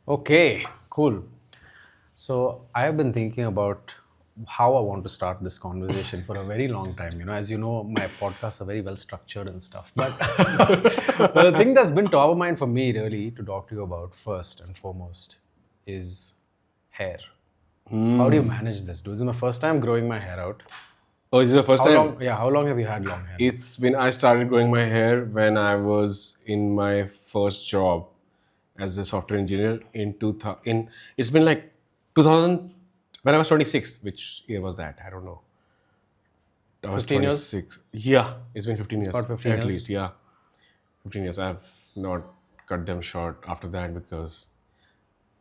Okay, cool. So I have been thinking about how I want to start this conversation for a very long time. As you know, my podcasts are very well structured and stuff. But, but the thing that's been top of mind for me, really, to talk to you about first and foremost is hair. How do you manage this, dude? This is my first time growing my hair out. Oh, this is the first How time? long? Yeah, how long have you had long hair? It's been, I started growing my hair when I was in my first job as a software engineer in 2000. It's been like 2000, when I was 26. Which year was that? I don't know. I was 15 years? 26. Yeah, it's been 15 years. about 15 at years. least, yeah. 15 years. I've not cut them short after that because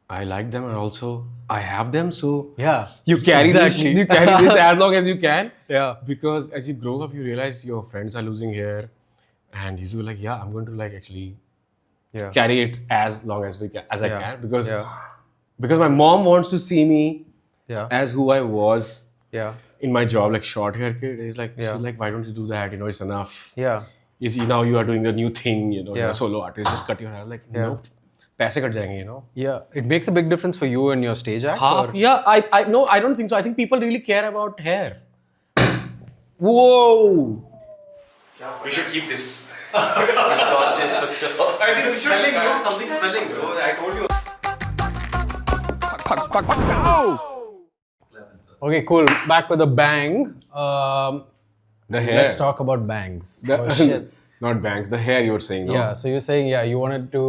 I like them and also I have them. So Yeah, you carry exactly. this, you carry this as long as you can. Yeah. Because as you grow up, you realize your friends are losing hair, and you feel like, yeah, I'm going to like actually Yeah. carry it as long as I Yeah. can because Yeah. my mom wants to see me Yeah. as who I was Yeah. in my job, like short hair kid. She's like, Yeah. why don't you do that? It's enough. Yeah. You see, now you are doing the new thing. You're Yeah. a solo artist. Just cut your hair. Like, nope. पैसे cut जाएंगे. Yeah. It makes a big difference for you and your stage act. Half, or- yeah. I no, I don't think so. I think people really care about hair. Whoa! We should keep this. We got this for sure. I think we should start something smelling, bro. I told you. Okay, cool. Back with a bang. The hair. Let's talk about bangs. The, Oh, shit. Not bangs. The hair you were saying, no? Yeah, so you're saying, you wanted to,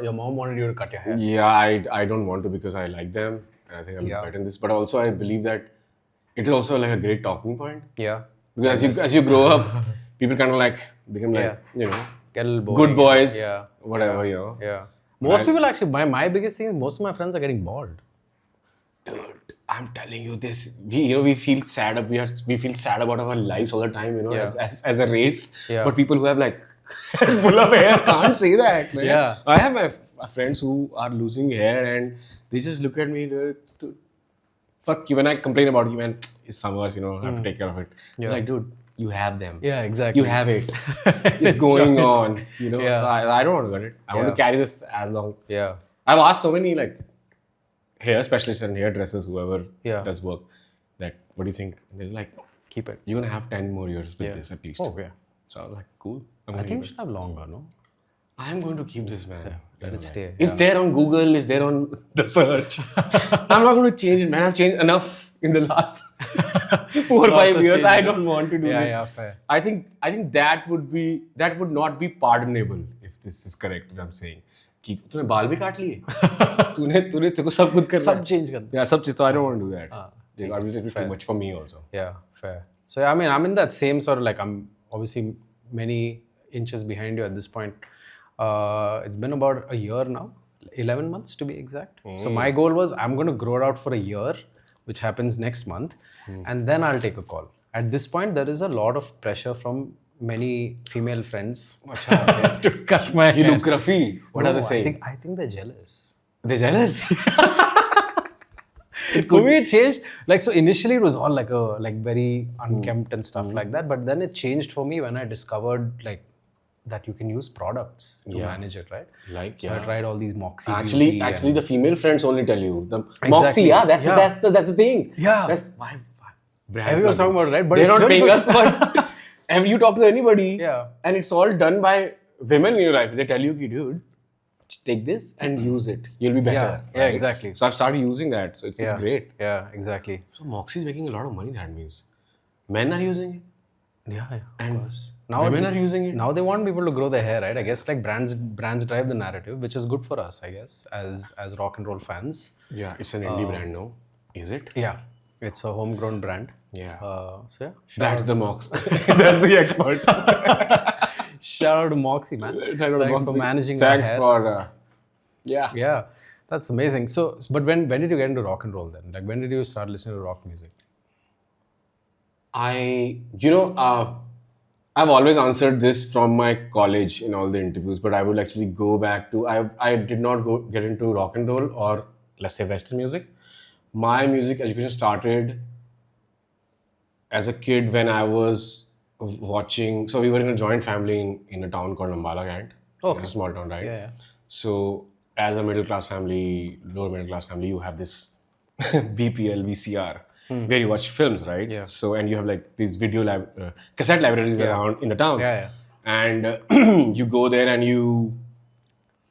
your mom wanted you to cut your hair. Yeah, I don't want to because I like them and I think I'll look better in this. But also I believe that it is also like a great talking point. Yeah. Because as you grow up, people kind of like become like, Get a little boring. good boys, Yeah. whatever, Yeah. Most people actually, my biggest thing is most of my friends are getting bald. Dude, I'm telling you this. We feel sad. We feel sad about our lives all the time. As a race. Yeah. But people who have like full of hair can't say that, man. Yeah. I have my friends who are losing hair and they just look at me. Dude, fuck you. When I complain about you, man, it's summers. I have to take care of it. Yeah. Like, dude, you have them. Yeah, exactly. You have it. It's going on. Yeah. So I don't want to cut it. I want to carry this as long. Yeah. I've asked so many like hair specialists and hairdressers, whoever does work, that what do you think? And there's like, Keep it. you're gonna have 10 more years with this at least. Oh, yeah. So I was like, cool. I think we should have longer, no? I'm going to keep this, man. Let it stay. It's there on Google, it's there on the search. I'm not going to change it, man. I've changed enough in the last 4 or 5 years. I don't want to do this. Yeah, fair. I think that would not be pardonable if this is correct what I'm saying. कि तूने बाल भी काट लिए तूने तेरे को सब कुछ करना सब change करना yeah सब चीज तो I don't want to do that that would be too much for me also Yeah, fair. So I mean, I'm in that same sort of like, I'm obviously many inches behind you at this point. It's been about a year now, 11 months to be exact. So my goal was I'm going to grow it out for a year, which happens next month, and then I'll take a call. At this point, there is a lot of pressure from many female friends to cut my you hair. look roughy what are they No, saying I think they're jealous. they're jealous For me, it changed. Like, so initially it was all like very unkempt and stuff like that. But then it changed for me when I discovered like that you can use products to manage it, right? like So I tried all these Moxie. actually Beauty the female friends only tell you the Exactly. Moxie that's the thing Yeah. that's why brand Everyone's talking plugging. about it, right? But they're it's not really paying good. us but and you talk to anybody Yeah. and it's all done by women in your life. They tell you, dude, take this and use it. You'll be better. Yeah, exactly. So I've started using that. So it's great. Yeah, exactly. So Moxie is making a lot of money, that means. Men are using it. Yeah, And of course. Now women are using it. Now they want people to grow their hair, right? I guess like brands drive the narrative, which is good for us, I guess, as rock and roll fans. Yeah, it's an indie brand, no? Is it? Yeah, it's a homegrown brand. Yeah. So yeah, That's the Mox. That's the expert. shout out to Moxie, man. Shout out to Thanks for Moxie. managing my Thanks hair. for, yeah. Yeah, that's amazing. So, but when did you get into rock and roll then? Like, when did you start listening to rock music? I've always answered this from my college in all the interviews, but I would actually go back to, I did not get into rock and roll or let's say Western music. My music education started as a kid when I was watching, so we were in a joint family in a town called Ambala, Kent. Okay. It's a small town, right? Yeah. So as a middle class family, lower middle class family, you have this BPL, VCR, where you watch films, right? Yeah. So, and you have like these cassette libraries around in the town. Yeah, yeah. And you go there and you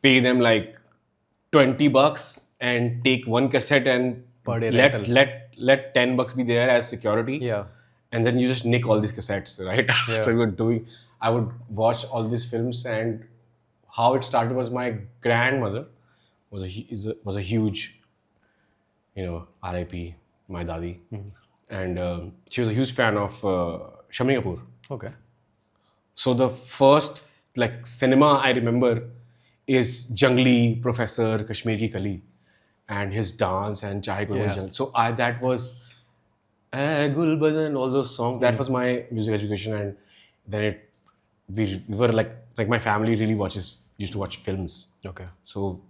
pay them like $20 and take one cassette and Per day let rental. let $10 be there as security. Yeah. And then you just nick all these cassettes, right? Yeah. So I would watch all these films, and how it started was my grandmother was a huge, RIP, my dadi, and she was a huge fan of Shami Kapoor. Okay. So the first like cinema I remember is Jungli Professor Kashmir Ki Kali, and his dance and Chahe Koi Yeah. Jungle. So that was Gulbadan, all those songs. That was my music education, and then we were like my family really used to watch films. Okay. So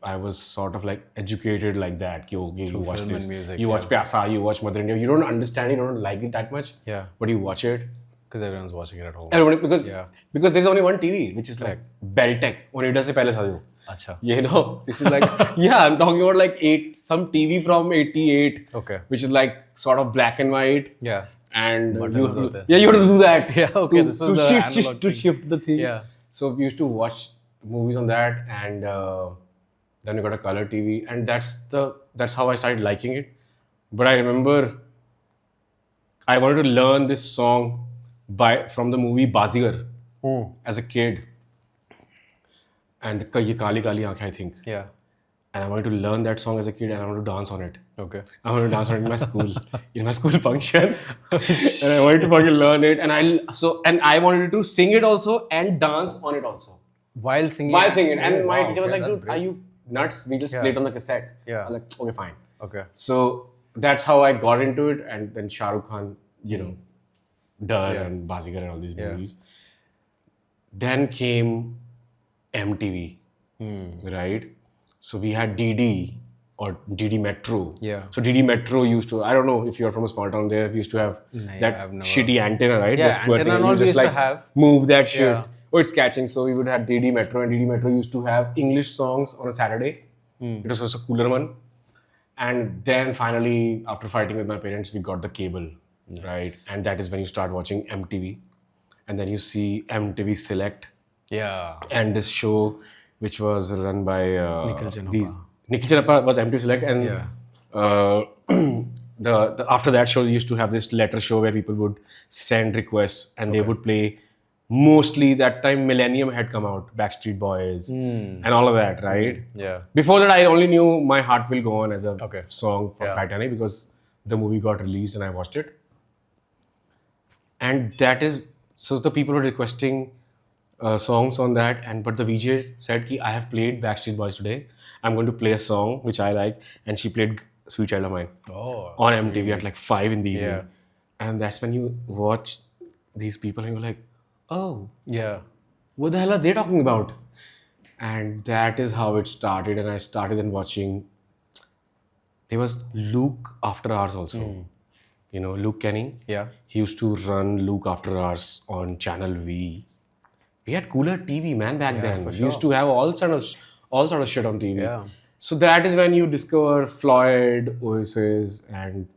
I was sort of like educated like that. Ki, okay, you watch film this, and music, you watch Pyasa, you watch Mother India. You don't understand, you don't like it that much. Yeah. But you watch it. Because everyone's watching it at home. Everybody, Yeah. because there's only one TV, which is like Beltec. Onida se pehle tha jo. Acha. This is like yeah, I'm talking about like some TV from '88. Okay. Which is like sort of black and white. Yeah. And Buttons you hote hain. have to do that. Yeah, okay, this is to the shift, analog to thing. shift the thing. Yeah. So we used to watch movies on that, and then we got a color TV, and that's how I started liking it. But I remember I wanted to learn this song from the movie Bazigar as a kid, and Ye Kali Kali Aankhein, I think. Yeah. And I wanted to learn that song as a kid, and I wanted to dance on it. Okay. I wanted to dance on it in my school function, and I wanted to fucking learn it. And I wanted to sing it also and dance on it also While singing. while singing. And Oh, my wow, teacher was okay, like, that's "Dude, brave. are you nuts? We just played on the cassette." Yeah. I was like, "Okay, fine." Okay. So that's how I got into it, and then Shah Rukh Khan, Dar and Bazigar and all these movies. Then came MTV, right? So we had DD or DD Metro. Yeah. So DD Metro used to, I don't know if you're from a small town there, we used to have that I've never- shitty antenna, right? Yeah, The square antenna thing, and and all you we just used to like have. move that shit. Yeah. Oh, it's catching. So we would have DD Metro, and DD Metro used to have English songs on a Saturday. It was also a cooler one. And then finally, after fighting with my parents, we got the cable, right? And that is when you start watching MTV. And then you see MTV Select Yeah. and this show which was run by Nikhil Chinappa. Nikhil Chinappa was MTV Select, and the after that show, they used to have this letter show where people would send requests, and they would play. Mostly that time Millennium had come out, Backstreet Boys and all of that, right? Yeah. Before that, I only knew My Heart Will Go On as a Okay. song for Titanic, because the movie got released and I watched it. And that is, so the people were requesting songs on that, but the VJ said, I have played Backstreet Boys today. I'm going to play a song which I like. And she played Sweet Child of Mine on MTV at like 5 in the evening. Yeah. And that's when you watch these people and you're like, oh, Yeah. what the hell are they talking about? And that is how it started. And I started then watching. There was Luke After Hours also. Luke Kenny. Yeah. He used to run Luke After Hours on Channel V. We had cooler TV, man, back then. We used to have all sort of shit on TV. Yeah. So that is when you discover Floyd, Oasis, and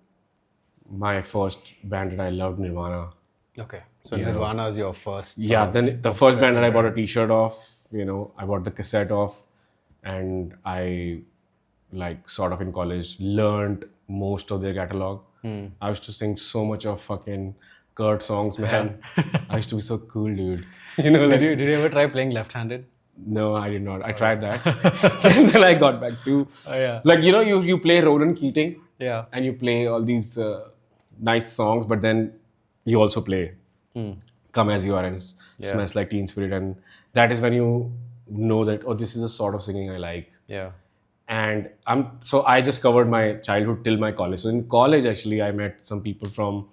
my first band that I loved, Nirvana. Okay. So Nirvana is your first. Yeah, then the first band that I bought a t-shirt of, I bought the cassette of, and I, like, sort of in college, learned most of their catalog. I used to sing so much of fucking Kurt songs, man. I used to be so cool, dude. Did you ever try playing left-handed? No, I did not. I tried that. And then I got back to, like, you play Ronan Keating. Yeah. And you play all these nice songs, but then you also play Come As You Are and Smells Like Teen Spirit. And that is when you know that, this is the sort of singing I like. Yeah. And I just covered my childhood till my college. So in college, actually, I met some people from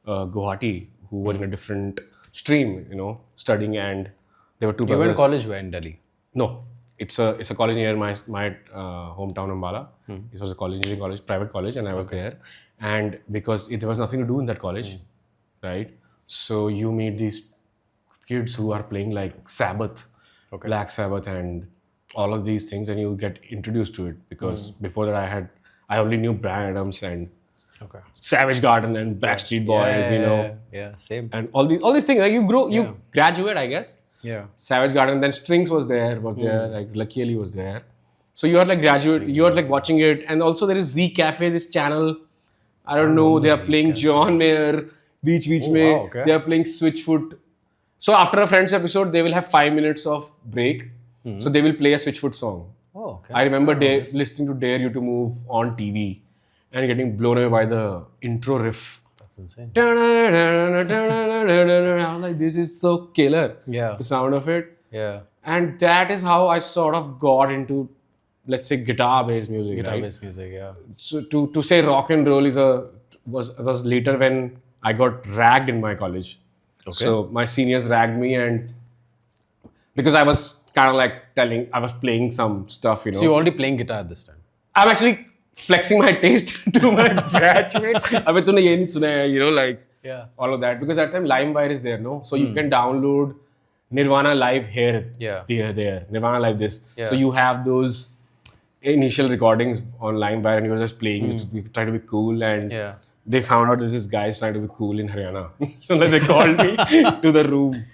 Guwahati who were in a different stream, studying, and there were two You brothers. went college where in Delhi? No, it's a college near my hometown, Ambala. It was a engineering college, private college, and I was there. And because there was nothing to do in that college, right? So you meet these kids who are playing like Sabbath, Black Sabbath, and all of these things, and you get introduced to it. Because before that, I only knew Bryan Adams and Okay. Savage Garden and Backstreet Boys, Yeah, same. and all these things. Like you graduate, I guess. Yeah. Savage Garden, then Strings was there, like Lucky Ali was there. So you are like graduate, you are like watching it, and also there is Z Cafe, this channel. I don't know, they are playing John Mayer, Beach Mein. wow, okay. They are playing Switchfoot. So after a Friends episode, they will have 5 minutes of break. So they will play a Switchfoot song. Oh, okay. I remember listening to Dare You to Move on TV and getting blown away by the intro riff. That's insane. I'm like, this is so killer. Yeah. The sound of it. Yeah. And that is how I sort of got into, let's say, guitar-based music. Guitar-based music, yeah. So to say rock and roll was later when I got ragged in my college. Okay. So my seniors ragged me, and because I was kind of like I was playing some stuff, So you're already playing guitar at this time? I'm actually flexing my taste to my batchmate. Abhi tune ye nahi suna hai, like all of that. Because at that time LimeWire is there, no? So you can download Nirvana Live here, there, Nirvana Live this. Yeah. So you have those initial recordings on LimeWire, and you were just playing, trying to be cool, and they found out that this guy is trying to be cool in Haryana. So like, they called me to the room.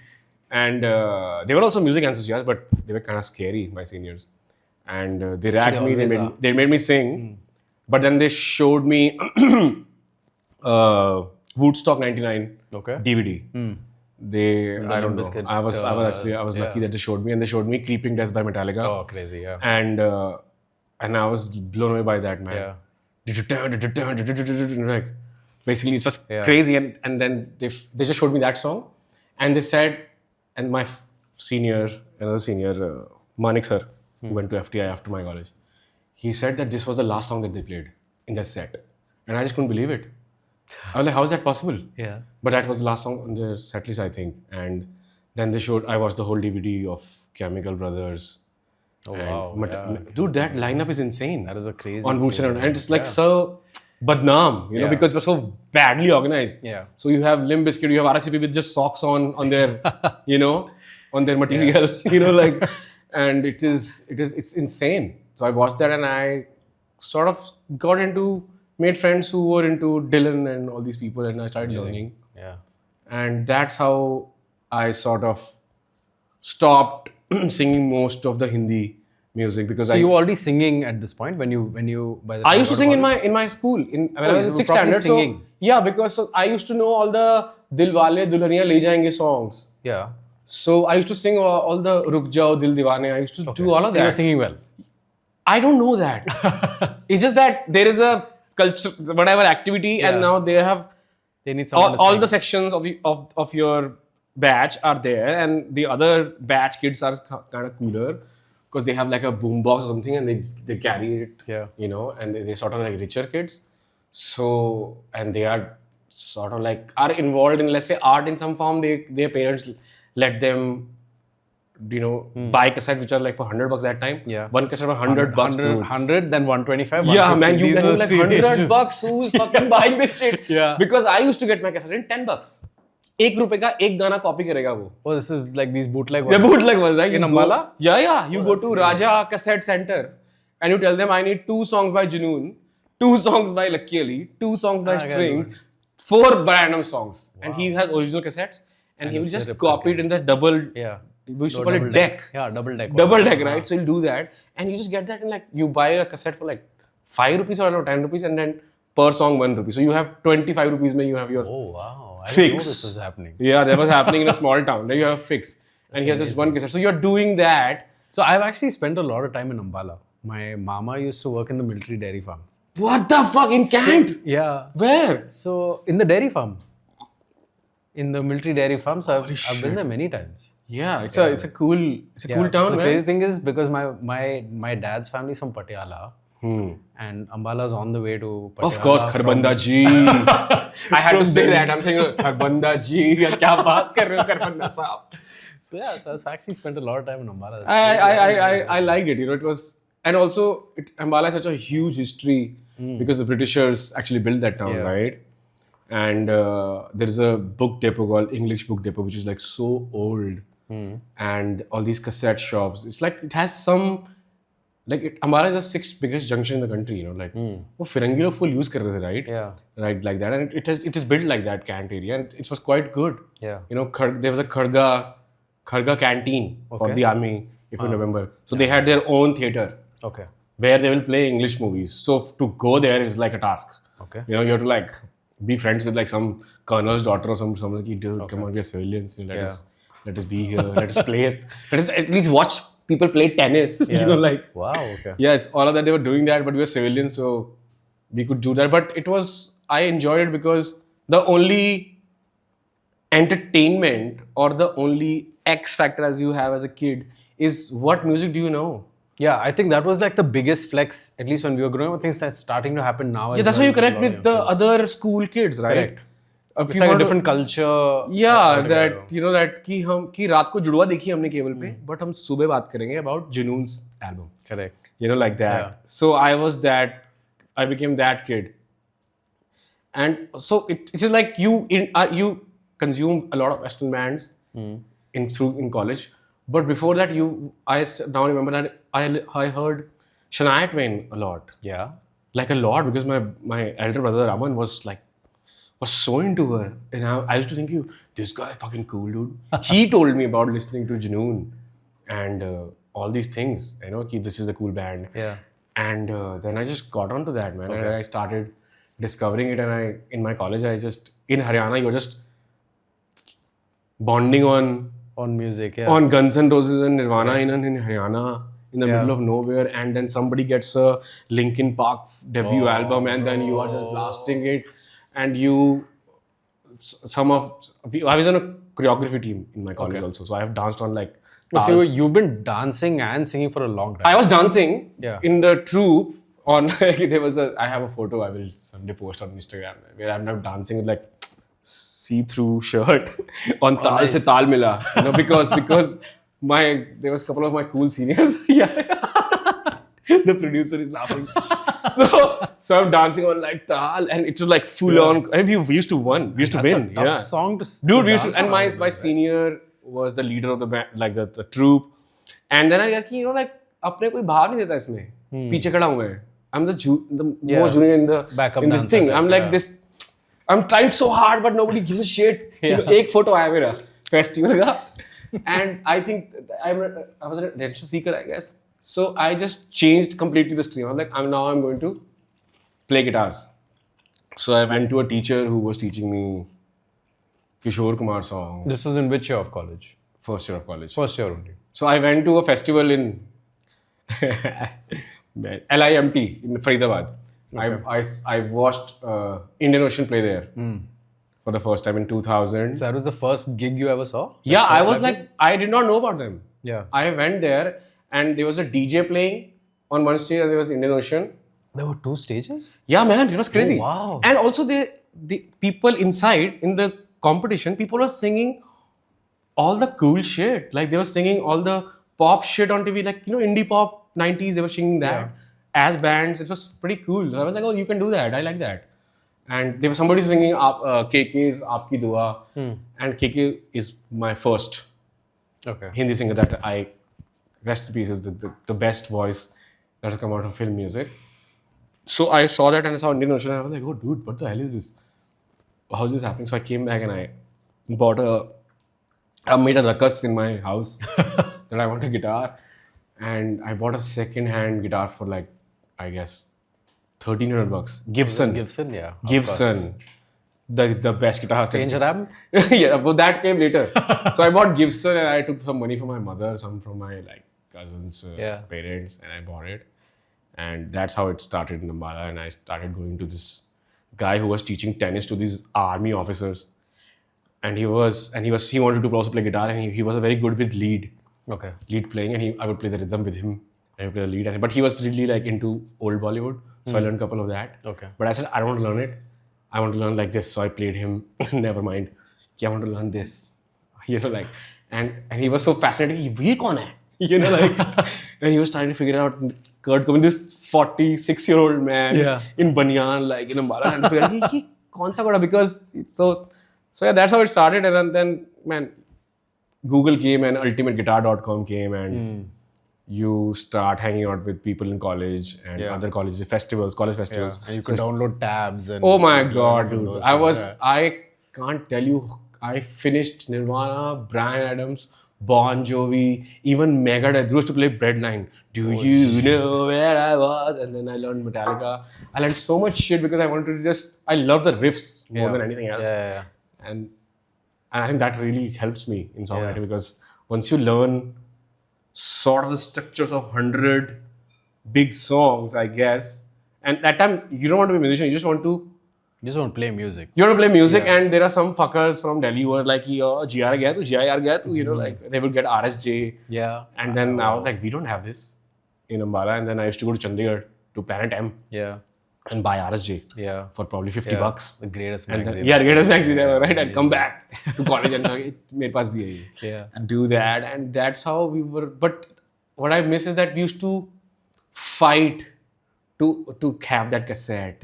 And they were also music enthusiasts, but they were kind of scary, my seniors. And they ragged me, they made me sing. But then they showed me Woodstock 99 DVD. I don't know. I was lucky that they showed me, and they showed me Creeping Death by Metallica. Oh, crazy, yeah. And I was blown away by that, man. Like, basically, it was crazy. And then they just showed me that song, and they said, and my another senior, Manik sir, who went to FTI after my college, he said that this was the last song that they played in their set. And I just couldn't believe it. I was like, how is that possible? Yeah. But that was the last song on their set list, I think. And then I watched the whole DVD of Chemical Brothers. Oh, wow. Dude, that lineup is insane. That is a crazy on Woodstock. And it's like so badnaam, because it was so badly organized. Yeah. So you have Limp Bizkit, you have RCP with just socks on their, on their material, and it's insane. So I watched that, and I sort of made friends who were into Dylan and all these people, and I started learning. Yeah. And that's how I sort of stopped singing most of the Hindi music, because you were already singing at this point when you by the time I used to sing in my school when I was in 6th standard. Singing. So yeah, because I used to know all the Dilwale Dulhaniya Le Jayenge songs. Yeah. So I used to sing all the Ruk Jao Dil Diwane. I used to do all of that. You were singing well. I don't know that. It's just that there is a culture, whatever activity, and now they need someone all the sections of your batch are there, and the other batch kids are kind of cooler because they have like a boombox or something, and they carry it. Yeah. And they sort of like richer kids. So, and they are sort of like are involved in, let's say, art in some form. Their parents let them, buy cassettes which are like for $100 that time. Yeah. One cassette for $100. 100, then 125. Yeah, man, you These can are do like three ages. $100. Who's fucking buying this shit? Yeah. Because I used to get my cassette in $10. ₹1 का एक गाना copy करेगा वो. Oh, this is like these bootleg The ones. bootleg ones, right? In Ambala? Yeah. You go to Raja Cassette Center and you tell them, I need 2 songs by Junoon, 2 songs by Lucky Ali, 2 songs by Strings, 4 random songs. Wow. And he has original cassettes, and he will just copy it in the double. Yeah. We used to call it deck. Yeah, double deck. Double deck, right? So he'll do that, and you just get that, and like you buy a cassette for like ₹5 or 10 rupees, and then per song ₹1. So you have 25 rupees. You have your Oh wow! I fix. didn't know this was happening. Yeah, that was happening in a small town. There you have a fix, and he has just one cassette. So you're doing that. So I've actually spent a lot of time in Ambala. My mama used to work in the military dairy farm. What the fuck, in Kent? Yeah. Where? So in the dairy farm. In the military dairy farm. So I've been there many times. Yeah, it's a cool town, so man. The crazy thing is, because my dad's family is from Patiala, and Ambala is on the way to Patiala. Of course, Kharbanda ji. I had to say that. I'm saying Kharbanda ji. Kya baat kar rahe ho, Kharbanda saab? So yeah, so I've actually spent a lot of time in Ambala. I liked it. It was, and also Ambala has such a huge history because the Britishers actually built that town, right? And there is a book depot called English Book Depot, which is like so old. and all these cassette shops. It's like it has some, like Ambala is the sixth biggest junction in the country, you know, like वो फिरंगी लोग full use कर रहे थे, right? Yeah. Right, like that, and it is built like that Cant area, and it was quite good. Yeah. You know, there was a Kharga canteen for the army, if you remember. So they had their own theater. Okay. Where they will play English movies. So to go there is like a task. Okay. You know, you have to like be friends with like some colonel's daughter or some like, dude, come on, we are civilians. Let us be here. Let us play. Let us at least watch people play tennis. Yeah. You know, like Wow. Okay. yes, all of that they were doing that, but we were civilians, so we could do that. But I enjoyed it because the only entertainment or the only X factor as you have as a kid is what music do you know? Yeah, I think that was like the biggest flex, at least when we were growing up. Things that's starting to happen now. Yeah, that's how you connect with the other school kids, right? Correct. It's like a different culture. Yeah, that you know that कि रात को जुड़वा देखी हमने cable पे, but हम सुबह बात करेंगे about Junoon's album. Correct. You know, like that. Yeah. So I became that kid, and so it is like you consume a lot of Western bands in college, but before that I now remember that I heard Shania Twain a lot. Yeah. Like a lot, because my elder brother Raman was so into her, and I used to think, this guy fucking cool, dude. He told me about listening to Junoon and all these things, you know, this is a cool band. Yeah. And then I just got onto that, man. And I started discovering it, and in my college, in Haryana, you're just bonding on music, yeah. on Guns N' Roses and Nirvana in Haryana, in the middle of nowhere, and then somebody gets a Linkin Park debut album, and then you are just blasting it, and I was on a choreography team in my college also, so I have danced on like. So you've been dancing and singing for a long time. I was dancing in the troupe on. I have a photo I will someday post on Instagram where I'm now dancing with like see-through shirt on Taal Se Taal Mila, you know, because there was a couple of my cool seniors. The producer is laughing. So I'm dancing on like Taal, and it was like full on. And we used to win. We used to win. That's a tough song to dude. We used to, and my senior was the leader of the band, like the troupe. And then I realized, you know, like अपने कोई भाव नहीं देता इसमें. पीछे खड़ा हूँ मैं. I'm the most junior in this thing. I'm like this. I'm trying so hard, but nobody gives a shit. You know, एक photo आया मेरा festival का, and I think I was an attention seeker, I guess. So I just changed completely the stream. I'm like, I'm going to play guitars. So I went to a teacher who was teaching me Kishore Kumar songs. This was in which year of college? First year of college. First year only. So I went to a festival in LIMT in Hyderabad. Okay. I watched Indian Ocean play there for the first time in 2000. So that was the first gig you ever saw? Yeah, I was like, I did not know about them. Yeah. I went there and there was a DJ playing on one stage and there was Indian Ocean. There were 2 stages? Yeah, man, it was crazy. Oh, wow. And also the people inside in the competition, people were singing all the cool shit. Like they were singing all the pop shit on TV, like, you know, indie pop 90s, they were singing that as bands. It was pretty cool. I was like, oh, you can do that. I like that. And there was somebody singing KK's Aapki Dua. And KK is my first Hindi singer that I, rest in peace, is the best voice that has come out of film music. So I saw that and I saw Indian Ocean and I was like, oh dude, what the hell is this? How is this happening? So I came back and I made a ruckus in my house that I want a guitar. And I bought a second-hand guitar for like, I guess, $1,300. Gibson, yeah. Gibson. The best guitar. Strange Ram? Yeah, but that came later. So I bought Gibson and I took some money from my mother, some from my like cousins' parents, and I bought it. And that's how it started in Ambala. And I started going to this guy who was teaching tennis to these army officers. And he wanted to also play guitar, and he was very good with lead playing, and I would play the rhythm with him. I would play the lead, but he was really like into old Bollywood, so I learned a couple of that. But I said, I don't want to learn it. I want to learn like this. So I played him. Never mind. I want to learn this. You know, like, and he was so fascinating. He kaun hai? You know, like, and he was trying to figure out Kurt Cobain, this 46-year-old man in Banyan, like in Ambala, and figure out kaun sa goda, because so yeah, that's how it started. And then, man, Google came and ultimateguitar.com came and you start hanging out with people in college and other colleges, festivals, college festivals. And you could download tabs and. Oh my learn god, from dude! those things, I can't tell you. I finished Nirvana, Bryan Adams, Bon Jovi, even Megadeth. They used to play Breadline. Do you know where I was? And then I learned Metallica. I learned so much shit because I wanted to I love the riffs more than anything else. And I think that really helps me in songwriting because once you learn sort of the structures of 100 big songs, I guess, and that time you don't want to be a musician, you just want to play music. You want to play music, and there are some fuckers from Delhi who are like, oh, GR gaya tu, GIR gaya tu, you know, like they would get RSJ. Yeah. And then I was like, we don't have this in Ambala. And then I used to go to Chandigarh to Parent M. Yeah. And buy RSJ. Yeah. For probably $50. The greatest and magazine. Then, greatest magazine ever, right? And come back to college and mere paas bhi hai ye. Yeah. And do that. And that's how we were. But what I miss is that we used to fight to have that cassette.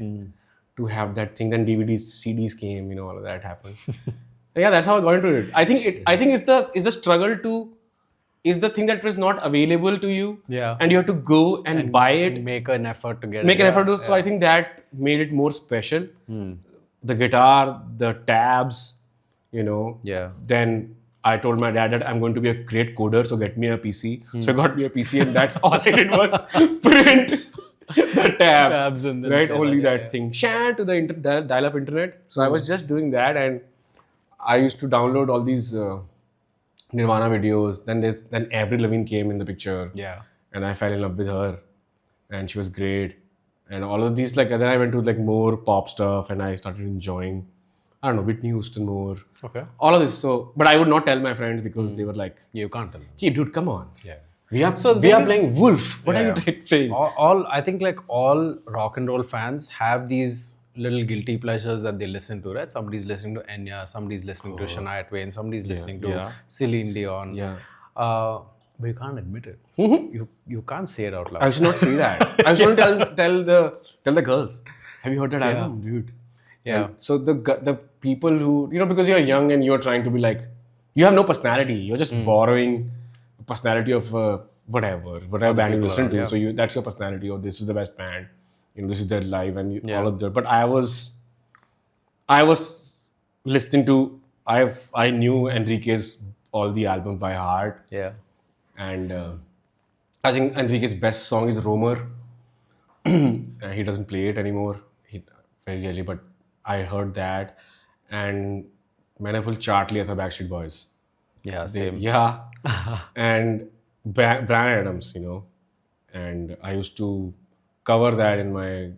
To have that thing, then DVDs, CDs came, you know, all of that happened. Yeah, that's how I got into it. I think it's the struggle is the thing that was not available to you. Yeah. And you have to go and buy it. Make an effort to get Make it. an effort to. So I think that made it more special. The guitar, the tabs, you know. Yeah. Then I told my dad that I'm going to be a great coder, so get me a PC. So I got me a PC, and that's all I did was print the tabs and then right? Only that thing. Share to the dial-up internet. So I was just doing that, and I used to download all these Nirvana videos. Then Avril Lavigne came in the picture. Yeah. And I fell in love with her, and she was great. And all of these, then I went to more pop stuff, and I started enjoying, I don't know, Whitney Houston more. Okay. All of this. So, but I would not tell my friends because they were like, You can't tell them. "Hey, dude, come on. Yeah. We are playing Wolf. What are you playing?" I think all rock and roll fans have these little guilty pleasures that they listen to, right? Somebody's listening to Enya, somebody's listening to Shania Twain, somebody's listening to Celine Dion. Yeah. But you can't admit it. You can't say it out loud. I should not say that. I should tell the girls. Have you heard that album, dude? Yeah. And so the people who, because you're young and you're trying to be you have no personality. You're just borrowing personality of whatever band you listen to. So that's your personality. Or this is the best band. This is their live and all of that. But I was listening to. I knew Enrique's all the albums by heart. Yeah. And I think Enrique's best song is Romer. He doesn't play it anymore. Very rarely, but I heard that. And मैंने full chart लिया था Backstreet Boys. Yeah, same. And Bryan Adams, and I used to cover that in my.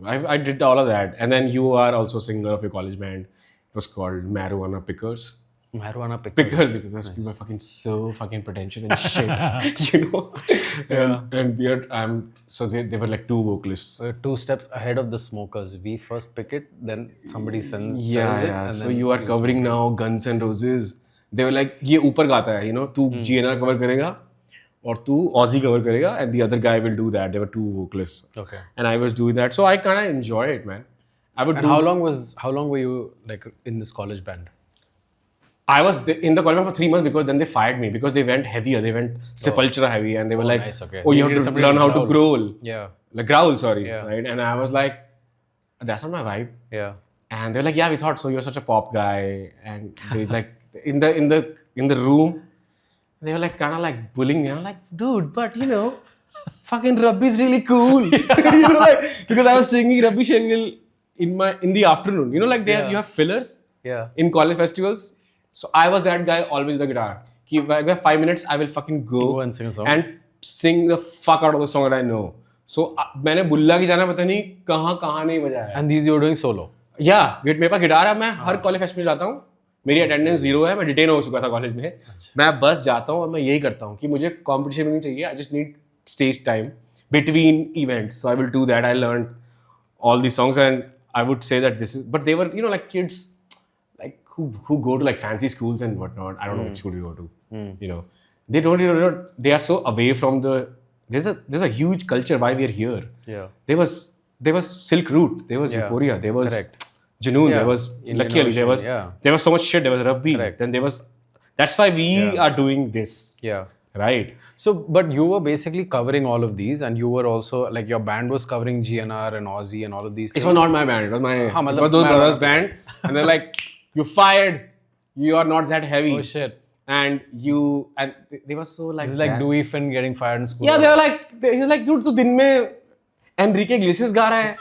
I did all of that, and then you are also singer of your college band. It was called Marijuana Pickers. Marijuana Pickers. Because we were so pretentious and shit, And weird. So they were like two vocalists. 2 steps ahead of the smokers. We first pick it, then somebody sells it. Yeah. And So then you are covering now Guns N' Roses. They were like, ये ऊपर गाता है, तू GNR cover करेगा और तू Ozzy cover करेगा, and the other guy will do that. There were 2 vocalists. Okay. And I was doing that. So I kind of enjoy it, man. How long were you in this college band? I was in the college band for 3 months because then they fired me because they went heavier. They went Sepultura heavy, and they were like, nice, okay. "Oh, you have to learn how to growl." Yeah. Growl, sorry. Right? And I was like, "That's not my vibe." Yeah. And they're like, "Yeah, we thought so. You're such a pop guy." And they in the room, they were kind of bullying me. I'm like, "Dude, but fucking Rabbi's really cool." Because I was singing Rabbi Shangal in the afternoon. You have fillers in college festivals. So I was that guy, always the guitar. If I get 5 minutes, I will fucking go and sing a song. And sing the fuck out of the song that I know. So मैंने बुल्ला की जाना पता नहीं कहाँ नहीं बजाया. And these you were doing solo? Yeah, मेरे पास guitar है. मैं हर कॉलेज फेस्ट में जाता हूँ. मेरी अटेंडेंस 0 है. मैं डिटेन हो चुका था कॉलेज में. मैं बस जाता हूँ और मैं यही करता हूँ कि मुझे कंपटीशन में नहीं चाहिए. I just need stage time between events. So I will do that. I learned all these songs, and I would say that this is. But they were kids. Who go to fancy schools and whatnot. I don't know which school you go to. They don't. They are so away from the. There's a huge culture why we are here. Yeah. There was Silk Route. There was Euphoria. There was Junoon. There was Lucky Ali. There was so much shit. There was Rabbi. Then there That's why we are doing this. Yeah. Right. So, but you were basically covering all of these, and you were also like your band was covering GNR and Aussie and all of these It things. was not my band. It was my हाँ, it मतलब was those मैं brothers' वाला band, and they're like, "You fired. You are not that heavy." Oh shit! And they were so like. This is like that. Dewey Finn getting fired in school. Yeah, he was like, dude, तू दिन में Enrique Iglesias गा रहा है,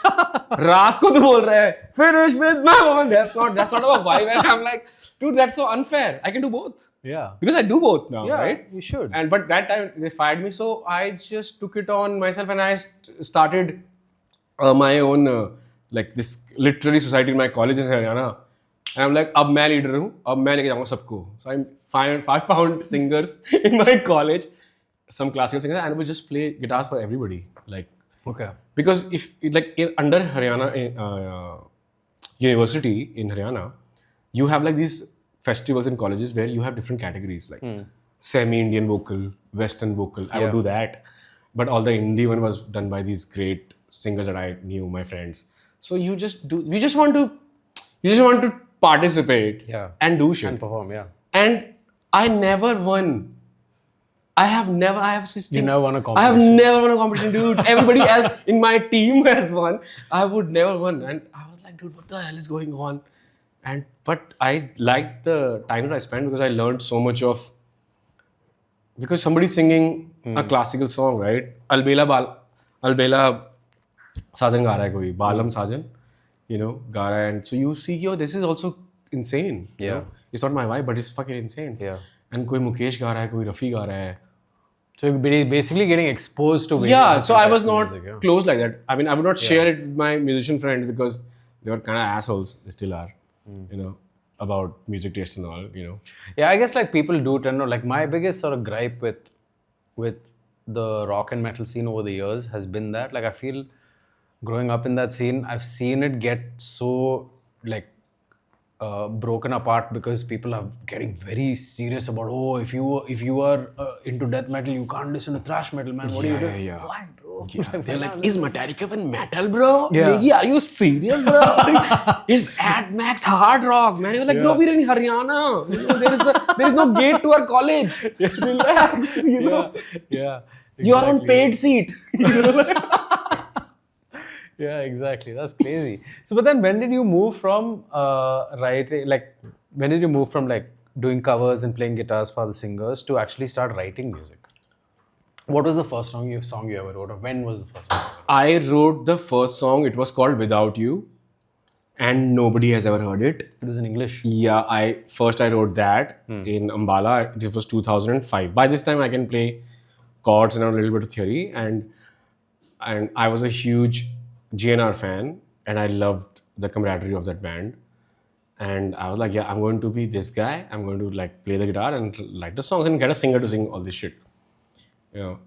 रात को तू बोल रहा है, finish with my woman. That's not a vibe. And I'm like, dude, that's so unfair. I can do both. Yeah. Because I do both now, Yeah, right? you should. But that time they fired me, so I just took it on myself and I started my own like this literary society in my college in Haryana. And I'm like, अब मैं leader हूँ, अब मैं लेके जाऊँगा सबको. So I found singers in my college, some classical singers, and we just play guitars for everybody. Like, Okay. because if under Haryana university in Haryana, you have like these festivals in colleges where you have different categories like semi-Indian vocal, Western vocal. I would do that, but all the indie one was done by these great singers that I knew, my friends. So you just want to participate and do shit And perform, yeah. And I never won. I have this thing. You never won a I competition. have never won a competition, dude. Everybody else in my team has won. I would never won. And I was like, dude, what the hell is going on? But I liked the time that I spent because I learned so much of. Because somebody's singing a classical song, right? Albela Sajan ga raha hai koi. Balam Sajan, ga raha hai. And so you see, yo, this is also insane. You know? It's not my vibe, but it's fucking insane. Yeah. And koi Mukesh ga raha hai, koi Rafi ga raha hai. So you're basically getting exposed to. Yeah, so I was not music, close like that. I mean, I would not share it with my musician friends because they were kind of assholes. They still are, about music taste and all, Yeah, I guess like people do tend to like my biggest sort of gripe with the rock and metal scene over the years has been that like I feel growing up in that scene, I've seen it get so like broken apart because people are getting very serious about if you are into death metal, you can't listen to thrash metal, man. What are you doing? Yeah. Why, bro? Yeah. They're like, is Metallica even metal, bro? Yeah. Negi, are you serious, bro? It's at max hard rock, man. You're like, bro, we're in Haryana. There is no gate to our college. Relax, Yeah. You are on paid seat. Yeah, exactly. That's crazy. So, but then when did you move from writing, like, when did you move from like doing covers and playing guitars for the singers to actually start writing music? What was the first song you ever wrote, or when was the first song? I wrote the first song. It was called Without You, and nobody has ever heard it. It was in English. Yeah, I wrote that in Ambala. It was 2005. By this time, I can play chords and a little bit of theory, and I was a huge GNR fan, and I loved the camaraderie of that band. And I was like, yeah, I'm going to be this guy. I'm going to like play the guitar and write the songs and get a singer to sing all this shit. And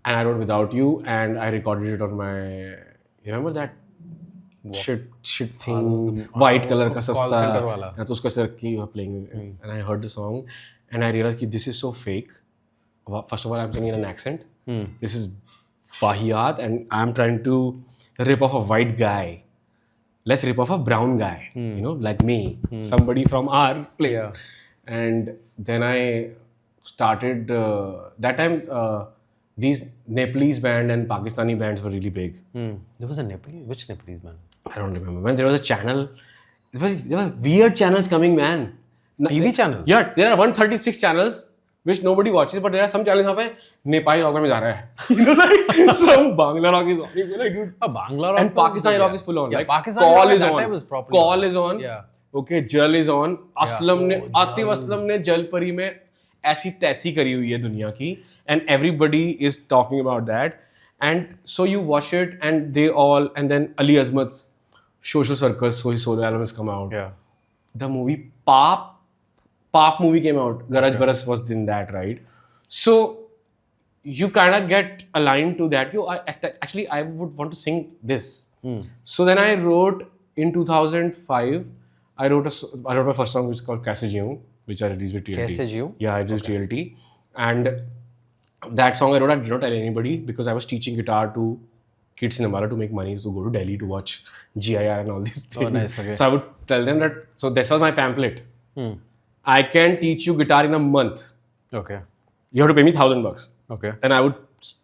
I wrote Without You, and I recorded it on my. You remember that shit thing, white color ka call sasta. center wala. And uska se rakhi, you are playing with it. And I heard the song, and I realized that this is so fake. First of all, I'm singing in an accent. This is Fahiyat, and I'm trying to rip off a white guy. Let's rip off a brown guy, like me, somebody from our place. Yeah. And then I started, that time, these Nepalese band and Pakistani bands were really big. There was a which Nepalese man? I don't remember. When there was a channel, there were weird channels coming, man. TV channel? Yeah, there are 136 channels, which nobody watches, but there are some channels where Nepali rock mein ja raha hai. Like some Bangla rock is on. Like, dude. Bangla rock And Pakistani rock is full on. Yeah, like Pakistani Call rock is at that on. time was properly Call on. is on. Yeah. Okay, Jal is on. Atif Aslam ne Jalpari mein ऐसी तैसी करी हुई है दुनिया की, and everybody is talking about that, and so you watch it, and they all, and then Ali Azmat's Social Circus, so his solo album has come out. Yeah. The movie Pop movie came out. Garaj Baras was in that, right? So you kind of get aligned to that. Actually, I would want to sing this. So then I wrote in 2005. I wrote my first song, which is called Cassettes, which I released with TLT. Cassettes? Yeah, I released TLT. And that song I wrote, I did not tell anybody because I was teaching guitar to kids in Ambala to make money, to go to Delhi to watch GIR and all these things. Oh, nice. Okay. So I would tell them that, so this was my pamphlet. I can teach you guitar in a month. Okay. You have to pay me $1,000. Okay. And I would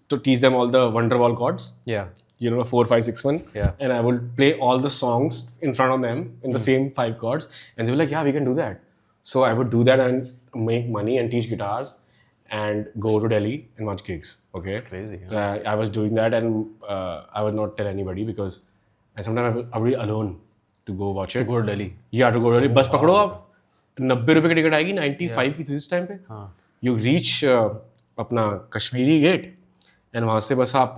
to teach them all the Wonderwall chords. Yeah. 4, 5, 6, 1. Yeah. And I would play all the songs in front of them in the same 5 chords. And they were like, yeah, we can do that. So I would do that and make money and teach guitars and go to Delhi and watch gigs. Okay. It's crazy. I was doing that and I would not tell anybody because and sometimes I would be alone to go watch it. Go to Delhi. Yeah, to go to Delhi. बस पकड़ो आप 90 रुपए की ticket आएगी 95 की थी उस time पे. You reach अपना कश्मीरी गेट and वहाँ से बस आप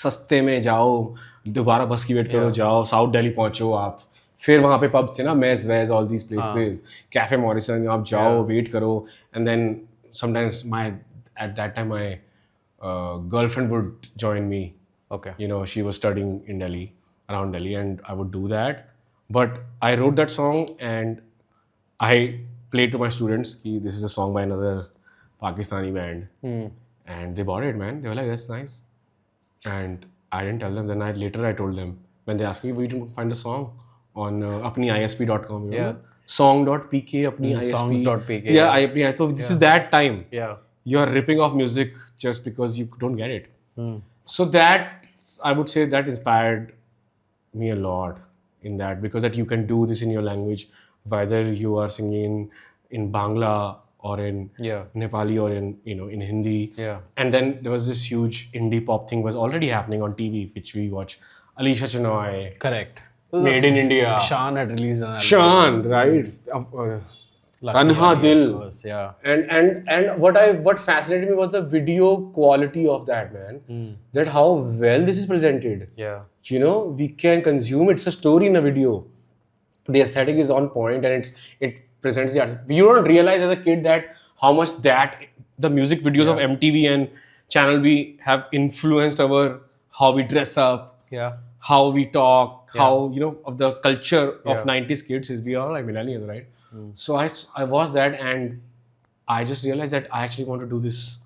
सस्ते में जाओ दोबारा बस की वेट करो जाओ साउथ दिल्ली पहुँचो आप फिर वहाँ पे पब थे ना मेज वेज all these places cafe Morrison आप जाओ वेट करो and then sometimes my at that time my girlfriend would join me Okay. She was studying in Delhi around Delhi and I would do that but I wrote that song and I played to my students ki this is a song by another Pakistani band and they bought it man they were like that's nice and I didn't tell them then later I told them when they asked me where you find the song on apniisp.com song.pk apni isp songs.pk so this is that time Yeah. you are ripping off music just because you don't get it so that I would say that inspired me a lot in that because that you can do this in your language whether you are singing in Bangla or in Nepali or in in Hindi and then there was this huge indie pop thing was already happening on TV which we watch Alisha Chenoy Correct. Made in India Shan had released an album. Shan right Tanha Dil Yeah. and what fascinated me was the video quality of that man that how well this is presented Yeah. we can consume it's a story in a video the aesthetic is on point and it presents the art you don't realize as a kid that how much that the music videos of MTV and Channel V have influenced our how we dress up Yeah. how we talk how of the culture of 90s kids is we are like millennials right so I was that and I just realized that I actually want to do this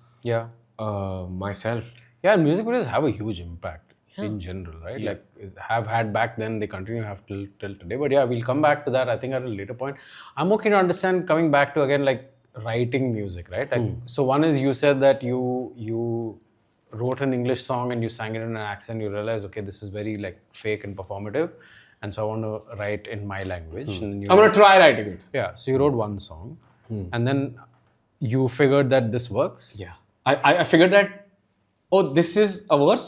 myself Yeah, and music videos have a huge impact in general, right? Like have had back then, they continue to have till today. But yeah, we'll come back to that I think at a later point. I'm okay to understand coming back to again like writing music, right? Like, so one is you said that you wrote an English song and you sang it in an accent. You realize okay, this is very like fake and performative, and so I want to write in my language. And then I'm gonna try writing it. Yeah, so you wrote one song, and then you figured that this works. Yeah, I figured that this is a verse,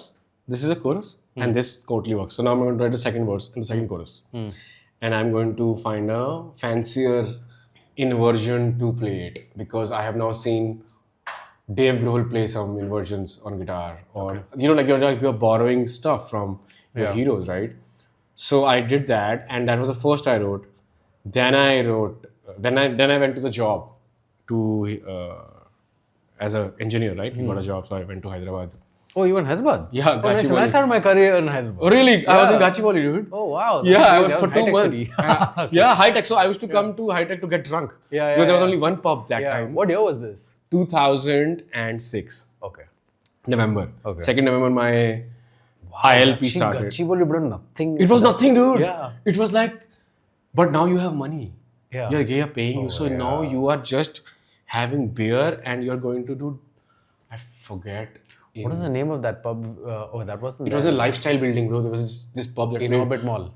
this is a chorus, and this totally works. So now I'm going to write the second verse and the second chorus, and I'm going to find a fancier inversion to play it because I have now seen Dave Grohl play some inversions on guitar, or you're borrowing stuff from your heroes, right? So I did that, and that was the first I wrote. Then I wrote. Then I went to the job to as an engineer, right? He got a job, so I went to Hyderabad. Oh, you were in Hyderabad? Yeah, Oh, nice. Gachibowli. I started my career in Hyderabad. Oh, really? I was in Gachibowli, dude. Oh, wow. Yeah, I That's was for crazy. 2 months. High-tech city. Yeah, high tech. So I used to come to high tech to get drunk. Because there was only one pub that time. What year was this? 2006. Okay. November. Okay. 2nd November, my ILP started. Gachibowli, but nothing. It was nothing, dude. Yeah. It was like, but now you have money. Yeah. You're paying you. So now you are just having beer and you're going to do, I forget. What is the name of that pub? That wasn't. It was a lifestyle building, bro. There was this pub that in Orbit Mall.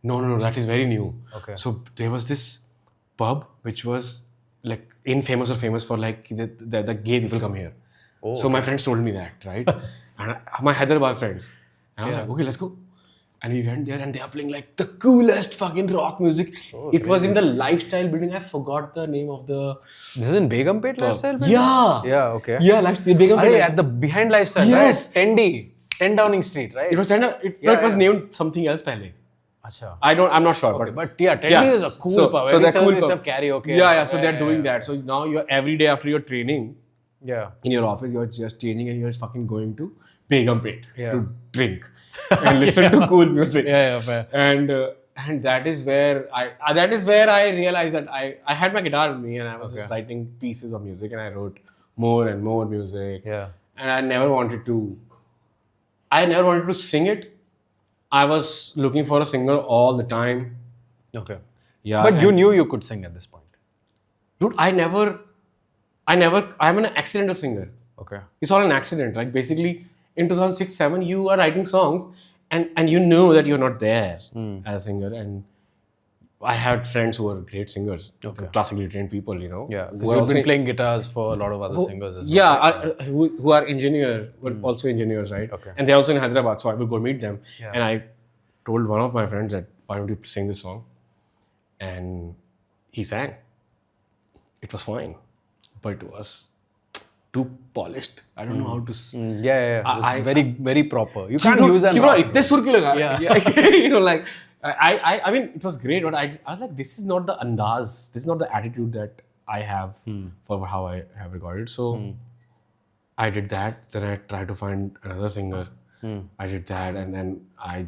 No, that is very new. Okay. So there was this pub which was like infamous or famous for like the gay people come here. Oh, so my friends told me that, right? And my Hyderabad friends. And I was like, okay, let's go. And we went there and they are playing like the coolest fucking rock music. It was in the lifestyle building. I forgot the name of the... This is in Begumpet Lifestyle building? Yeah. Yeah, okay. Yeah, lifestyle. Begumpet. At the behind Lifestyle, Yes. right? 10D. 10 Downing Street, right? It was it was named something else pehle. Achha. I'm not sure. Okay, but yeah, 10D is a cool pub. So they're cool Thursdays pub. have karaoke. Yeah, so they're doing that. So now you're every day after your training, Yeah. in your office, you're just changing and you're fucking going to Begumpet Yeah. to drink and listen to cool music. Yeah, fair. And that is where I realized that I had my guitar with me and I was just writing pieces of music and I wrote more and more music. Yeah. And I never wanted to sing it. I was looking for a singer all the time. Okay. Yeah. But you knew you could sing at this point. And- Yeah. Yeah, You knew you could sing at this point. Yeah, You knew you could sing at this point. yeah. dude, I'm an accidental singer. Okay. It's all an accident. Like basically, in 2006-7, you are writing songs, and you know that you're not there as a singer. And I had friends who were great singers, classically trained people, you know. Yeah, who because are you've also been playing guitars for a lot of other singers as well. yeah, who are also engineers, right? Okay. And they're also in Hyderabad, so I would go meet them. Yeah. And I told one of my friends that, why don't you sing this song? And he sang. It was fine, but it was too polished. I don't know how to. Yeah. It was very, very proper. You can't use that. इतने सुर क्यों लगा? Yeah. You know, like I mean, it was great, but I was like, this is not the andaz, this is not the attitude that I have for how I have recorded. So I did that. Then I tried to find another singer. I did that, and then I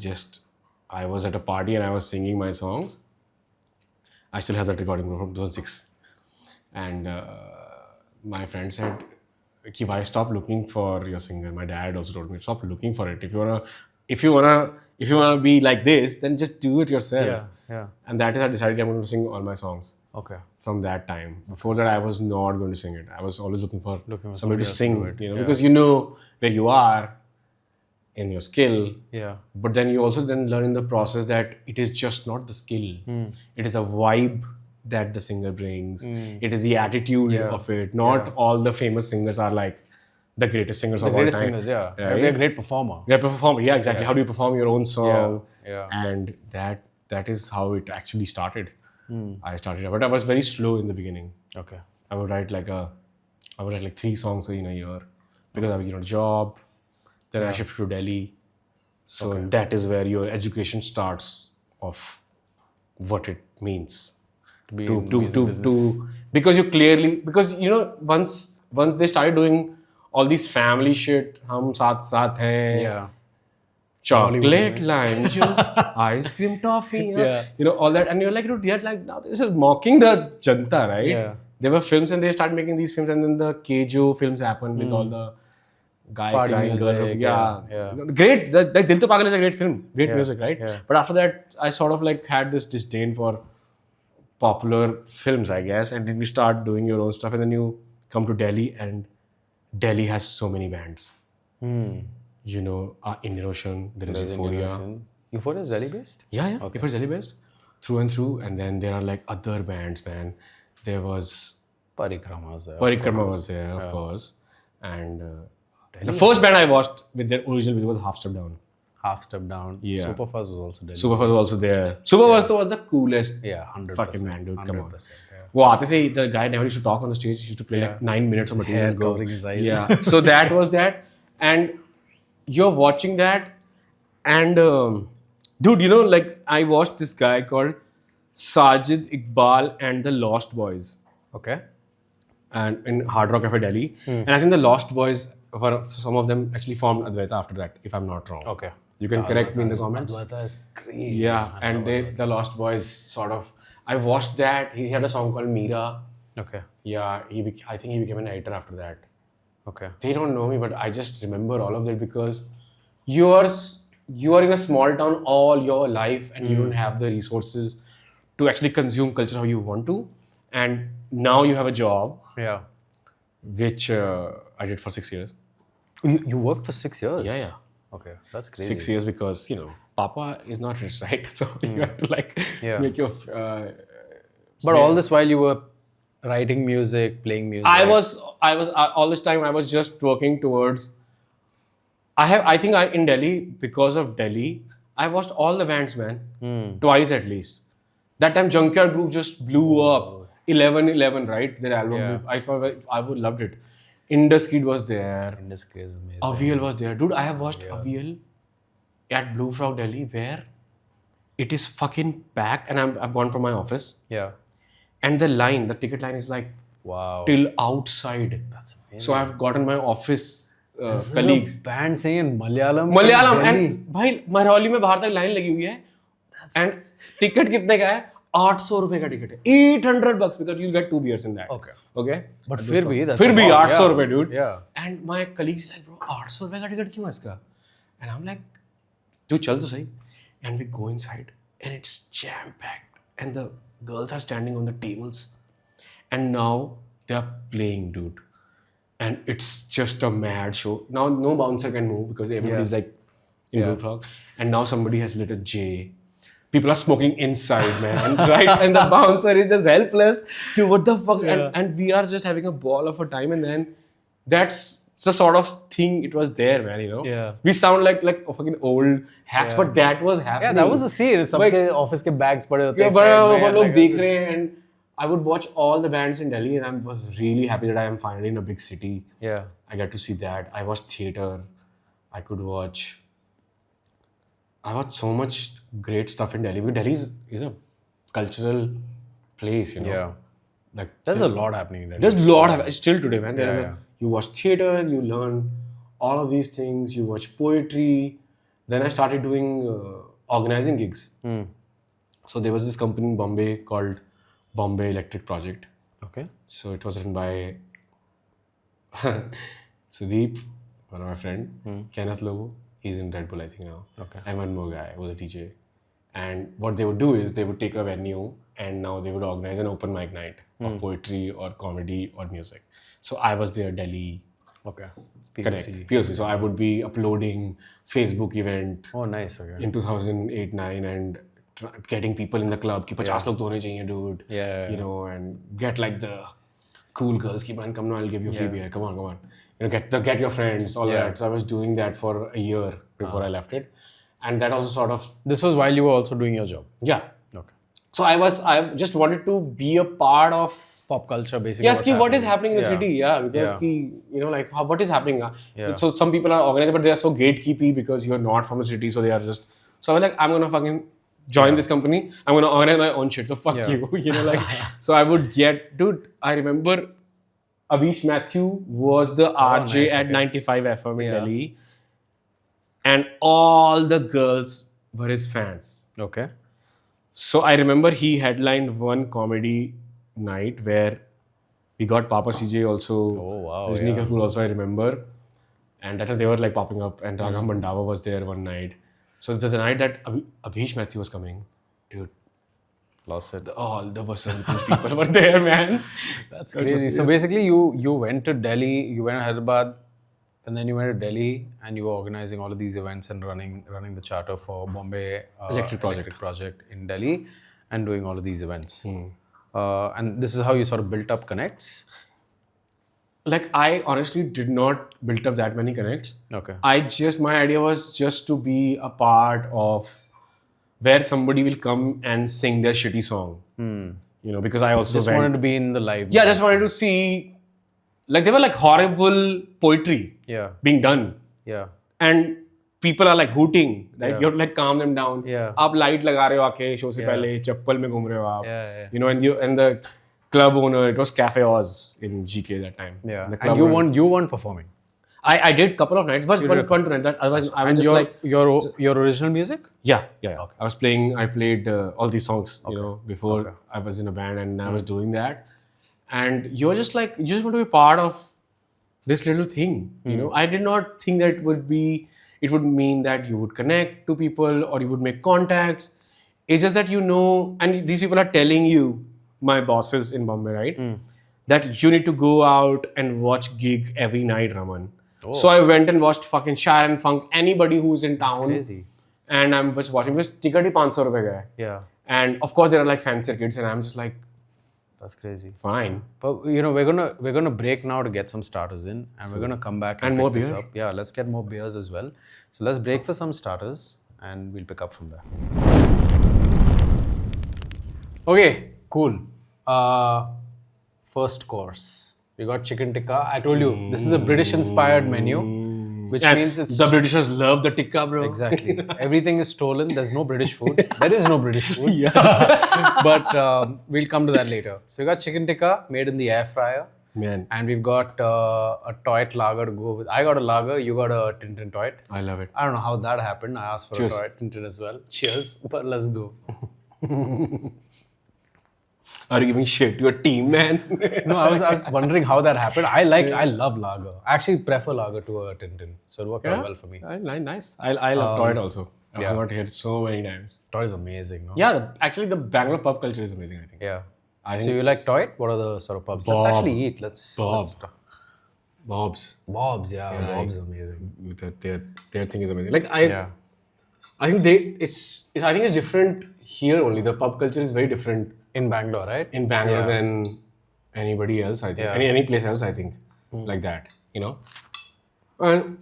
was at a party and I was singing my songs. I still have that recording from 2006, and my friend said, "Ki bhai, stop looking for your singer." My dad also told me, "Stop looking for it. If you wanna be like this, then just do it yourself." Yeah. And that is I decided I'm going to sing all my songs. Okay. From that time. Before that, I was not going to sing it. I was always looking for somebody to else sing to do it. you know, because you know where you are in your skill. Yeah. But then you also then learn in the process that it is just not the skill. It is a vibe that the singer brings. It is the attitude of it. Not all the famous singers are like the greatest singers of all time. Greatest singers, yeah. Be a great performer. Great performer, yeah, exactly. How do you perform your own song? Yeah. And that is how it actually started. I started, but I was very slow in the beginning. Okay. I would write like 3 songs in a year because I was a job. Then I shifted to Delhi. So that is where your education starts of what it means to because you clearly, because you know, once they started doing all these family shit, hum saath hain, Yeah. chocolate, lime juice, ice cream, toffee, you know, all that, and you're like, dude, they're like, now this is mocking the janta, right? Yeah. There were films and they started making these films, and then the Kejo films happened with all the guy Party crying, music, girl, yeah. great. Like Dil To Pagal is a great film, great music, right? Yeah. But after that, I sort of like had this disdain for popular films, I guess, and then you start doing your own stuff, and then you come to Delhi, and Delhi has so many bands. You know, Indian Ocean, there is Euphoria. Euphoria is Delhi based? Yeah. Okay. It was Delhi based, through and through, and then there are like other bands, man. There was Parikrama was there. Parikrama was there, of course, and the first band I watched with their original video was Half Step Down. Half Step Down. Yeah. Superfuzz was also Delhi. Superfuzz was also there. Superfuzz was the coolest. Yeah, 100%. Fucking man, dude. Come on. 100%, yeah. वो आते थे, the guy never used to talk on the stage. He used to play like 9 minutes of material and go. Covering his eyes. Yeah. So that was that, and you're watching that, and dude, you know, like I watched this guy called Sajid Iqbal and the Lost Boys, Okay. and in Hard Rock Cafe Delhi, and I think the Lost Boys, some of them actually formed Advaita after that, if I'm not wrong. Okay. You can correct me in the comments. Advaita is crazy. Yeah, and the Lost Boys sort of. I watched that. He had a song called Meera. Okay. Yeah, I think he became an editor after that. Okay. They don't know me, but I just remember all of that because you are in a small town all your life, and you don't have the resources to actually consume culture how you want to. And now you have a job, Yeah. which I did for 6 years. You worked for 6 years? Yeah. Okay. That's crazy. 6 years because, you know, Papa is not rich, right? So you have to like make your... But all this while you were writing music, playing music. I was all this time I was just working towards. I think in Delhi, because of Delhi, I watched all the bands, man, twice at least. That time Junkyard Group just blew up. 11/11, right? Their album. Yeah. I would loved it. Indus Kid was there. Indus Kid is amazing. Avial was there, dude. I have watched Avial at Blue Frog Delhi, where it is fucking packed, and I've gone from my office. Yeah. And the ticket line is like Wow. till outside. That's amazing. So I've gotten my office This is colleagues. a band saying in Malayalam. Malayalam Delhi. And भाई मरौली में बाहर तक line लगी हुई है and ticket कितने का है 800 रुपए का टिकट है $800 because you'll get 2 beers in that. Okay. But फिर भी that's फिर भी a lot, 800 yeah. रुपए dude. Yeah. And my colleagues like bro 800 रुपए का टिकट क्यों है इसका? And I'm like तू चल तो सही. And we go inside and it's jam packed and the girls are standing on the tables And now they are playing, dude. And it's just a mad show. Now no bouncer can move because everybody's like in Woodstock. And now somebody has lit a J. People are smoking inside, man. Right? And the bouncer is just helpless. Dude, what the fuck? And we are just having a ball of a time. And then that's the sort of thing it was there, man, you know? Yeah. We sound like fucking old hacks, but that was happening. Yeah, that was the scene. सबके office के bags पड़े होते Yeah, हैं but side में, वो लोग like- देख रहे हैं, and I would watch all the bands in Delhi, and I was really happy that I am finally in a big city. Yeah. I get to see that. I watched theater. I watched so much great stuff in Delhi. Because Delhi is a cultural place, you know. Yeah. Like There's a lot happening in Delhi. there's a lot of still today, man. There is Yeah. you watch theater, you learn all of these things. You watch poetry. Then I started doing organizing gigs. So there was this company in Bombay called Bombay Electric Project. Okay. So it was run by Sudeep, one of my friend, Kenneth Lobo. He's in Red Bull, I think now. Okay. And one more guy was a DJ. And what they would do is they would take a venue and now they would organize an open mic night of poetry or comedy or music. So I was there, Delhi. Okay. Correct. POC. POC. So I would be uploading Facebook event Oh, nice. Okay. in 2008-9 and getting people in the club कि 50 लोग तो होने चाहिए, dude. Yeah. You know, and get like the cool girls. Keep on, come now, I'll give you free beer. Come on. You know, get your friends, all that. So I was doing that for a year before I left it, and that also sort of This was while you were also doing your job. yeah. Okay. So I just wanted to be a part of Pop culture, basically. yes, what is happening in the city? Yeah, because Yeah. you know, like what is happening? Yeah. So some people are organized, but they are so gatekeepy because you're not from a city, so they are just. So I was like, I'm gonna fucking join this company. I'm gonna organize my own shit. So fuck you, you know, like. So I would get, dude. I remember Avish Matthew was the RJ nice, at okay. 95 FM in Delhi, and all the girls were his fans. Okay. So I remember he headlined one comedy night where we got Papa CJ also. Oh, wow, Rajni yeah. Kapoor also, I remember. And that they were like popping up, and Raghav Mandava was there one night. So the night that Abhish Matthew was coming, dude, Lost it. all the Vasant Kunj people were there, man. That's crazy. So basically, you went to Delhi, you went to Hyderabad, and then you went to Delhi, and you were organizing all of these events and running the charter for Bombay Electric Project in Delhi, and doing all of these events. And this is how you sort of built up connects. Like I honestly did not build up that many connects. Okay. My idea was just to be a part of where somebody will come and sing their shitty song. You know, because I also Just went. wanted to be in the live. Yeah, just wanted to see, like they were like horrible poetry Yeah. being done, Yeah. and people are like hooting, like you have to like calm them down. Yeah. आप light लगा रहे हो आके show से पहले चप्पल में घूम रहे हो आप. Yeah. You know, and the club owner, it was Cafe Oz in GK that time. Yeah. The club And owner- you weren't performing. I did couple of nights. It was fun to night. Otherwise, I was And just like your original music? yeah. Okay. I played all these songs, you know, before I was in a band, and I was doing that. And you're just like, you just want to be part of this little thing, you know. I did not think that it would mean that you would connect to people or you would make contacts. It's just that you know, and these people are telling you, my bosses in Bombay, right, that you need to go out and watch gig every night, Raman. So I went and watched fucking Sharon Funk, anybody who's in town. Crazy. And I'm just watching because ticket hi 500 rupees ka hai. Yeah. And of course there are like fan circuits, and I'm just like, That's crazy. fine. But you know, we're gonna break now to get some starters in, and we're gonna come back and more pick this beer? up. Yeah, let's get more beers as well. So let's break for some starters, and we'll pick up from there. Okay, cool. First course, we got chicken tikka. I told you this is a British-inspired menu, which And means it's the Britishers love the tikka, bro. exactly everything is stolen. There's no British food. There is no British food. But we'll come to that later. So we got chicken tikka made in the air fryer. Man, And we've got a Toit lager to go with. I got a lager, you got a Tintin Toit. I love it. I don't know how that happened. I asked for Cheers. a Toit Tintin as well. Cheers, but let's go. Are you giving shit to your team, man? No, I was wondering how that happened. I love lager. I actually prefer lager to a Tintin. So it worked out well for me. Nice. I love Toit also. I've got here so many times. Toit is amazing, no? Yeah, actually the Bangalore pub culture is amazing, I think. Yeah. I So think you like Toit? What are the sort of pubs? Bob. Let's actually eat. Let's talk. Bob's. Bob's, Bob's amazing. Their thing is amazing. Like Yeah. I think I think it's different here only. The pub culture is very different In Bangalore, right? in Bangalore than anybody else. I think any place else. I think like that. You know, and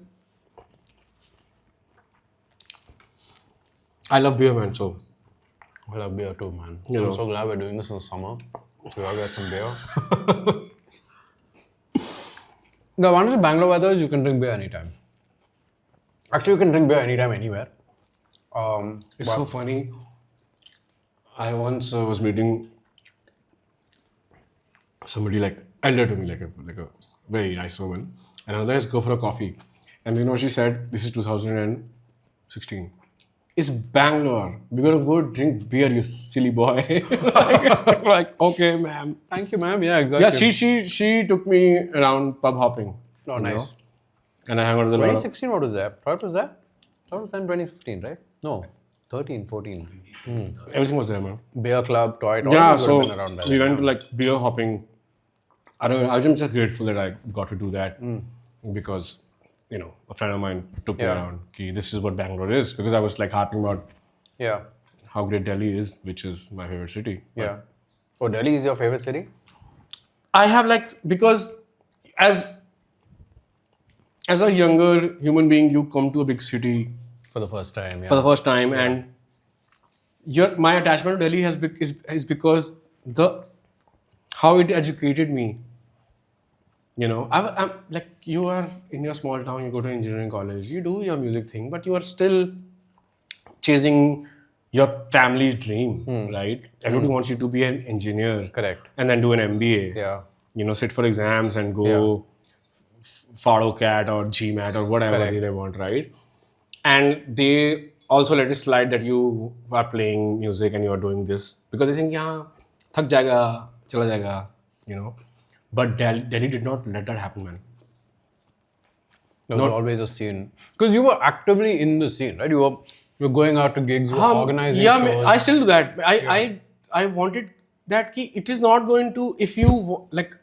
I love beer, man. So I love beer too, man. You I'm know. so glad we're doing this in the summer. So we all get some beer. The advantage of Bangalore weather is you can drink beer anytime. Actually, you can drink beer anytime, anywhere. it's so funny. I once was meeting somebody like elder to me, like a very nice woman, and I was like, let's go for a coffee. And you know what she said? This is 2016. It's Bangalore. We're gonna go drink beer, you silly boy. like, okay, ma'am. Thank you, ma'am. Yeah, exactly. Yeah, she took me around pub hopping. Oh, you nice. know? And I hung out with a lot of 2016, what was that? What was that? What was that in 2015, right? No, 13, 14. everything was there, man. Beer club, Toit, all Yeah, these so would have been around there. we went to like beer hopping. I don't know. I'm just grateful that I got to do that because you know a friend of mine took me around. Okay, this is what Bangalore is because I was like harping about Yeah, how great Delhi is, which is my favorite city. yeah. Oh, Delhi is your favorite city? I have like because as a younger human being, you come to a big city For the first time, for the first time, and my attachment to Delhi is because how it educated me. You know, I'm like you are in your small town, you go to engineering college, you do your music thing, but you are still chasing your family's dream, right? Everybody wants you to be an engineer, Correct. and then do an MBA. Yeah. You know, sit for exams and go follow CAT or GMAT or whatever they want, right? And they also let it slide that you are playing music and you are doing this because they think, yeah, thak jayega, chala jayega, you know. But Delhi did not let that happen, man. There was always a scene. Because you were actively in the scene, right? You were going out to gigs, you were organizing shows. I still do that. I wanted that key. It is not going to, if you, like,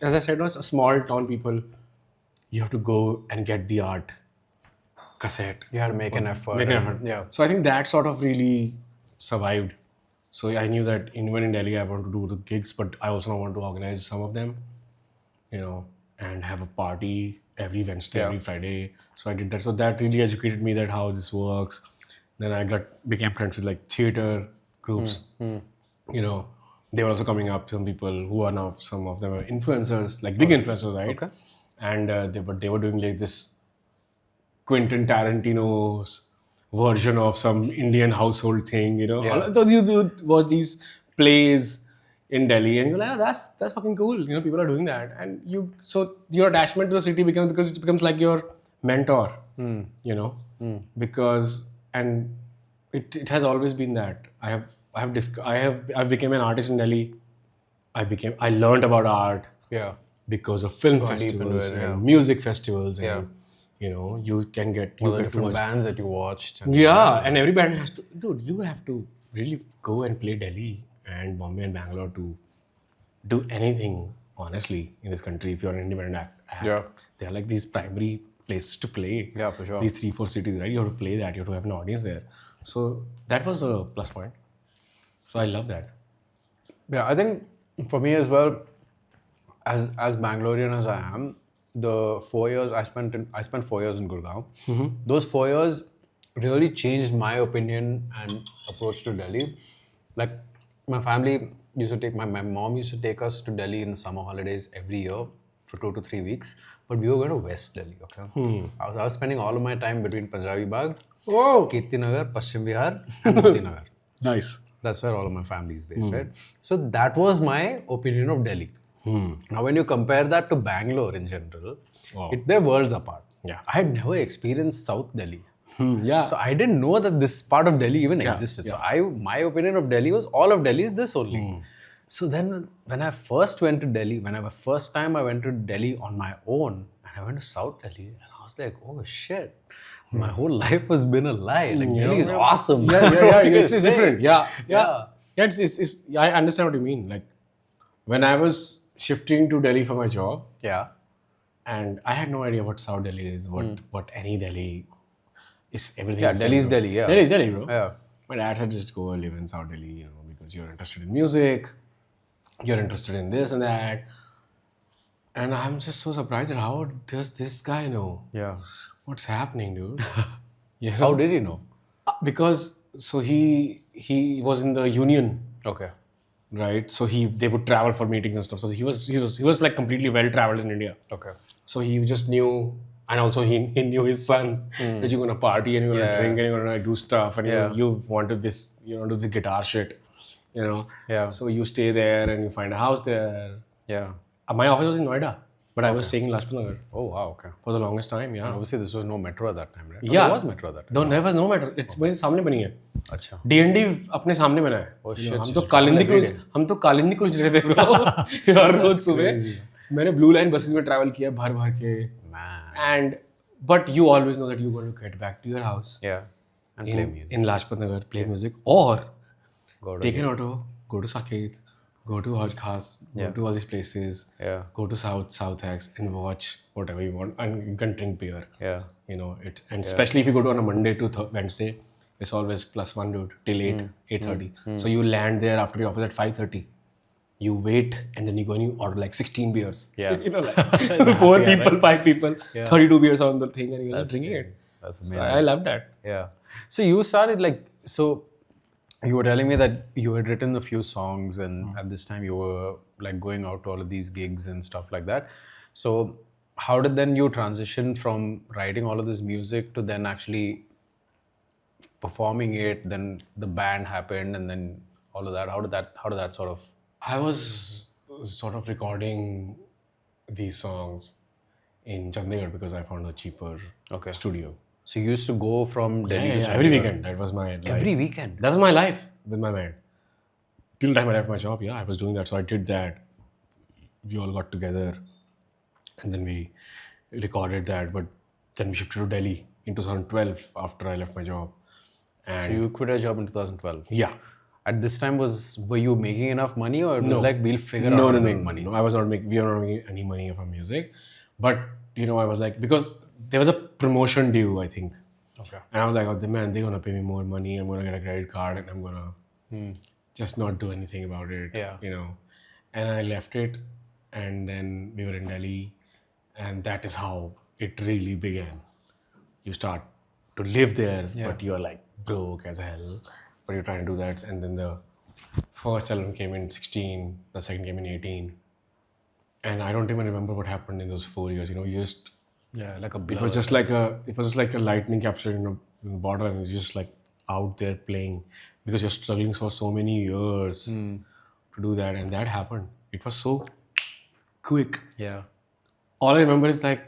as I said, it was a small town people, you have to go and get the art cassette. You had to make an effort. Make an effort. Yeah. So I think that sort of really survived. So I knew that even in Delhi, I want to do the gigs, but I also want to organize some of them, you know, and have a party every Wednesday, every Friday. So I did that. So that really educated me that how this works. Then I became friends with like theater groups. You know, they were also coming up. Some people who are now, some of them are influencers, like big influencers, right? Okay. And they were doing like this Quentin Tarantino's version of some Indian household thing, you know. So you do watch these plays in Delhi and you're like, oh, that's fucking cool. You know, people are doing that. And so your attachment to the city becomes like your mentor, you know, because, and it has always been that. I became an artist in Delhi. I learned about art because of film festivals and music festivals and you know, you can get different bands that you watched. And and every band has to, dude, you have to really go and play Delhi and Bombay and Bangalore to do anything, honestly, in this country. If you're an independent act, they are like these primary places to play. Yeah, for sure. These 3-4 cities, right? You have to play that, you have to have an audience there. So that was a plus point. So I love that. Yeah, I think for me as well, as Bangalorean as I am, the 4 years I spent 4 years in Gurgaon. Those 4 years really changed my opinion and approach to Delhi. Like my family used to take my mom used to take us to Delhi in the summer holidays every year for 2 to 3 weeks. But we were going to West Delhi. Okay, I was spending all of my time between Punjabi Bagh, Kirti Nagar, Paschim Vihar, and Moti Nagar. Nice. That's where all of my family is based, right? So that was my opinion of Delhi. Now, when you compare that to Bangalore in general, they're worlds apart. Yeah. I had never experienced South Delhi. Yeah. So I didn't know that this part of Delhi even existed. So my opinion of Delhi was all of Delhi is this only. So then when I first went to Delhi, first time I went to Delhi on my own, and I went to South Delhi, and I was like, oh shit, my whole life has been a lie. Like Delhi is awesome. Yeah. It's different. Yeah. It's I understand what you mean. Like when I was shifting to Delhi for my job, Yeah. and I had no idea what South Delhi is, what any Delhi is, everything. Yeah, is Delhi is central. Delhi, yeah. Delhi is Delhi, bro. Yeah. My dad said just go live in South Delhi, you know, because you're interested in music, you're interested in this and that. And I'm just so surprised at how does this guy know Yeah. what's happening, dude? You How know? did you know? Because so he was in the union, Okay. right? So they would travel for meetings and stuff. So he was like completely well traveled in India. Okay. So he just knew, and also he knew his son that you're gonna party and you're gonna Yeah. drink and you're gonna do stuff and Yeah. you wanted this, you know, do this guitar shit, you know. Yeah. So you stay there and you find a house there. Yeah. My office was in Noida, but I was staying in Lajpat Nagar Oh, wow. Okay. for the longest time. Yeah. Obviously, this was no metro at that time, right? No, Yeah. there was metro at that time. No, there was no matter. It's मेरे सामने बनी है. अच्छा. D&D अपने सामने बना है. Oh, You know, shit, हम तो shit. कालिंदी Every क्रूज रहे थे bro. हर रोज सुबह मैंने ब्लू लाइन बसेस में ट्रैवल किया भर भर के. Man. And but you always know that you're going to get back to your house Yeah. And play music. in Lajpat Nagar, play music, or Go to take an auto, go to Saket, go to Haj Khas, go to all these places, Yeah. go to South X and watch whatever you want, and you can drink beer. Yeah. You know it, and especially if you go to on a Monday to Wednesday, it's always +1 dude till 8:30. So you land there after your office at 5:30. You wait and then you go and you order like 16 beers. Yeah. You know, like 4 people, 5 people, 32 beers on the thing, and you're just drinking it. That's So amazing. I love that. Yeah. So you started like, so you were telling me that you had written a few songs and at this time you were like going out to all of these gigs and stuff like that. So how did then you transition from writing all of this music to then actually performing it? Then the band happened and then all of that. How did that sort of? I was sort of recording these songs in Chandigarh because I found a cheaper Okay. studio. So you used to go from Delhi to Yeah, every weekend. That was my life. Every weekend. That was my life with my band. Till the time I left my job, yeah, I was doing that. So I did that. We all got together and then we recorded that. But then we shifted to Delhi in 2012 after I left my job. And So you quit your job in 2012. yeah. At this time, were you making enough money, or it was like we'll figure out No, how no, to no, make money? no. I was not making. We were not making any money from music, but you know, I was like, because there was a promotion due, I think, Okay. and I was like, oh, man, they're gonna pay me more money. I'm gonna get a credit card, and I'm gonna just not do anything about it. Yeah. You know, and I left it, and then we were in Delhi, and that is how it really began. You start to live there, but you're like broke as hell, but you're trying to do that, and then the first album came in 16, the second came in 18, and I don't even remember what happened in those 4 years. You know, you just Yeah, like a it blur. was just like a lightning captured in a bottle, and it's just like out there playing because you're struggling for so many years to do that, and that happened. It was so quick. Yeah. All I remember is like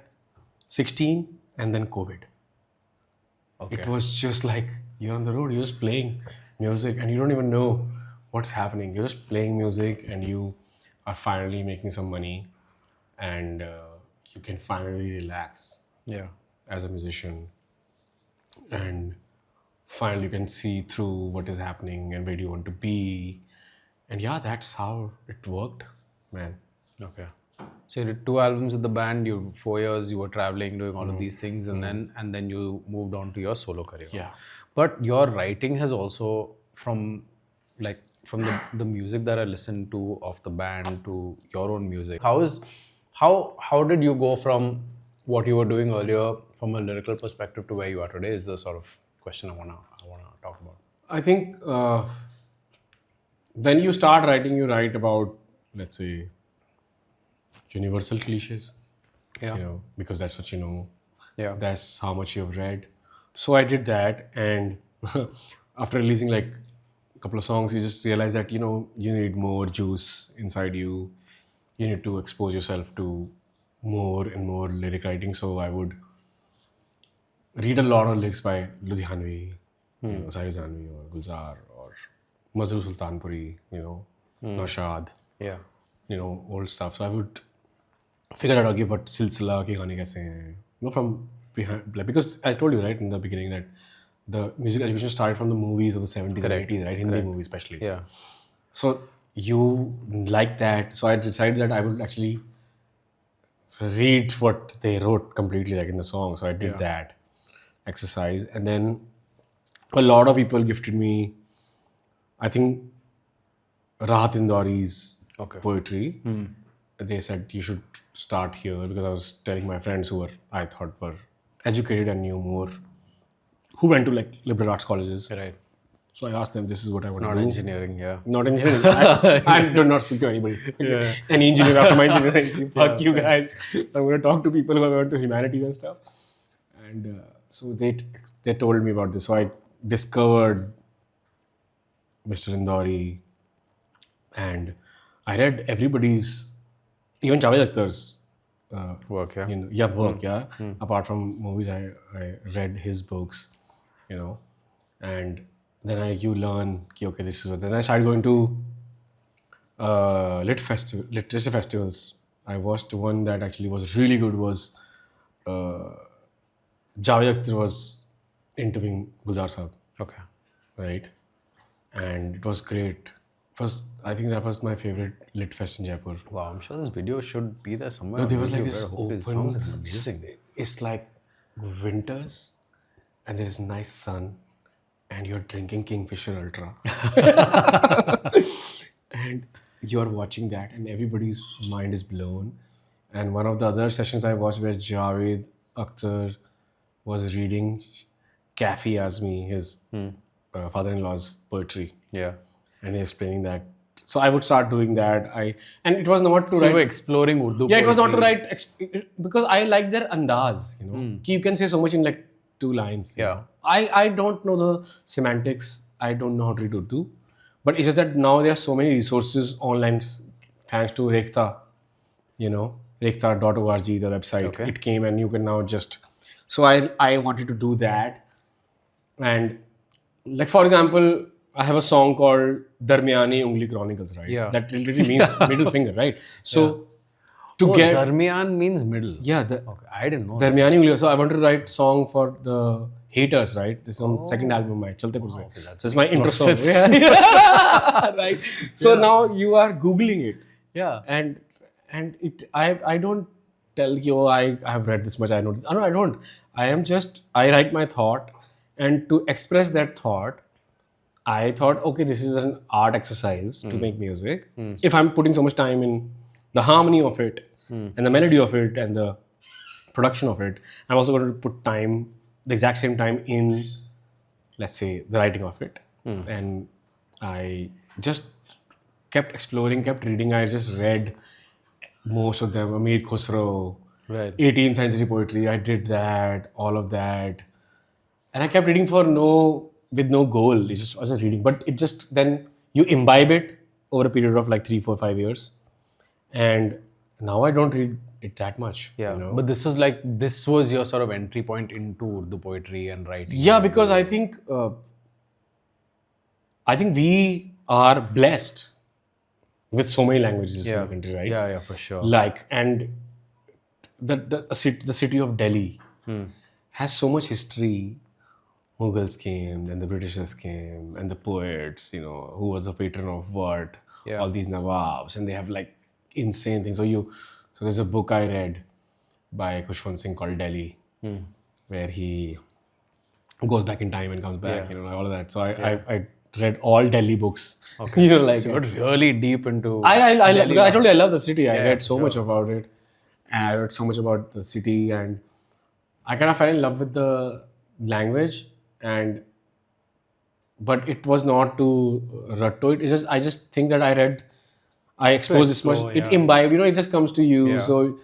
16 and then COVID. Okay. It was just like you're on the road, you're just playing music and you don't even know what's happening. You're just playing music and you are finally making some money and you can finally relax Yeah. as a musician. And finally you can see through what is happening and where do you want to be. And yeah, that's how it worked, man. Okay. So you did 2 albums with the band. You 4 years you were traveling, doing all of these things, and then you moved on to your solo career. Yeah. But your writing has also from the music that I listened to of the band to your own music. How did you go from what you were doing earlier from a lyrical perspective to where you are today? Is the sort of question I wanna talk about. I think when you start writing, you write about, let's say, universal cliches. Yeah. You know, because that's what you know. Yeah. That's how much you've read. So I did that, and after releasing like a couple of songs, you just realize that, you know, you need more juice inside you. You need to expose yourself to more and more lyric writing. So I would read a lot of lyrics by Ludhianvi, you know, Sahir Janvi or Gulzar or Mazhar Sultanpuri, you know, Naushad, Yeah. you know, old stuff. So I would figure out, okay, what silsila ke gaane kaise hain, you know, from behind, like, because I told you right in the beginning that the music education started from the movies of the 70s and 80s, right? Hindi movies especially. Yeah. So you like that. So I decided that I would actually read what they wrote completely, like in the song. So I did that exercise, and then a lot of people gifted me, I think, Rahat Indori's poetry. They said you should start here, because I was telling my friends who I thought were educated and knew more, who went to like liberal arts colleges. Right. So I asked them, this is what I want to Not do. engineering, yeah. Not engineering. I do not speak to anybody. Any engineer after my engineering. Fuck you guys. I'm going to talk to people who are going to humanities and stuff. And so they told me about this. So I discovered Mr. Indori, and I read everybody's, even Javed Akhtar's Work, yeah. work. Apart from movies, I read his books, and then you learn, okay, this is what. Then I started going to literature festivals. I watched one that actually was really good. Was Javed Akhtar was interviewing Gulzar Saab, Okay. right? And it was great. I think that was my favorite lit fest in Jaipur. Wow, I'm sure this video should be there somewhere. No, there on was like YouTube, this right? Hopefully it open. sounds amazing. It's like winters, and there is nice sun, and you're drinking Kingfisher Ultra, and you are watching that, and everybody's mind is blown. And one of the other sessions I watched where Javed Akhtar was reading Kafi Azmi, his father-in-law's poetry, Yeah. and he's explaining that. So I would start doing that. And it was not to So you write. were exploring Urdu Yeah, it was not to poetry. write because I like their andaz. You can say so much in like 2 lines. Yeah. I don't know the semantics. I don't know how to read Urdu, but it's just that now there are so many resources online, thanks to Rekhta. Rekhta.org, the website. Okay. It came, and you can now just. So I wanted to do that, and like for example, I have a song called Darmiyani Ungli Chronicles, right? Yeah. That literally means middle finger, right? So to get Darmiyan means middle. the Okay, I didn't know. Darmiyani Ungli. So I wanted to write song for the haters, right? This is on second album, my Chalte Pur Se. So it's my intro song. Right. So now you are googling it, Yeah. and it I don't tell you, I have read this much, I know this. No, I don't. I write my thought, and to express that thought, I thought, okay, this is an art exercise to make music. If I'm putting so much time in the harmony of it, and the melody of it, and the production of it, I'm also going to put time, the exact same time, in, let's say, the writing of it. And I just kept exploring, kept reading. I just read most of them. Amir Khusro, Right. 18th century poetry. I did that, all of that. And I kept reading with no goal. It's just, I was reading. But it just, then you imbibe it over a period of like 3, 4, 5 years. And now I don't read it that much. Yeah. But this was your sort of entry point into Urdu poetry and writing. Yeah, because I think we are blessed with so many languages in the country, right? Yeah, for sure. Like, and the city of Delhi has so much history. Mughals came, then the Britishers came, and the poets, who was the patron of what, all these Nawabs, and they have like insane things. So there's a book I read by Khushwant Singh called Delhi, where he goes back in time and comes back, all of that. So I read all Delhi books. Okay. Like so you're really deep into. I told you I love the city. I read so much about it, and I read so much about the city, and I kind of fell in love with the language. But it was not to rut to it. It's just, I just think that I exposed this much. It imbibed, it just comes to you. Yeah. So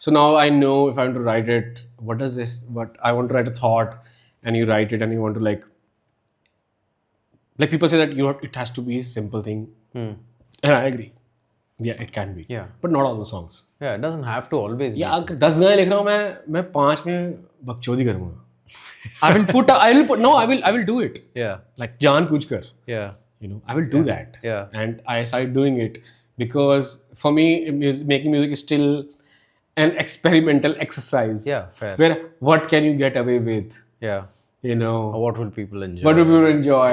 now I know if I want to write it, what I want to write a thought, and you write it, and you want to like people say that it has to be a simple thing. And I agree. Yeah, it can be. Yeah. But not all the songs. Yeah, it doesn't have to always be. या अगर 10 गाने लिख रहा हूँ मैं 5 में बकचोदी करूँगा. I will do it. Yeah. Like जान पूछ कर. Yeah. I will do that. Yeah. And I started doing it because for me, making music is still an experimental exercise. Yeah, fair. Where what can you get away with? Yeah. you know, What will people enjoy? what do people enjoy,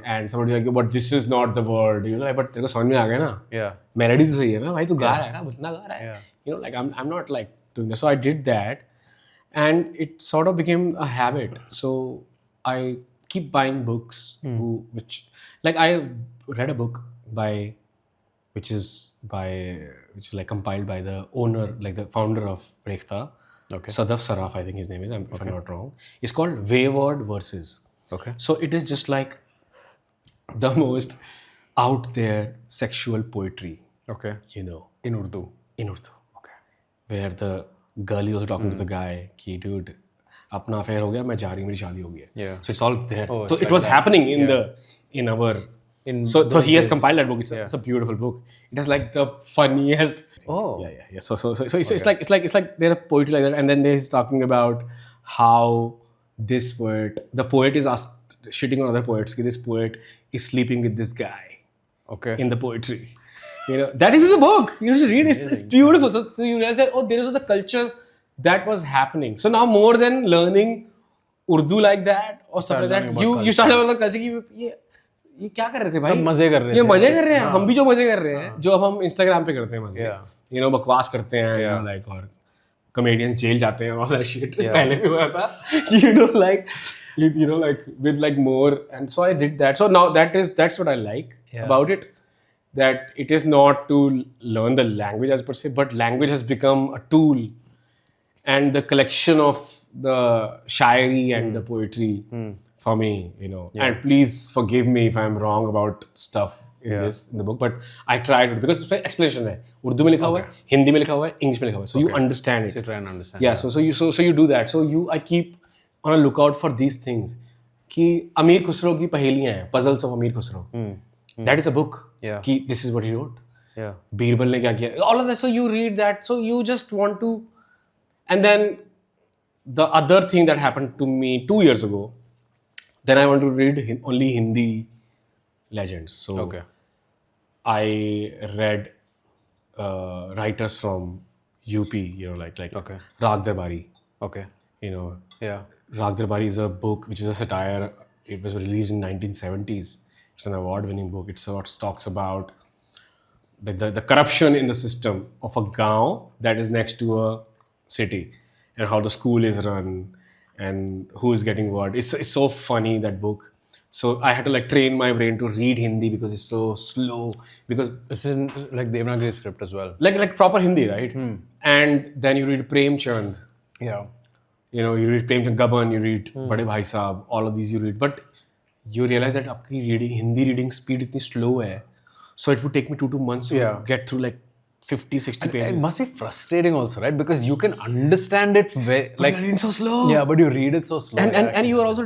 and somebody like, but this is not the word, you know, like, but तेरे को समझ में आ गया ना, Yeah. melody तो सही है ना भाई, तू गा रहा है ना, इतना गा रहा है, Yeah. you know, like I'm not like doing that, so I did that, and it sort of became a habit. So I keep buying books, which like I read a book which is like compiled by the owner, like the founder of Rehearsal. Okay. Sadaf Saraf, I think his name is, if I'm not wrong. It's called Wayward Verses. Okay. So it is just like the most out there sexual poetry, Okay. you know, In Urdu. in Urdu. Okay. Where the girl is also talking to the guy, ki dude, apna affair ho gaya, main ja rahi hu, meri shaadi ho gayi. Yeah. So it's all there. Oh, so it's it like was that. happening in our. So those he has days. compiled that book. It's a beautiful book. It has like the funniest. Oh. Yeah. So it's like there are poetry like that, and then he's talking about how this poet, the poet is shitting on other poets. This poet is sleeping with this guy Okay. in the poetry. You know, that is in the book. You should read it. It's beautiful. So you realize that, oh, there was a culture that was happening. So now more than learning Urdu like that or stuff like that, you started learning culture कि ये क्या कर रहे थे भाई? सब मजे कर रहे थे। ये मजे कर रहे हैं, हम भी जो मजे कर रहे हैं, जो अब हम इंस्टाग्राम पे करते हैं मजे, Yeah. you know, बकवास करते हैं, you know, like, और comedians जेल जाते हैं, all that shit. पहले भी हुआ था, you know, like with like more, and so I did that. So now that's what I like about it, that it is not to learn the language as per se, but language has become a tool, and the collection of the shairi and the poetry. For me, you know, and please forgive me if I'm wrong about stuff in the book, but I tried it because उसमें explanation है, उर्दू में लिखा हुआ है, हिंदी में लिखा हुआ है, इंग्लिश में लिखा हुआ है, so you understand it. So you try and understand. Yeah, so you do that. So I keep on a lookout for these things. कि अमीर खुसरो की पहेलियां हैं, puzzles of अमीर Khusro. That is a book. Yeah. कि this is what he wrote. Yeah. Birbal ने क्या किया? All of that. So you read that. So you just want to, and then the other thing that happened to me 2 years ago. Then I want to read only Hindi legends. So I read writers from UP, you know, like Raag Darbari. Okay. You know, Yeah. Raag Darbari is a book which is a satire. It was released in 1970s. It's an award-winning book. It sort of talks about the corruption in the system of a gaon that is next to a city, and how the school is run, and who is getting what. It's so funny, that book. So I had to like train my brain to read Hindi because it's so slow. Because It's in like Devanagari script as well. like proper Hindi, right? And then you read Prem Chand. Yeah. You know, you read Prem Chand Gaban, you read Bade Bhai Sahab, all of these you read. But you realize that आपकी Hindi reading speed इतनी slow है. So it would take me 2 months to get through like 50, 60 pages. It must be frustrating also, right? Because you can understand it like You're reading so slow. Yeah, but you read it so slow. And you are also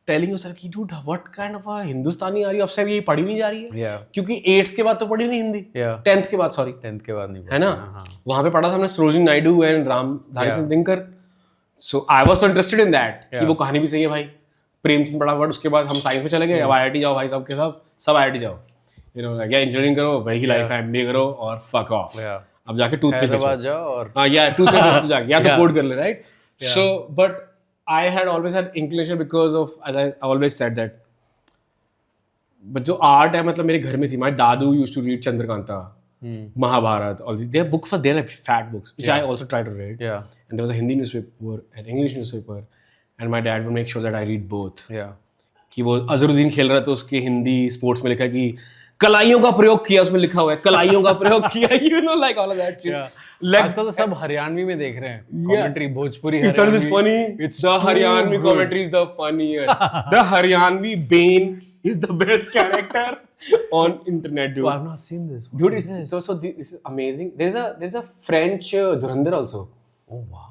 telling yourself कि dude, what kind of a Hindustani are you? अब से ये पढ़ी नहीं जा रही है. Yeah. क्योंकि 8th के बाद तो पढ़ी नहीं हिंदी. Yeah. 10th के बाद, sorry. 10th के बाद नहीं है ना? वहाँ पे पढ़ा था हमने Sarojini Naidu and Ramdhari Singh Dinkar. So I was so interested in that कि वो कहानी भी सही है भाई. प्रेमचंद पढ़ा हुआ, उसके बाद हम साइंस में चले गए. अब IIT जाओ भाई, सब IIT जाओ. You know, like, इंजीनियरिंग करो, वही लाइफ है, MBA करो और fuck off. अब जाके टूथपेस्ट हैदराबाद जाओ और टूथपेस्ट जाके या तो कोड कर ले, right? So but I had always had inclination because of, as I always said that, but जो आर्ट है, मतलब मेरे घर में थी. माय दादू used to read Chandrakanta, Mahabharat, all these. Their books, they're like fat books, which I also try to read. Yeah. And there was a Hindi newspaper, an English newspaper, and my dad would make sure that I read both. Yeah. कि वो अजरुद्दीन खेल रहा था, उसके Hindi sports में लिखा है कि कलाइयों का प्रयोग किया, उसमें लिखा हुआ है कलाइयों का प्रयोग किया, you know, like all of that shit. आजकल तो सब हरियाणवी में देख रहे हैं, commentary Bhojpuri It's always funny. It's the Haryanvi commentary is the funniest. The Haryanvi Bane is the best character on internet, dude. Oh, I've not seen this. Dude, so this is amazing. There's a French Dhurandhar also. Oh wow.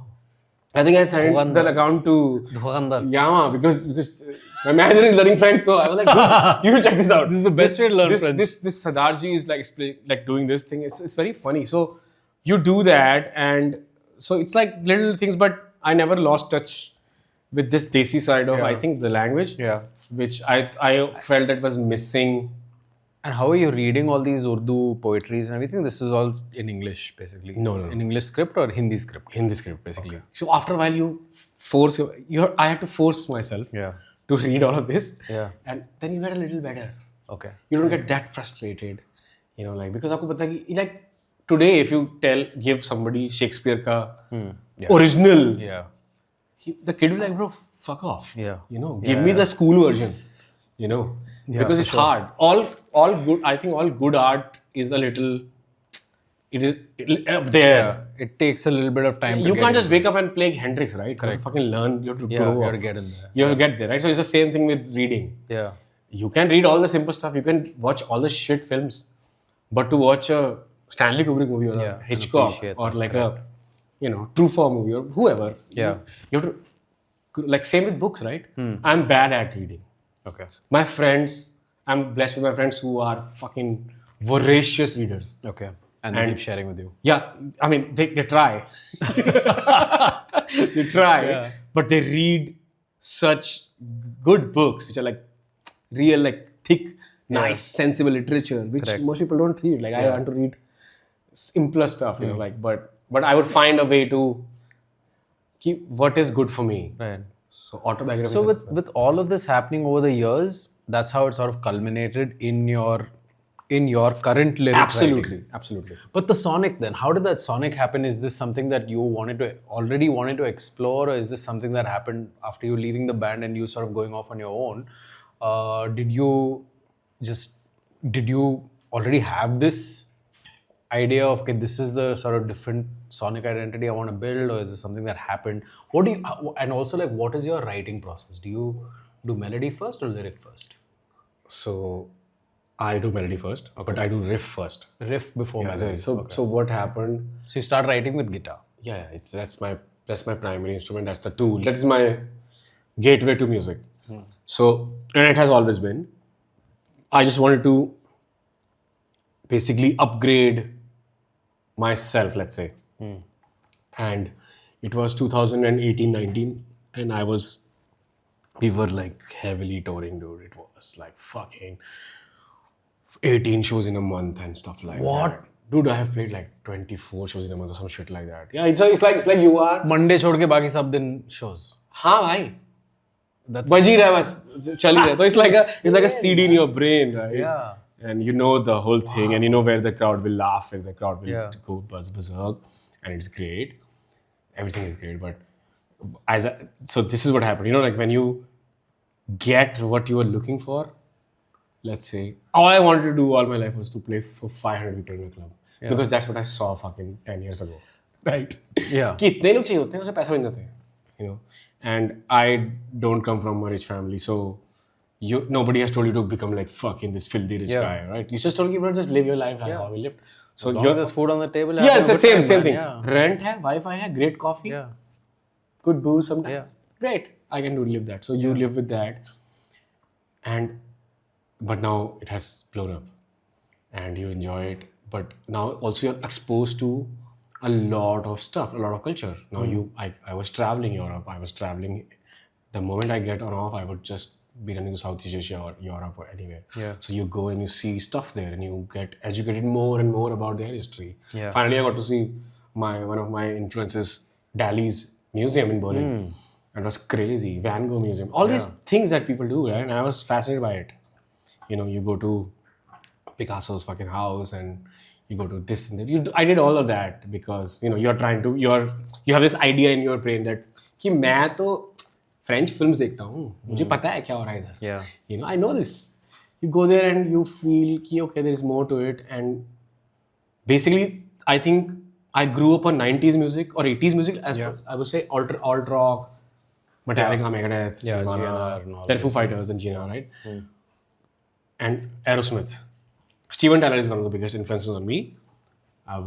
I think I sent the account to Dhurandhar. Yeah, because my manager is learning French, so I was like, you should check this out. This is the best way to learn French. This Sadarji is like doing this thing. It's very funny. So you do that, and so it's like little things, but I never lost touch with this desi side of, I think, the language. Yeah. Which I felt that was missing. And how are you reading all these Urdu poetries and everything? This is all in English, basically. No. In English script or Hindi script? Hindi script, basically. Okay. So after a while, you force I had to force myself to read all of this. Yeah. And then you get a little better. Okay. You don't get that frustrated, like because आपको पता है कि like today if you give somebody Shakespeare का original, the kid will like, bro, fuck off. Yeah. Give me the school version. Because it's hard. All good. I think all good art is a little. It is there. Yeah. It takes a little bit of time. You can't just wake up and play Hendrix, right? Correct. You have to fucking learn. You have to grow up. You have to get in there. You have to get there, right? So it's the same thing with reading. Yeah. You can read all the simple stuff. You can watch all the shit films, but to watch a Stanley Kubrick movie or a Hitchcock or like a Truffaut movie or whoever. Yeah. You have to like same with books, right? I'm bad at reading. Okay. My friends, I'm blessed with my friends who are fucking voracious readers. Okay. And they keep sharing with you. Yeah, I mean, they try. They try, but they read such good books, which are like real, like thick, nice, sensible literature, which most people don't read. Like I want to read simpler stuff, but I would find a way to keep what is good for me. Right. So autobiography. So with all of this happening over the years, that's how it sort of culminated in your current lyric writing. Absolutely. But the sonic then, how did that sonic happen? Is this something that you already wanted to explore, or is this something that happened after you leaving the band and you sort of going off on your own? Did you already have this idea of, okay, this is the sort of different sonic identity I want to build, or is this something that happened? And also like, what is your writing process? Do you do melody first or lyric first? So I do melody first, but I do riff first. Riff before melody. So what happened? So you start writing with guitar. Yeah, that's my primary instrument. That's the tool. That is my gateway to music. So, and it has always been. I just wanted to basically upgrade myself, let's say. And it was 2018-19, and we were like heavily touring, dude. It was like fucking 18 shows in a month and stuff like that. What? Dude, I have played like 24 shows in a month or some shit like that. Yeah, it's like you are. Monday छोड़ के बाकी सब दिन shows. हाँ भाई. That's बज ही रहा है बस चल ही रहा है. So it's like a CD in your brain, right? Yeah. And you know the whole thing, and you know where the crowd will laugh, where the crowd will go berserk, and it's great. Everything is great, but so this is what happened. Like when you get what you were looking for, let's say, all I wanted to do all my life was to play for 500 people in a club. Yeah. Because that's what I saw fucking 10 years ago. Right? Yeah. कि इतने लोग चाहिए होते हैं, उसमें पैसा मिल जाते हैं. And I don't come from a rich family, so nobody has told you to become like fucking this filthy rich guy, right? You just told me, bro, just live your life like how we lived. So as long as there's food on the table. Yeah, it's the same thing. Yeah. Rent hai, Wi-Fi hai, great coffee, good booze sometimes. Yeah. Great, I can live that. So you live with that, but now it has blown up, and you enjoy it. But now also you're exposed to a lot of stuff, a lot of culture. Now I was traveling Europe. The moment I get on off, I would just be running to Southeast Asia or Europe or anywhere. Yeah. So you go and you see stuff there, and you get educated more and more about their history. Yeah. Finally, I got to see one of my influences, Dali's museum in Berlin. It was crazy. Van Gogh museum. All these things that people do, right? And I was fascinated by it. You go to Picasso's fucking house, and you go to this and that. I did all of that because you have this idea in your brain that कि मैं तो French films देखता हूँ, मुझे पता है क्या हो रहा है इधर. Yeah. I know this. You go there and you feel कि okay, there is more to it, and basically I think I grew up on 90s music or 80s music, as I would say alt rock, Metallica, Megadeth, Nirvana, then Foo Fighters and GNR, right? And Aerosmith. Steven Tyler is one of the biggest influences on me. I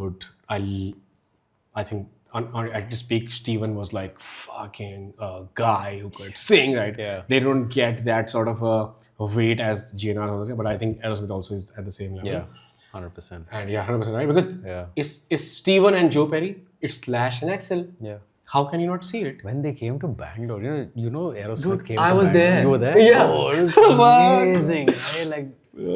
think at this peak, Steven was like fucking a guy who could sing, right? Yeah. They don't get that sort of a weight as GNR, but I think Aerosmith also is at the same level. Yeah, 100%. And 100%, right? Because it's Steven and Joe Perry, it's Slash and Axl. Yeah. How can you not see it? When they came to Bangalore, Aerosmith Dude, came to Bangalore. I was there. You were there? Yeah. Oh, it was amazing. Right?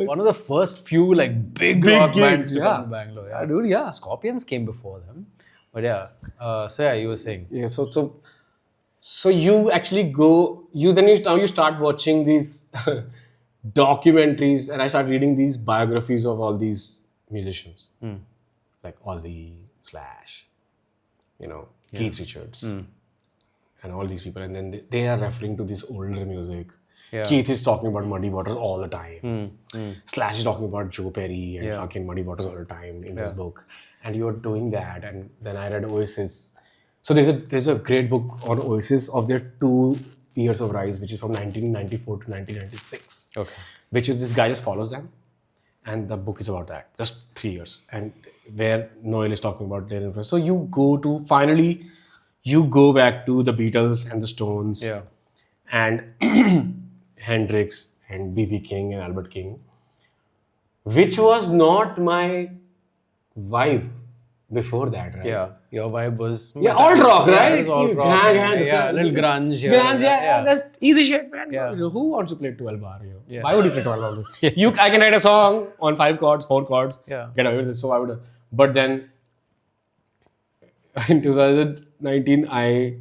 One of the first few big rock bands to come to Bangalore. Yeah, dude, yeah. Scorpions came before them. But you were saying. Yeah, so So you actually now you start watching these documentaries, and I start reading these biographies of all these musicians, like Ozzy, Slash, Keith Richards, and all these people, and then they are referring to this older music. Yeah. Keith is talking about Muddy Waters all the time. Slash is talking about Joe Perry and fucking Muddy Waters all the time in this book, and you're doing that. And then I read Oasis. So there's a great book on Oasis of their 2 years of rise, which is from 1994 to 1996. Okay. Which is this guy just follows them, and the book is about that, just 3 years, and where Noel is talking about their influence. So you go back to the Beatles and the Stones, and Hendrix and B.B. King and Albert King, which was not my vibe before that, right? Yeah, your vibe was alt rock, right? it was alt rock. Yeah, little grunge. Grunge, that's easy shit, man. Yeah. Who wants to play 12 bar? Yeah. Why would you play 12 bar? I can write a song on 5 chords, 4 chords, get away with it. So I would. But then in 2019, I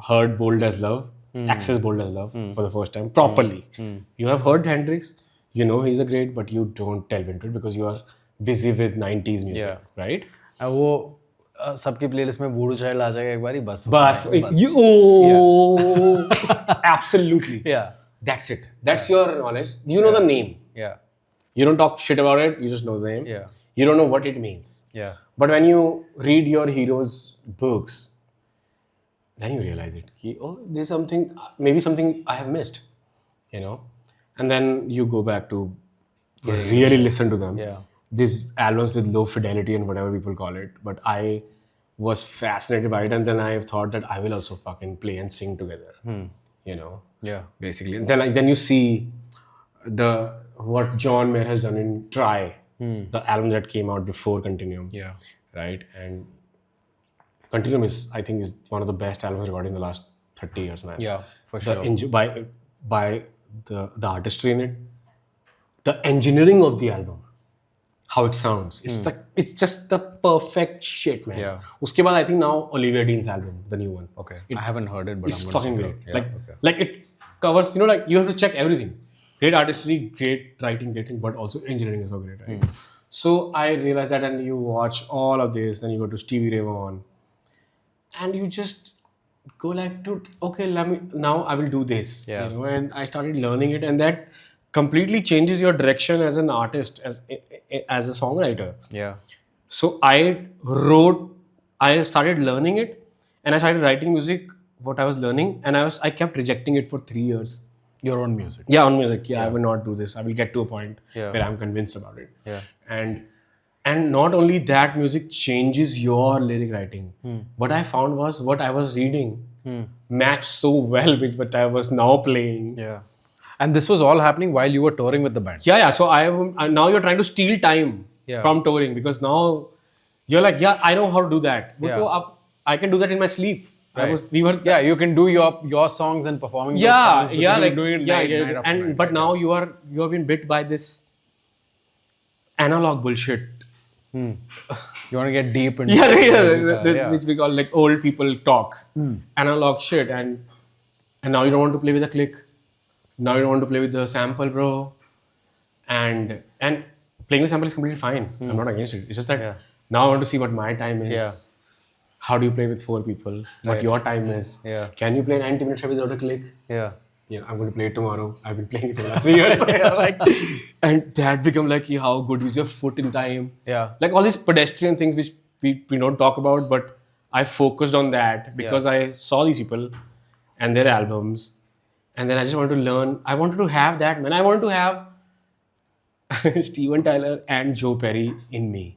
heard Bold as Love, Access Bold as Love for the first time properly. You have heard Hendrix, he's a great, but you don't delve into it because you are busy with 90s music, right? वो सबकी playlist में बूढ़ू child आ जाएगा एक बारी बस absolutely. Yeah, That's it. That's your knowledge. You know the name. yeah, You don't talk shit about it. You just know the name. Yeah. You don't know what it means. yeah, But when you read your heroes' books, then you realize it. There's something, maybe something I have missed, And then you go back to really listen to them. Yeah. These albums with low fidelity and whatever people call it. But I was fascinated by it, and then I thought that I will also fucking play and sing together. yeah, Basically. And then you see what John Mayer has done in Try, the album that came out before Continuum. yeah, Right? And Continuum is one of the best albums recorded in the last 30 years, man. yeah, for sure. By the artistry in it, the engineering of the album, how it sounds. It's just the perfect shit, man. Yeah. Uske baad, I think now Olivia Dean's album, the new one. Okay, I haven't heard it, but It's I'm gonna fucking check great. it out. Yeah, Like it covers, you have to check everything. Great artistry, great writing, great thing, but also engineering is so great, right? So I realized that, and you watch all of this, and you go to Stevie Ray Vaughan, and you just go like, dude, okay, now I will do this. Yeah. And I started learning it, and that completely changes your direction as an artist, as a songwriter. yeah, So I started learning it, and I started writing music, what I was learning, and I kept rejecting it for 3 years. your own music. Yeah, on music. Yeah, I will not do this. I will get to a point where I'm convinced about it. Yeah. And not only that, music changes your lyric writing. What I found was what I was reading matched so well with what I was now playing. Yeah. And this was all happening while you were touring with the band. Yeah. So now you're trying to steal time from touring, because now you're like, I know how to do that. But I can do that in my sleep. Right. You can do your songs and performing those songs. Doing it night after night. But now you have been bit by this analog bullshit. You want to get deep into which we call like old people talk, analog shit, and now you don't want to play with a click. Now you don't want to play with the sample, bro. And playing with sample is completely fine. I'm not against it. It's just that now I want to see what my time is. Yeah. How do you play with 4 people? What your time is? Yeah. Can you play 90 minutes without a click? Yeah. I'm going to play it tomorrow. I've been playing it for the last 3 years. And that become like how good is your foot in time. Yeah. Like all these pedestrian things which we don't talk about, but I focused on that because I saw these people and their albums. And then I just wanted to learn. I wanted to have that, man. I wanted to have Steven Tyler and Joe Perry in me.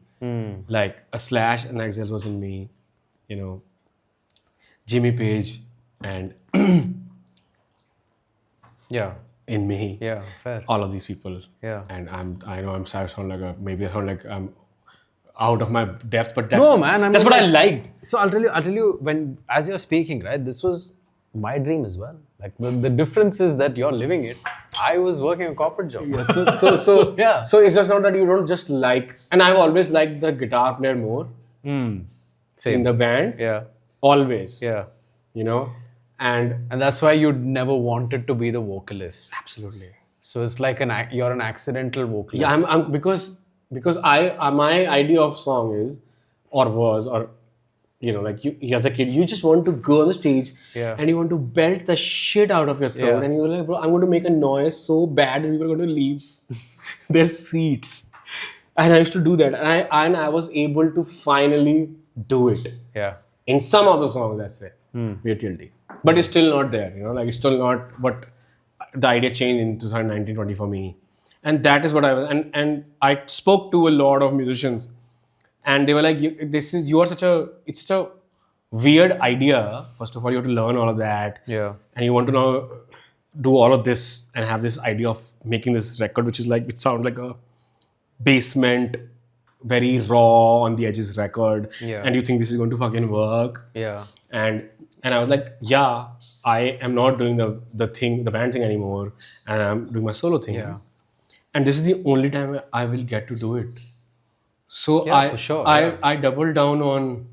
Like a Slash and Axl Rose in me. Jimmy Page and in me. Yeah, fair. All of these people. Yeah. And I know I sound like I'm out of my depth, but that's no, man. That's what I liked. So I'll tell you when as you're speaking, right? This was my dream as well. Like the difference is that you're living it. I was working a corporate job. Yeah, so it's just not that you don't just like, and I've always liked the guitar player more Same. in the band. Yeah. Always. Yeah. And that's why you never wanted to be the vocalist. absolutely. So it's like you're an accidental vocalist. Yeah, I'm because my idea of song is or was or like you as a kid you just want to go on the stage Yeah. and you want to belt the shit out of your throat Yeah. and you're like, bro, I'm going to make a noise so bad that people are going to leave their seats. And I used to do that, and I was able to finally do it Yeah. in some of the songs, let's say, BTLT. But it's still not there, like it's still not. But the idea changed in 2019-20 for me, and that is what I was. And I spoke to a lot of musicians, and they were like, it's such a weird idea. First of all, you have to learn all of that, Yeah. and you want to now do all of this and have this idea of making this record, which sounds like a basement, very raw on the edges record, Yeah. and you think this is going to fucking work. Yeah. And I was like, yeah, I am not doing the band thing anymore, and I'm doing my solo thing. Yeah. And this is the only time I will get to do it. So Yeah, for sure, I doubled down on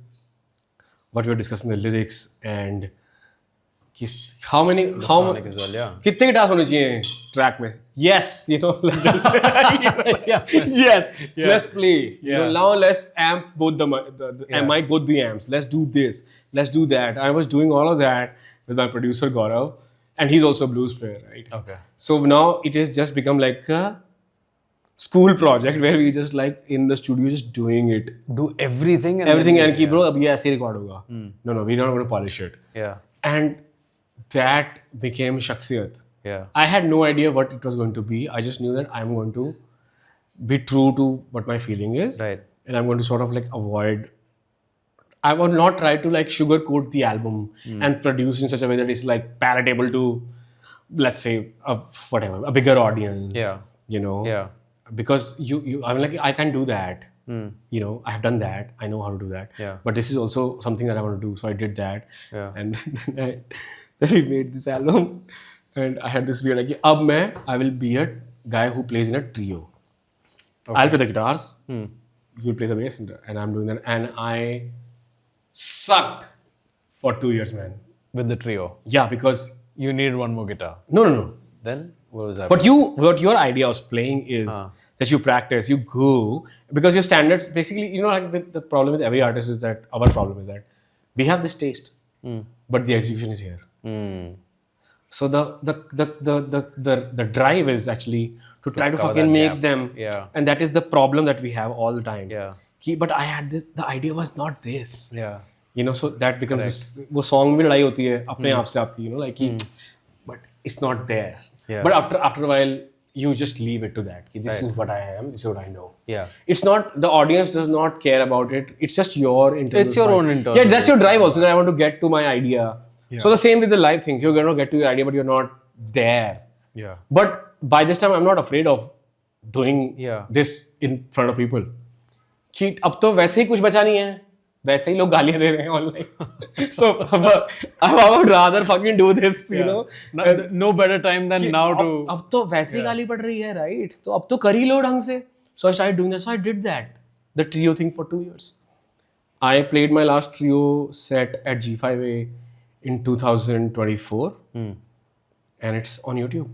what we were discussing, the lyrics and how Sonic as well, yeah. कितने guitars होने चाहिए track में? Yes, like just, yes, let's play. Now let's amp both the mic, both the amps. Let's do this. Let's do that. I was doing all of that with my producer Gaurav, and he's also a blues player, right? Okay. So now it has just become like a school project where we just like in the studio just doing it. Do everything and And keep, bro, abhi aise record hoga. No, we're not going to polish it. Yeah. And that became Shakhsiyat. Yeah. I had no idea what it was going to be. I just knew that I'm going to be true to what my feeling is. Right. And I'm going to sort of like avoid. I will not try to like sugarcoat the album and produce in such a way that it's like palatable to, let's say, a bigger audience. Yeah. Yeah. Because I'm like, I can do that. I have done that. I know how to do that. Yeah. But this is also something that I want to do. So I did that. Yeah. And then we made this album. And I had this weird like, I will be a guy who plays in a trio. Okay. I'll play the guitars. You'll play the bass. And I'm doing that. And I sucked for 2 years, man. With the trio. Yeah, because... You needed one more guitar. No. Then what was that? What your idea of playing is that you practice, you go, because your standards, basically, like the problem with every artist is that, our problem is that we have this taste, but the execution is here. So the drive is actually to try to fucking make them, and that is the problem that we have all the time. Yeah. But I had this, the idea was not this. Yeah. So that becomes this, वो song में लड़ाई होती है अपने आप से आपकी, like but it's not there. Yeah. But after a while, you just leave it to that. This is what I am. This is what I know. Yeah. It's not, the audience does not care about it. It's just your internal. It's your own internal. Yeah, that's your drive also, that I want to get to my idea. Yeah. So the same with the live things. You're going to get to your idea, but you're not there. Yeah. But by this time, I'm not afraid of doing this in front of people. कि अब तो वैसे ही कुछ बचा नहीं है. वैसे ही लोग गालियां दे रहे हैं online. So I would rather fucking do this, No better time than now to. अब तो वैसे ही गाली पड़ रही है, right? तो अब तो कर ही लो ढंग से. So I started doing that. So I did that, the trio thing for 2 years. I played my last trio set at G5A in 2024, and it's on YouTube.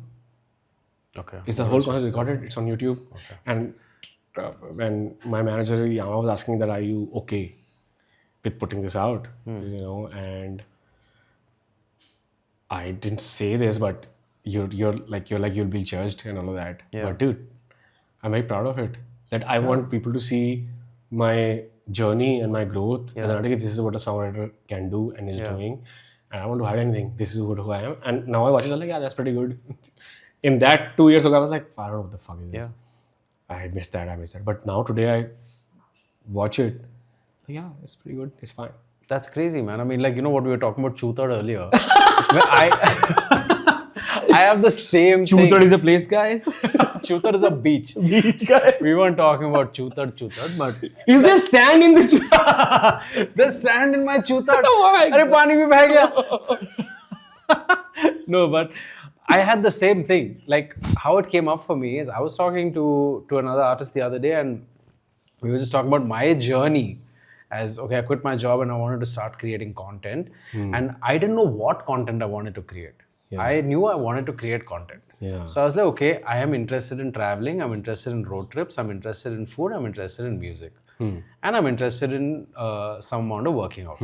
Okay. It's the whole concert recorded. It's on YouTube, and when my manager Yama was asking that, are you okay with putting this out, and I didn't say this, but you're like you'll be judged and all of that. Yeah. But dude, I'm very proud of it. That I want people to see my journey and my growth as an artist. This is what a songwriter can do and is doing, and I don't want to hide anything. This is who I am. And now I watch it, I'm like, yeah, that's pretty good. In that 2 years ago, I was like, I don't know what the fuck is this. I missed that. But now today I watch it. Yeah, it's pretty good. It's fine. That's crazy, man. I mean, like, what we were talking about Chutad earlier. I have the same thing. Chutad is a place, guys. Chutad is a beach. Beach, guys. We weren't talking about Chutad, but... Is there sand in the Chutad? There's sand in my Chutad. Oh my God. Arey, pani bhi beh gaya. No, but I had the same thing. Like, how it came up for me is I was talking to another artist the other day, and we were just talking about my journey. as okay, I quit my job and I wanted to start creating content, and I didn't know what content I wanted to create. I knew I wanted to create content. Yeah. So I was like, okay, I am interested in traveling, I'm interested in road trips, I'm interested in food, I'm interested in music, and I'm interested in some amount of working out.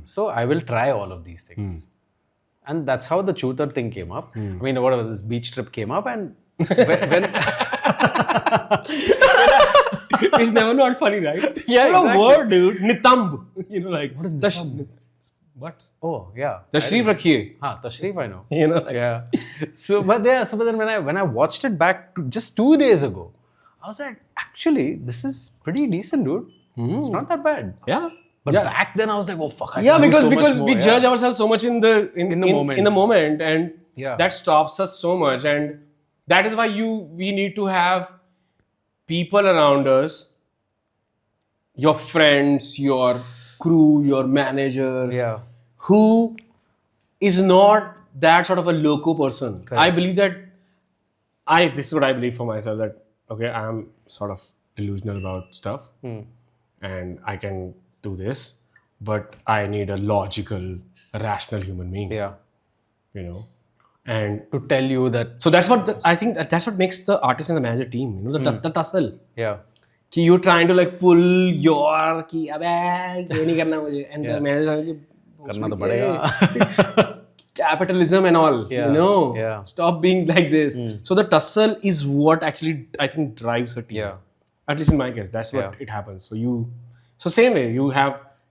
So I will try all of these things. And that's how the Chutar thing came up. I mean, whatever, this beach trip came up, and when It's never not funny, right? Yeah, What exactly. a word, dude. Nitamb. You know, like what is nitamb? What? oh yeah, Tashrif rakhiye. Tashrif, I know. You know, like, Yeah. So but then when I watched it back just 2 days ago, I was like, actually, this is pretty decent, dude. It's not that bad. yeah. But back then I was like, oh fuck. I Yeah, can do because so much because more. we Yeah. judge ourselves so much in the moment. in the moment, and Yeah. that stops us so much, and that is why we need to have people around us, your friends, your crew, your manager, Yeah. who is not that sort of a loco person. I believe that this is what I believe for myself, that okay, I am sort of delusional about stuff and I can do this, but I need a logical, rational human being. Yeah. You know? And To tell you that. so that's what I think that's what makes the artist and the manager team, you know, the tussle. Yeah. Ki you're trying to like pull your ki abe ye nahi karna mujhe, and the manager Karna to padega. capitalism and all, Yeah, you know, yeah. stop being like this. So the tussle is what actually I think drives a team. Yeah. At least in my case, that's what it happens. So same way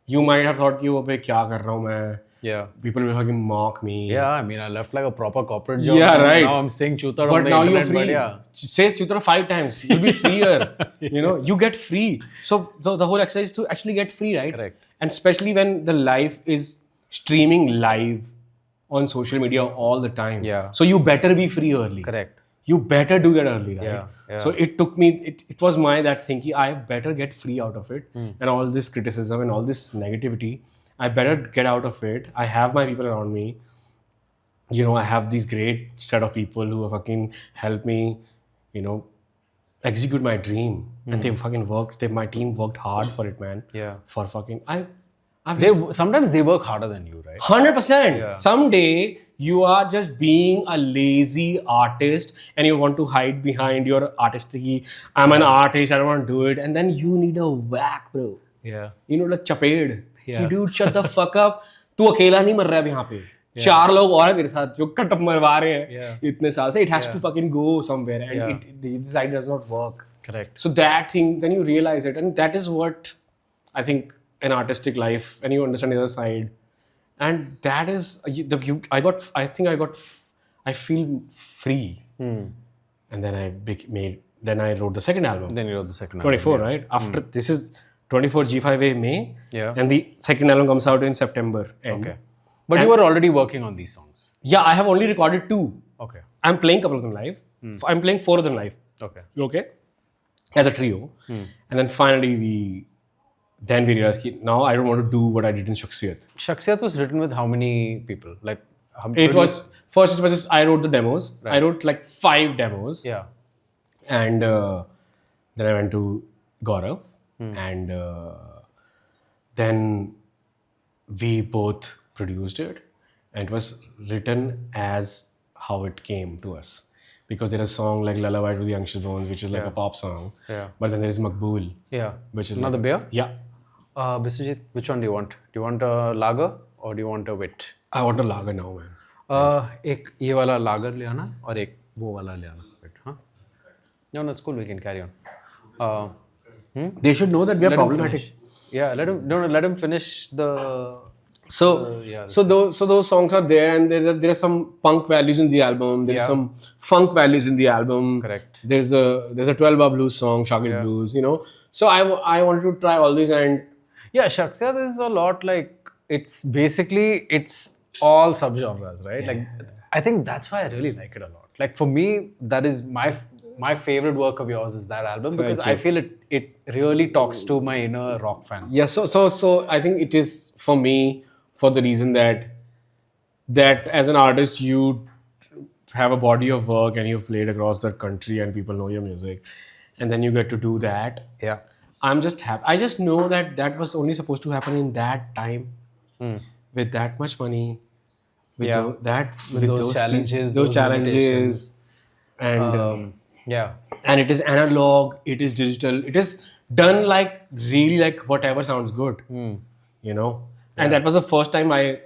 you might have thought कि वो पे क्या कर रहा हूँ मैं. Yeah. People will fucking mock me. Yeah, I mean, I left like a proper corporate job. Yeah, right. Now I'm saying Chutar But on the now internet. you're free. But yeah. Say Chutra 5 times. You'll be freer. You know, you get free. So the whole exercise is to actually get free, right? Correct. And especially when the life is streaming live on social media all the time. Yeah. So you better be free early. Correct. You better do that early, right? Yeah. So it took me, it was that thinking, I better get free out of it. And all this criticism and all this negativity, I better get out of it. I have my people around me. You know, I have these great set of people who have fucking helped me, you know, execute my dream. And they fucking worked, my team worked hard for it, man. Yeah. For fucking, Sometimes they work harder than you, right? 100%. Someday you are just being a lazy artist and you want to hide behind your artistry. I'm an artist, I don't want to do it. And then you need a whack, bro. Yeah. You know, like chaped. Yeah. Dude, shut the fuck up. तू अकेला नहीं मर रहा है यहाँ पे. 4 लोग और हैं तेरे साथ जो कट मरवा रहे हैं इतने साल से. It has to fucking go somewhere, and this idea does not work. Correct. So that thing, then you realize it, and that is what I think an artistic life, and you understand the other side, and that is I feel free, and then I wrote the second album. Then you wrote the second 24, album. right? After this is 24 G5A May, Yeah. and the second album comes out in September. Okay. But you were already working on these songs. Yeah, I have only recorded 2. Okay. I'm playing a couple of them live. I'm playing 4 of them live. Okay. Okay? As a trio. And then finally we realized that now I don't want to do what I did in Shakhsiyat. Shakhsiyat was written with how many people? Like, It was just I wrote the demos. I wrote like 5 demos. Yeah. And then I went to Gaurav. And then we both produced it. And it was written as how it came to us. Because there is a song like Lullaby to the Anxious Bones, which is like a pop song. Yeah. But then there is Makbool. Yeah. Which is Another like beer? Yeah. Biswajit, which one do you want? Do you want a lager or do you want a wit? I want a lager now, man. एक ये वाला lager ले आना और एक वो वाला ले आना. Wait, huh? No, it's cool. We can carry on. They should know that we are Let him problematic. finish. Yeah, let him finish the. So those songs are there, and there are some punk values in the album. There is some funk values in the album. Correct. There's a 12-bar blues song, Shakhsiyat blues. You know. So I wanted to try all these, and Yeah, Shakhsiyat is a lot like it's all subgenres, right? Like I think that's why I really like it a lot. Like for me, that is my favorite work of yours is that album because I feel it really talks to my inner rock fan. yeah. So I think it is for me for the reason that as an artist you have a body of work and you've played across the country and people know your music, and then you get to do that. Yeah. I'm just happy. I just know that that was only supposed to happen in that time, with that much money, with Yeah. With those those challenges, those those challenges, and yeah. and it is analog, it is digital, it is done like really like whatever sounds good, you know. And that was the first time I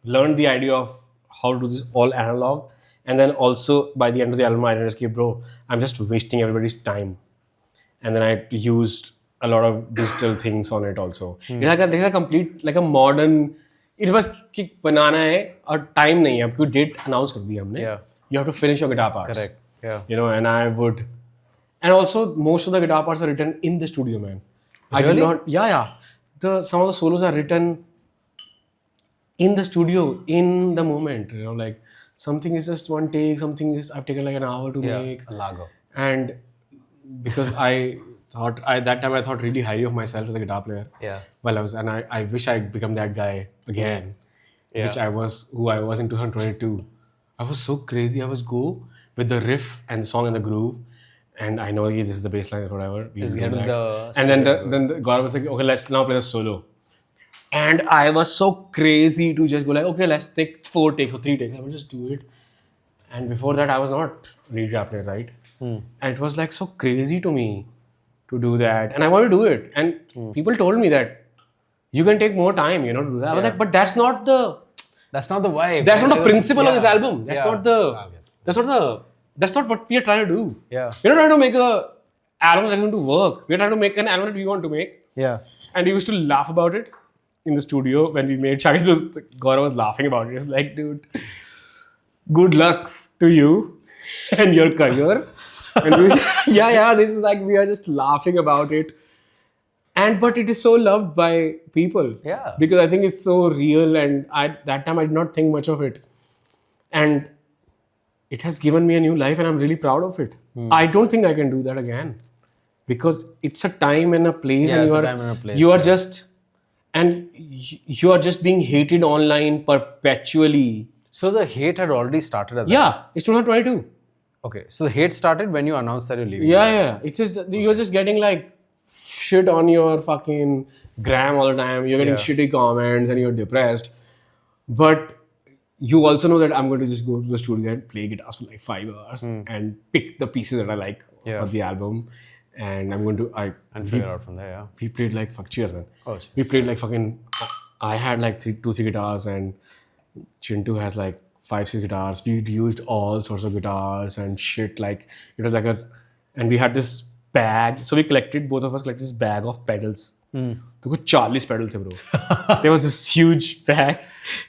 learned the idea of how to do this all analog. And then also by the end of the album, I realized, okay, bro, I'm just wasting everybody's time. And then I used a lot of digital things on it also. It's like a complete, like a modern. It was कि बनाना है और time नहीं है. अब कोई date announce कर दी हमने. Yeah. You have to finish your guitar parts. Correct. Yeah. You know, and I would, and also most of the guitar parts are written in the studio, man. I did Really? not. Yeah. Some of the solos are written in the studio, in the moment. You know, like something is just one take, something is I've taken like an hour to make. A lago. And because I that time I thought really highly of myself as a guitar player. Yeah. Well, I wish I become that guy again, which I was, who I was in 2022. I was so crazy. I was go with the riff and the song and the groove, and I know this is the bass line or whatever. Just get with the And then the Gaurav was like, okay, let's now play the solo. And I was so crazy to just go like, okay, let's take 4 takes or 3 takes. I will just do it. And before that, I was not really guitar player, right? And it was like so crazy to me to do that. And I want to do it. And people told me that you can take more time, you know, to do that. I was like, but that's not the vibe. That's not the principle of this album. That's Yeah. not the. That's not what we are trying to do. Yeah. We're not trying to make a album that's going to work. We're trying to make an album that we want to make. Yeah. And we used to laugh about it in the studio when we made Shakhsiyat. Gaurav was laughing about it. He was like, dude, good luck to you and your career. And we this is like, we are just laughing about it. But it is so loved by people. Yeah. Because I think it's so real, and that time I did not think much of it. And it has given me a new life, and I'm really proud of it. I don't think I can do that again. Because it's a time and a place, Yeah, and it's a time and a place, you are yeah. just, and you are just being hated online perpetually. So the hate had already started at that. Yeah, it's 2022. Okay. So the hate started when you announced that you're leaving. Yeah. It's just, you're just getting like shit on your fucking gram all the time. You're getting shitty comments and you're depressed. But you also know that I'm going to just go to the studio and play guitars for like 5 hours and pick the pieces that I like for the album. And I'm going to Figure out from there, yeah. we played like fuck, cheers, man. Oh, We played like fucking. I had like 3 guitars, and Chintu has like 5-6 guitars. We used all sorts of guitars and shit. Like it was like and we had this bag. So both of us collected this bag of pedals. तो कुछ 40 pedals थे, bro. There was this huge bag,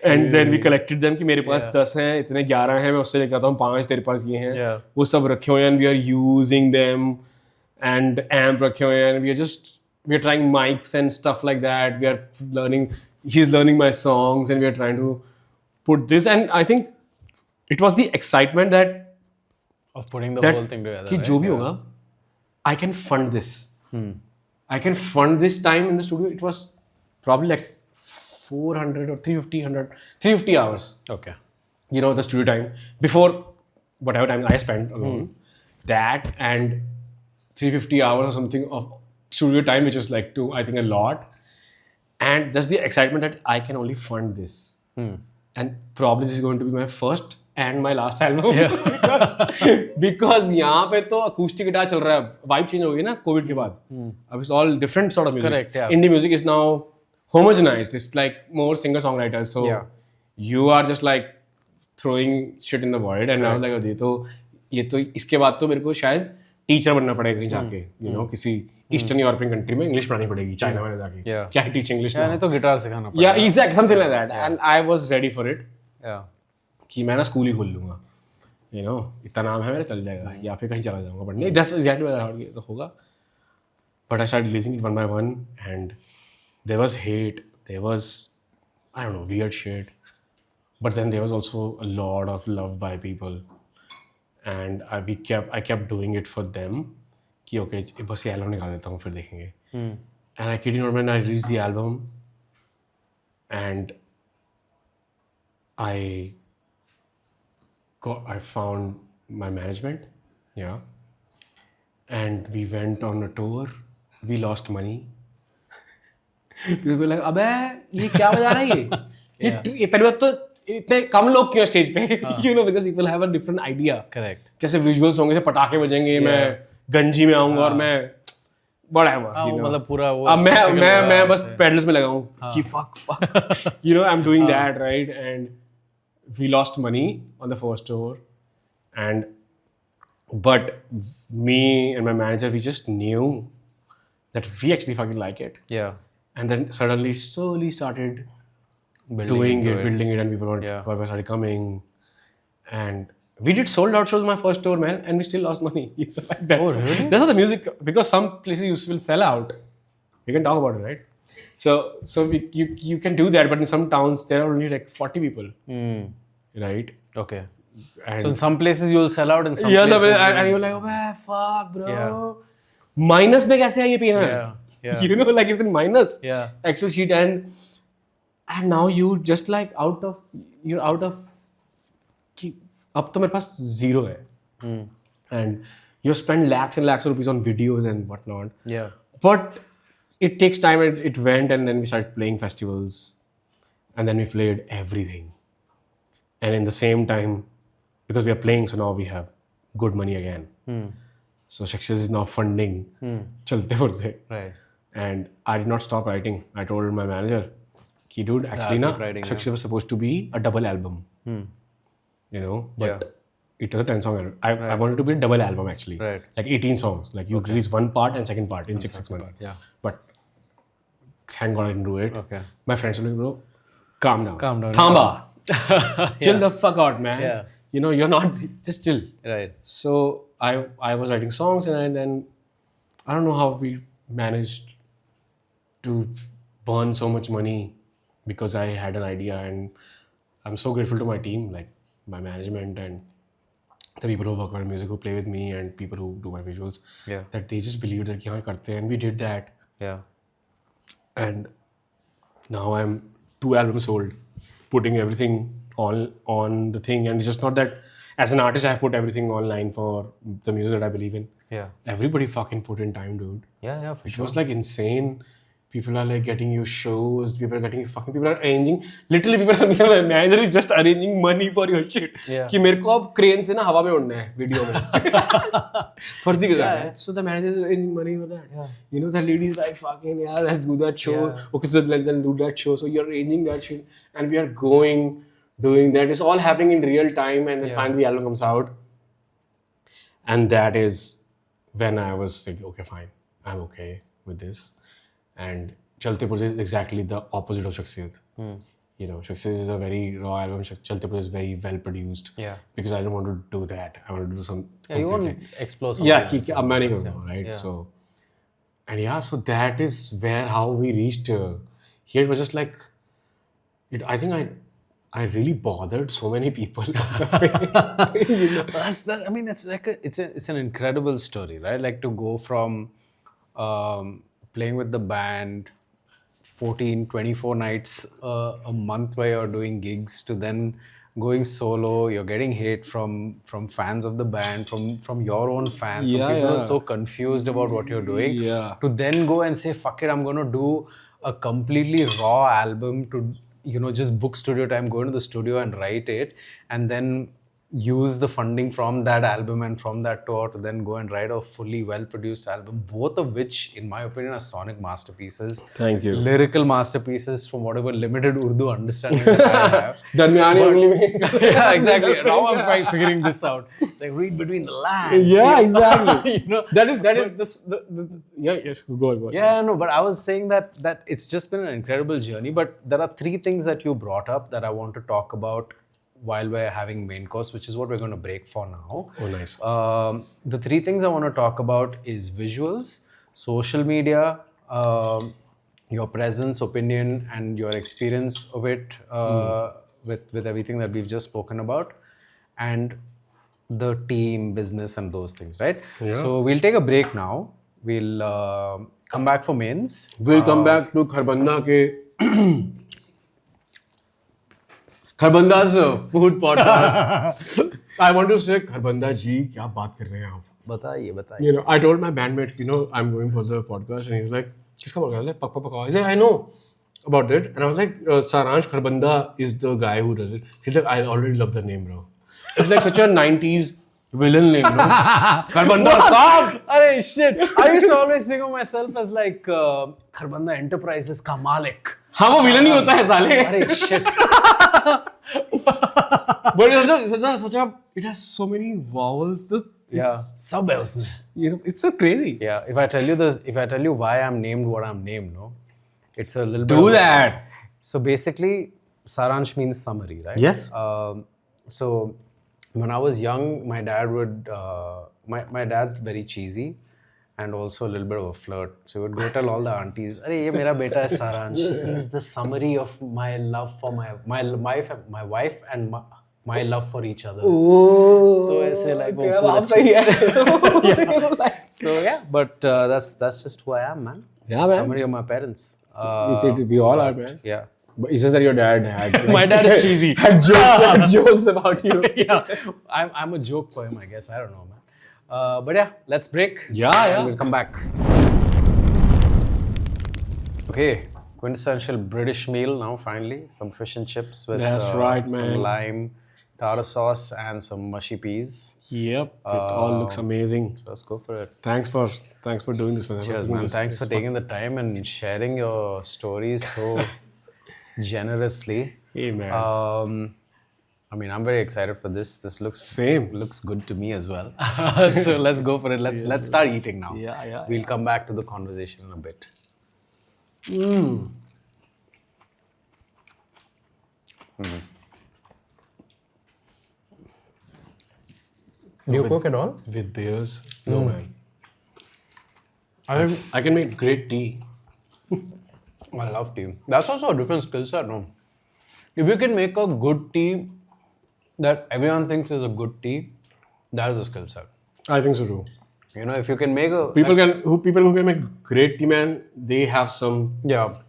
and then we collected them कि मेरे पास 10 हैं, इतने 11 हैं, मैं उससे लेकर आता हूँ 5, तेरे पास ये हैं, वो सब रखे हुए हैं, and we are using them, and amp रखे हुए हैं, and we are trying mics and stuff like that. We are learning. He's learning my songs, and we are trying to put this. And I think it was the excitement Of putting the whole thing together. कि जो भी होगा, I can fund this. I can fund this time in the studio. It was probably like 400 or 350 hours. Okay. You know, the studio time before whatever time I spent alone. That and 350 hours or something of studio time, which is like I think a lot. And just the excitement that I can only fund this. And probably this is going to be my first and my last album. because यहाँ पे तो acoustic guitar चल रहा है. Vibe change हो गई ना COVID के बाद. अब it's all different sort of music. Correct, yeah. Indie music is now homogenized. It's like more singer-songwriters. So you are just like throwing shit in the void. And I was like, ये तो इसके बाद तो मेरे को शायद teacher बनना पड़ेगा कहीं जाके. You know, किसी ईस्टर्न यूरोपियन कंट्री में इंग्लिश पढ़ानी पड़ेगी, चाइना में जाके. क्या है टीच इंग्लिश? नहीं तो गिटार सिखाना पड़ेगा. Yeah, exactly, something like that. And I was ready for it. Yeah. कि मैं ना स्कूल ही खोल लूँगा, you know, इतना नाम है मेरा, चल जाएगा, या फिर कहीं चला जाऊँगा पढ़ने. That's exactly what I thought तो होगा. But I started releasing it one by one, and there was hate, there was, I don't know, weird shit. But then there was also a lot of love by people, and I kept doing it for them. कि okay, बस ये album निकाल देता हूँ, फिर देखेंगे. And I kid you not, when I released the album, and I found my management, and we went on a tour, we lost money. People were like, अबे ये क्या बजा रहा है ये पहली बात तो इतने कम लोग क्यों स्टेज पे you know because people have a different idea. Correct. कैसे विजुअल्स होंगे, जैसे पटाखे बजेंगे, मैं गंजी में आऊंगा और मैं whatever, you know. मतलब पूरा वो अब मैं बस पेडल्स में लगा हूँ कि fuck you know I'm doing that, right? And we lost money on the first tour, and but me and my manager, we just knew that we actually fucking like it. Yeah. And then suddenly slowly started Building building it, and people Yeah. started coming, and we did sold out shows my first tour, man, and we still lost money. That's, really? That's how the music, because some places will sell out. We can talk about it, right? So you can do that, but in some towns there are only like 40 people, right? Okay. And So in some places you will sell out, in some yeah, places and you're like, oh man, fuck, bro. Yeah. Minus में कैसे है ये पीना? Yeah. You know, like it's in minus. Yeah. Excel sheet, and now you just like you're out of अब तो मेरे पास zero है, and you spend lakhs and lakhs of rupees on videos and whatnot. Yeah. But it takes time, and it went, and then we started playing festivals, and then we played everything, and in the same time, because we are playing, so now we have good money again. So Shakhsiyat is now funding Chalte Purse. Right. And I did not stop writing. I told my manager, "Ki dude, actually na, keep writing, Shakhsiyat was supposed to be a double album. You know, but it was a 10-song album. I wanted to be a double album actually. Right. Like 18 songs. Like you release one part and second part in six months. Yeah. But thank God I didn't do it. Okay. My friends were like, bro, calm down. Calm down. Thamba. Chill the fuck out, man. Yeah. You know, you're not, just chill. Right. So I was writing songs, and then I don't know how we managed to burn so much money, because I had an idea, and I'm so grateful to my team, like my management and the people who work on music, who play with me, and people who do my visuals, Yeah. that they just believed that kya karte hain, and we did that. Yeah. And now I'm 2 albums sold, putting everything all on the thing. And it's just not that as an artist I have put everything online for the music that I believe in. Yeah. Everybody fucking put in time, dude. Yeah, for It sure. was like insane. People are like getting you shows. People are getting you fucking. People are arranging. Literally, people are. Manager is just arranging money for your shit. Yeah. कि मेरे को अब crane से ना हवा में उड़ना है वीडियो में. फर्जी कर रहा है. So the manager is arranging money for that. Yeah. You know, that lady is like fucking yeah, let's do that show. Yeah. Okay, so let's then do that show. So you're arranging that shit, and we are doing that. It's all happening in real time, and then finally the album comes out, and that is when I was like, okay, fine, I'm okay with this. And Chalte Purse is exactly the opposite of Shakhsiyat. You know, Shakhsiyat is a very raw album. Chalte Purse is very well produced. Yeah. Because I don't want to do that. I want to do some. Yeah, you want to explore something. Yeah, else. अब मैं नहीं करूँगा, right? Yeah. So, and yeah, so that is where how we reached here. It was just like, I think I really bothered so many people. I mean, it's like it's an incredible story, right? Like to go from playing with the band 14, 24 nights a month where you're doing gigs, to then going solo. You're getting hate from fans of the band, from your own fans. Yeah, People are yeah. so confused about what you're doing. Yeah. To then go and say, fuck it, I'm going to do a completely raw album, to, you know, just book studio time, go into the studio and write it, and then use the funding from that album and from that tour to then go and write a fully well-produced album, both of which, in my opinion, are sonic masterpieces. Thank you. Lyrical masterpieces from whatever limited Urdu understanding that I have. दरमियानी उंगली में. Yeah, exactly. Now I'm figuring this out. It's like read between the lines. Yeah, exactly. You know, that is the yeah, yes, go on. Yeah, no, but I was saying that it's just been an incredible journey. But there are 3 things that you brought up that I want to talk about while we're having main course, which is what we're going to break for now. Oh, nice. The 3 things I want to talk about is visuals, social media, your presence, opinion, and your experience of it with everything that we've just spoken about, and the team, business, and those things, right? Yeah. So we'll take a break now. We'll come back for mains. We'll come back to Kharbanda ke Kharbanda's food podcast. I want to say, Kharbanda ji, क्या बात कर रहे हैं आप? बताइए. You know, I told my bandmate, you know, I'm going for the podcast, and he's like, "Kiska podcast?" I was like, Pakao. He's like, "I know about it," and I was like, "Saransh Kharbanda is the guy who does it." He's like, "I already love the name, bro. It's like such a '90s villain name, no? Kharbanda Saab." Arey shit! I used to always think of myself as like Kharbanda Enterprises का मालिक. हाँ वो villain ही होता है साले. Arey shit! But it's such a it has so many vowels. Yeah, सब है उसमें. You know, it's so crazy. Yeah, if I tell you why I'm named what I'm named, no, it's a little bit. Do that. So basically, Saransh means summary, right? Yes. So when I was young, my dad would, my dad's very cheesy and also a little bit of a flirt. So he would go tell all the aunties, "Arey, ye mera beta hai Saransh. He's the summary of my love for my wife and my love for each other." Oh, ऐसे like तेरा बाप सही है. So yeah, but that's just who I am, man. Yeah, man. Summary of my parents. We all are, man. Yeah. But it's just that your dad had My dad is cheesy. had jokes about you. Yeah, I'm a joke for him, I guess. I don't know, man. But yeah, let's break. Yeah. And we'll come back. Okay, quintessential British meal now. Finally, some fish and chips with That's right, man. some lime, tartar sauce, and some mushy peas. Yep, it all looks amazing. So let's go for it. Thanks for doing this, man. Cheers, man. Thanks for taking the time and sharing your stories so generously. Hey, man. I mean, I'm very excited for this. This looks good to me as well. So let's go for it. Let's start eating now. Yeah. We'll come back to the conversation in a bit. Do you cook at all? With beers? No, man. I can make great tea. I love tea. That's also a different skill set, no? If you can make a good tea that everyone thinks is a good tea, that is a skill set. I think so too. You know, if you can make a People who can make great tea, man, they have some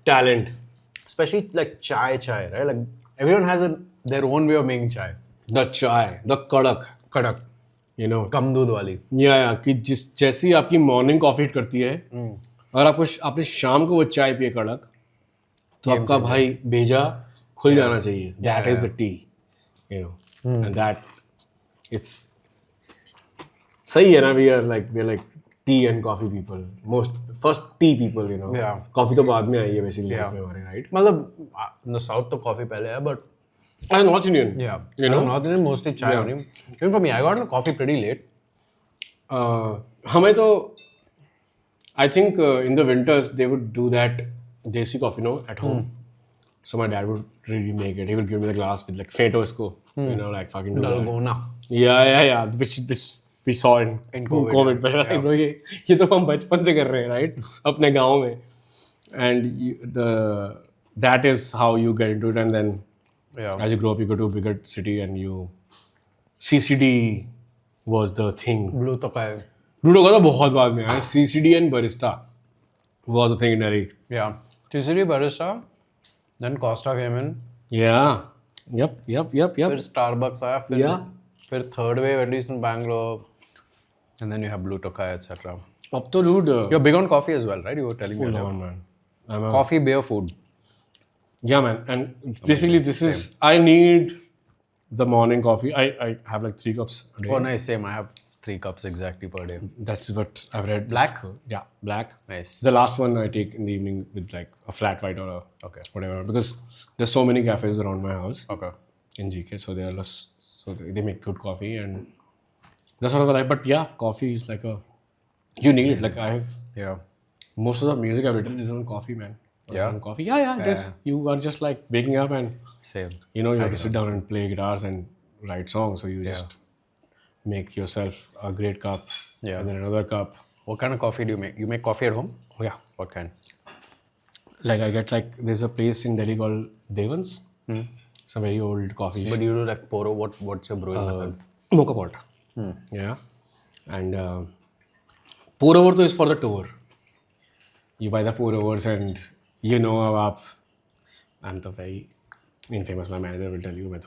talent. Especially like chai, right? Like everyone has their own way of making chai. The chai, the kadak. You know. कम दूध वाली. या कि जैसी आपकी morning coffee hit करती है और आपने शाम को वो चाय पिए कड़क तो आपका भाई भेजा खुल जाना चाहिए. That is the tea, you know, and that it's सही है ना. We are like tea and coffee people. First tea people, you know. Yeah. Coffee तो बाद में आई है basically life में हमारे, right? मतलब in the south तो coffee पहले है, but I'm North Indian. yeah, You know. North Indian mostly chai only. Even for me, I got into coffee pretty late. हमें तो I think in the winters they would do that desi coffee, no, at home. So my dad would really make it. He would give me the glass with like Feto Isco, you know, like fucking do that. Dalgona. Yeah. Which we saw in COVID. But like, bro, ये तो हम बचपन से कर रहे हैं, right? अपने गाँव में. And that is how you get into it. And then as you grow up, you go to a bigger city and CCD was the thing. Blue Tokai. Blue Tokai तो बहुत बाद में आया. CCD and barista was the thing in Delhi. Yeah. CCD barista. Then Costa came in. Yeah. Yep. फिर Starbucks आया. फिर third wave, at least in Bangalore. And then you have Blue Tokai, etc. अब तो dude. You're big on coffee as well, right? You were telling me. Full on, man. Coffee, beer, food. Yeah, man. And basically this is, I need the morning coffee. I have like 3 cups a day. Oh, nice. Same. I have 3 cups exactly per day. That's what I've read. Black? Yeah, black. Nice. The last one I take in the evening with like a flat white or whatever. Because there's so many cafes around my house. Okay. In GK. So they make good coffee and that's sort of life. But yeah, coffee is like you need it. Like I have... Yeah. Most of the music I've written is on coffee, man. Yeah. On coffee. Yeah. It is. You are just like waking up and Same. you know you have to sit down and play guitars and write songs. So you just make yourself a great cup and then another cup. What kind of coffee do you make? You make coffee at home? Oh, yeah. What kind? Like I get like there's a place in Delhi called Devans. It's a very old coffee shop. But you do like pour over. What's your brewing method? Mocha pot. Yeah. And pour over is for the tour. You buy the pour overs and you know I'm the very infamous. My manager will tell you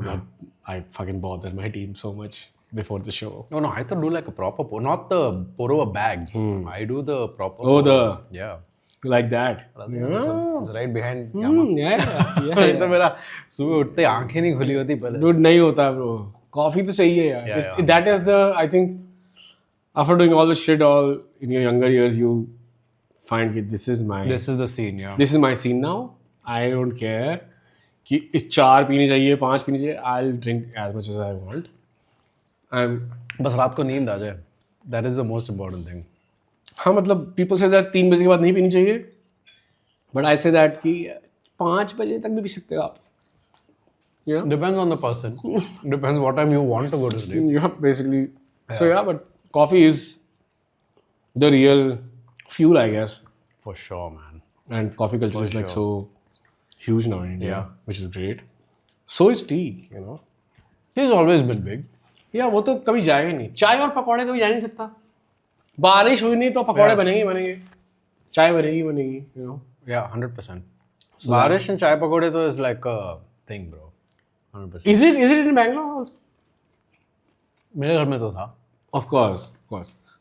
I fucking bother my team so much. before the show. No, I thought do like a proper pour, not the pour over bags. I do the proper. Oh, Yeah. you like that? It's right behind. Yeah. ये तो मेरा सुबह उठते आंखें नहीं खुली होती पहले. Dude, नहीं होता bro. Coffee तो चाहिए यार. Yeah. That is the, I think, after doing all the shit all in your younger years, you find that this is the scene, yeah. this is my scene now. I don't care कि 4 पीनी चाहिए, 5 पीनी चाहिए. I'll drink as much as I want. बस रात को नींद आ जाए. That is the most important thing. हाँ मतलब people say that 3 बजे के बाद नहीं पीनी चाहिए. But I say that कि 5 बजे तक भी पी सकते हो आप. Yeah. Depends on the person. Depends what time you want to go to sleep. Yeah, basically. So yeah, but coffee is the real fuel, I guess. For sure, man. And coffee culture is like so huge now in India, which is great. So is tea, you know. He's always been big. Yeah, वो तो कभी जाएगा नहीं. चाय और पकौड़े कभी जा नहीं सकता. बारिश हुई नहीं तो पकौड़े बनेंगे. चाय बनेगी, you know. Yeah, 100%. So Barish and chai pakode though is like a thing, bro. 100%. Is it in Bangalore also? मेरे घर में तो था. Of course.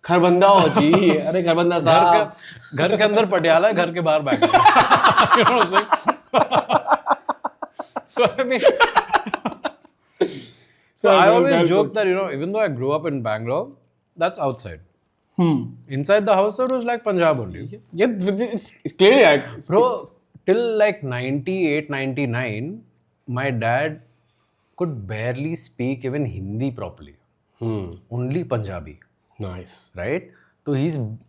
खरबंदा हो जी. अरे खरबंदा साहब. घर के अंदर पटियाला, घर के बाहर Bangalore. You know what I'm saying? So I mean, I always joke that, you know, even though I grew up in Bangalore, that's outside. Inside the house, it was like Punjab only. Yeah, it's clearly. Bro, till like 98, 99, my dad could barely speak even Hindi properly. Only Punjabi. Nice. Right? So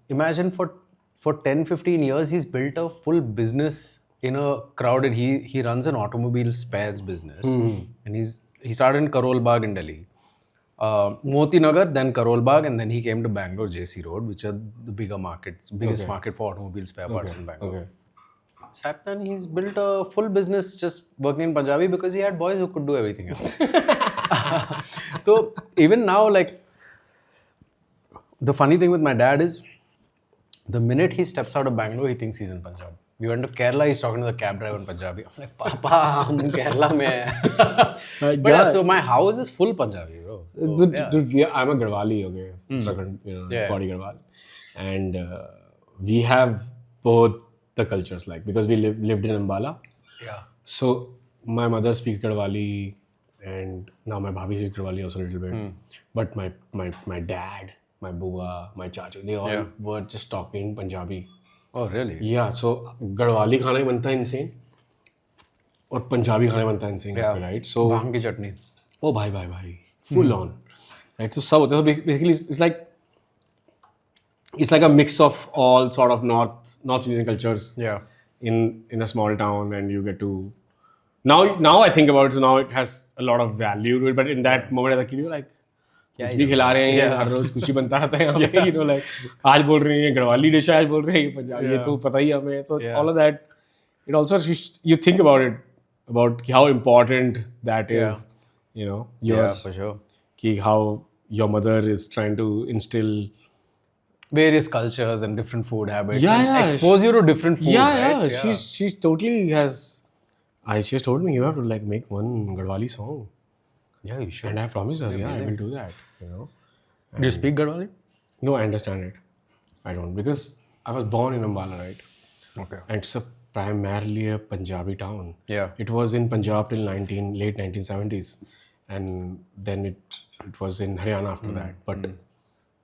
imagine for 10, 15 years, he's built a full business in a crowded, he runs an automobile spares business. And he started in Karol Bagh in Delhi. Moti Nagar, then Karol Bagh, and then he came to Bangalore, JC Road, which are the biggest market for automobile spare parts in Bangalore. Okay. Sat and he's built a full business just working in Punjabi because he had boys who could do everything else. So even now, like, the funny thing with my dad is, the minute he steps out of Bangalore, he thinks he's in Punjab. We went to Kerala, he's talking to the cab driver in Punjabi. I'm like, Papa, I'm in Kerala mein. But yeah, so my house is full Punjabi, bro. So, Dude, I'm a Garhwali, okay? Uttarakhand, Body Garhwal. And we have both the cultures, like, because we lived in Ambala. Yeah. So my mother speaks Garhwali, and now my bhabhi speaks Garhwali also a little bit. But my dad, my bua, my chachu, they all were just talking Punjabi. Oh, really? Yeah, so Garhwali खाना ही बनता है insane और पंजाबी खाना बनता है insane, right? So भांग की चटनी. Oh, bhai, full on, right? So सब होता है. So basically, it's like a mix of all sort of North Indian cultures. Yeah. In a small town, and you get to now I think about it. So now it has a lot of value to it. But in that moment, I was like, कुछ भी खिला रहे हैं हर रोज कुछ ही बनता रहता है यहाँ पे, you know, like आज बोल रहे हैं गढ़वाली डिश, आज बोल रहे हैं पंजाबी, ये तो पता ही हमें. So all of that, it also, you think about it, about how important that is, you know, for sure. कि how your mother is trying to instill various cultures and different food habits. Yeah. Expose you to different food. Yeah. Right? She's totally has. She has told me you have to like make one Garhwali song. Yeah, you should. And I promised her, I will do that. You know. Do you speak Garhwali? No, I understand it. I don't, because I was born in Ambala, right? Okay. And it's primarily a Punjabi town. Yeah. It was in Punjab till late 1970s, and then it was in Haryana after that. But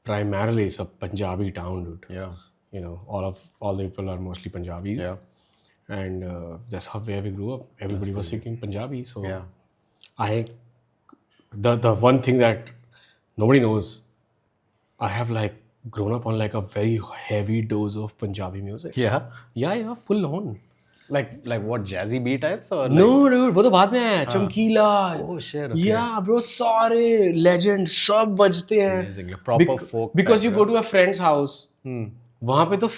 primarily it's a Punjabi town, dude. Yeah. You know, all the people are mostly Punjabis. Yeah. And that's where we grew up. Everybody was speaking Punjabi. So yeah. The one thing that nobody knows, I have like grown up on like a very heavy dose of Punjabi music. Yeah. Yeah, full on. Like what, jazzy B types or? No, dude, वो तो बाद में है. Chamkila. Oh shit. Okay. Yeah, bro, सारे legends सब बजते हैं. Amazing. Proper folk. Because you go to a friend's house, वहाँ पे तो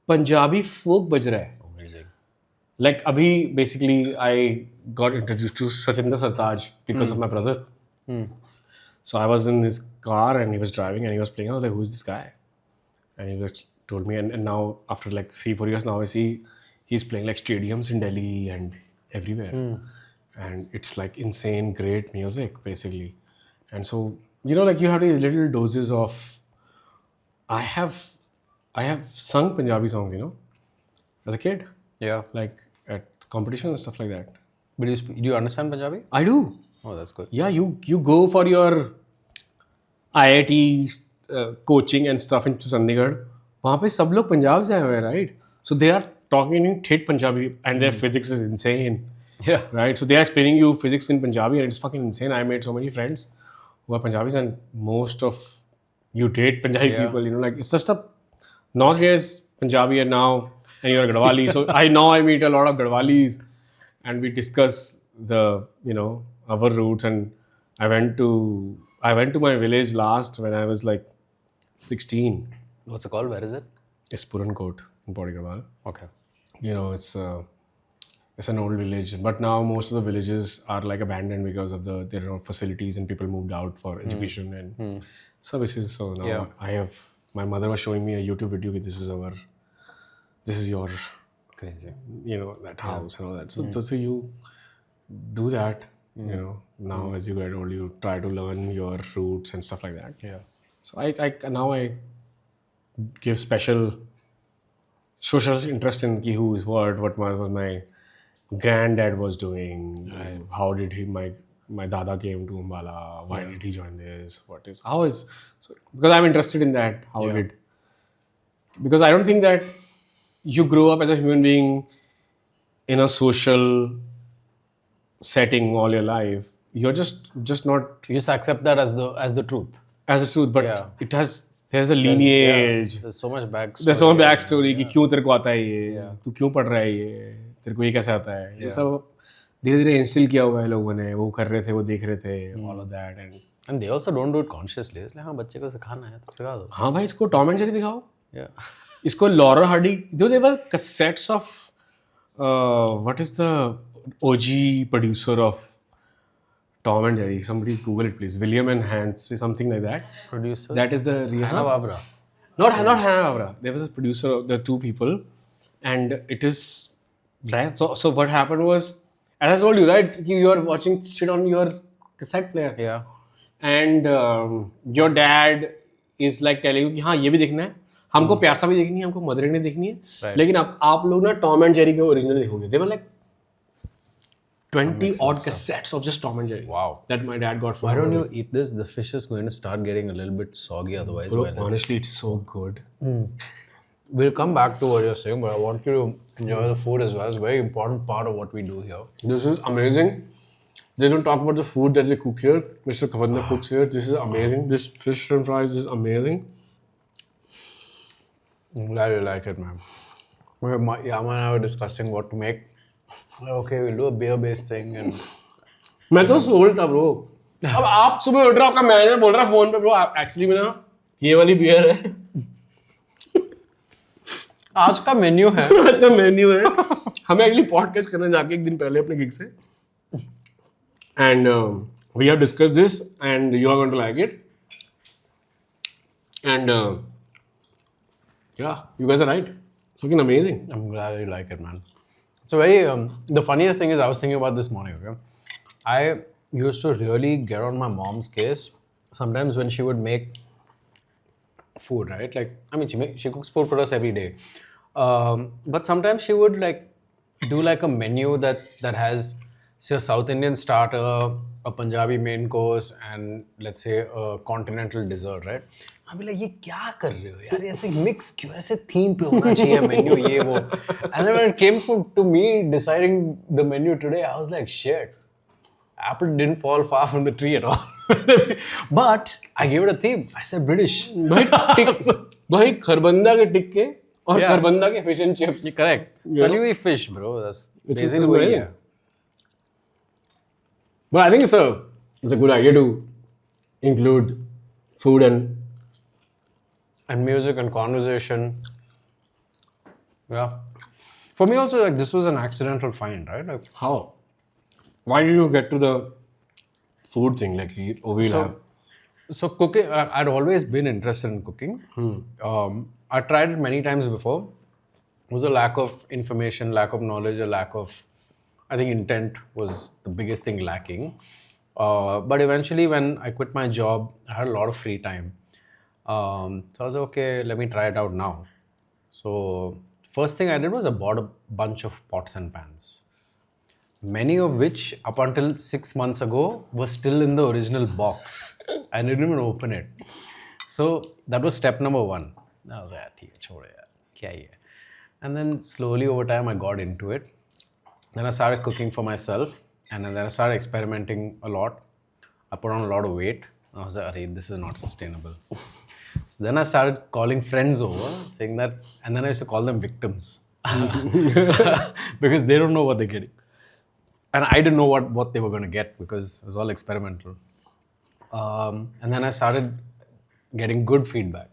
पंजाबी folk बज रहा है. Amazing. Like abhi, basically, I got introduced to Satinder Sartaaj because of my brother. So I was in his car and he was driving and he was playing. I was like, who's this guy? And he told me. And now, after like 3-4 years now, I see he's playing like stadiums in Delhi and everywhere. And it's like insane, great music, basically. And so you know, like you have these little doses of. I have sung Punjabi songs, you know, as a kid, Yeah. like at competitions and stuff like that. But do you understand Punjabi? I do. Oh, that's good. Yeah, you go for your IIT coaching and stuff into Chandigarh. वहाँ पे सब लोग पंजाब से आए हुए हैं, right? So they are talking in thick Punjabi and their physics is insane. Yeah. Right? So they are explaining you physics in Punjabi and it's fucking insane. I made so many friends who are Punjabis and most of you date Punjabi people, you know, like it's just a nowadays Punjabi and now and you're a Gadwali. So I meet a lot of Gadwalis and we discuss the, you know, our roots and I went to my village last when I was like 16. What's it called? Where is it? It's Purankot in Pori Garhwal. Okay. You know, it's an old village, but now most of the villages are like abandoned because of there are no facilities and people moved out for education and services. So now my mother was showing me a YouTube video. This is your Crazy. You know, that house and all that. So you do that. You know, now as you get old, you try to learn your roots and stuff like that. Yeah. So I give special social interest in who is what my granddad was doing. Right. How did my dada came to Ambala? Why did he join this? Because I'm interested in that. Because I don't think that you grow up as a human being in a social setting all your life. You're just not You just accept that as the truth. as a truth, but there's a lineage. There's so much backstory. There's so much backstory कि क्यों तेरे को आता है ये, तू क्यों पढ़ रहा है ये, तेरे को ये कैसे आता है, ये सब धीरे-धीरे इंस्टिल किया हुआ है लोगों ने, वो कर रहे थे, वो देख रहे थे, all of that And they also don't do it consciously. इसलिए हाँ बच्चे को सिखाना है तो सिखा दो. हाँ भाई इसको टॉम एंड जेरी दिखाओ, Yeah. इसको लॉरर हार्डी, जो they were cassettes of what is the OG producer of Tom and Jerry? Somebody Google it, please. William and Hans, something like that. Producers. That is the Hanna-Barbera. Not Hanna-Barbera. There was a producer, the two people, and it is right. So what happened was, as I told you, right? You are watching shit on your cassette player, Yeah. and your dad is like telling you कि हाँ ये भी देखना है, हमको प्यासा भी देखनी है, हमको मदरिंग नहीं देखनी है, Right. लेकिन आप लोग ना टॉम एंड जेरी के ओरिजिनल देखोगे. They were like 20 odd cassettes of just Tom and Jerry. Wow. That my dad got for Why me. don't you eat this? The fish is going to start getting a little bit soggy otherwise. Bro, while it's- honestly, it's so good. We'll come back to what you're saying, but I want you to enjoy the food as well. It's a very important part of what we do here. This is amazing. They don't talk about the food that they cook here. Mr. Kavanda cooks here. This is amazing. This fish and fries is amazing. I'm glad you like it, man. Yama and I were discussing what to make. Okay, we'll do a beer-based thing and मैं तो sold था bro. अब आप सुबह उठ रहे हो, आपका मैनेजर बोल रहा है फोन पे, ब्रो एक्चुअली में ना ये वाली बियर है. आज का मेन्यू है. अच्छा मेन्यू है. हमें एक्चुअली पॉडकास्ट करने जाके एक दिन पहले अपने गिग से, and we have discussed this and you are going to like it, and yeah, you guys are right. Fucking amazing. I'm glad you like it, man. So very, the funniest thing is I was thinking about this morning, okay? I used to really get on my mom's case sometimes when she would make food, right? Like, I mean, she cooks food for us every day. But sometimes she would like do like a menu that has, say, a South Indian starter, a Punjabi main course, and let's say a continental dessert, right? I'd be like, ये क्या कर रहे हो यार, ऐसे mix क्यों, ऐसे theme पे होना चाहिए menu ये वो. And then when it came to me deciding the menu today, I was like, shit, apple didn't fall far from the tree at all. But I gave it a theme. I said British. भाई खरबंदा के टिक्के और Yeah. Kharbanda के fish and chips. You're correct. You Tali hui fish, bro. That's It's basically what amazing. yeah. But I think it's a good idea to include food And music and conversation. Yeah. For me also, like, this was an accidental find, right? Like, how? Why did you get to the food thing? Like, we'll have. so cooking, I'd always been interested in cooking. I tried it many times before. It was a lack of information, lack of knowledge, a lack of, I think intent was the biggest thing lacking. But eventually, when I quit my job, I had a lot of free time. So I was like, okay, let me try it out now. So first thing I did was I bought a bunch of pots and pans. Many of which, up until 6 months ago, were still in the original box. I didn't even open it. So that was step number one. I was like, "ठीक है, छोड़ो यार, क्या ही है?" And then slowly over time, I got into it. Then I started cooking for myself, and then I started experimenting a lot. I put on a lot of weight. I was like, "Arey, this is not sustainable." So then I started calling friends over, saying that, and then I used to call them victims because they don't know what they're getting. And I didn't know what they were going to get because it was all experimental. And then I started getting good feedback.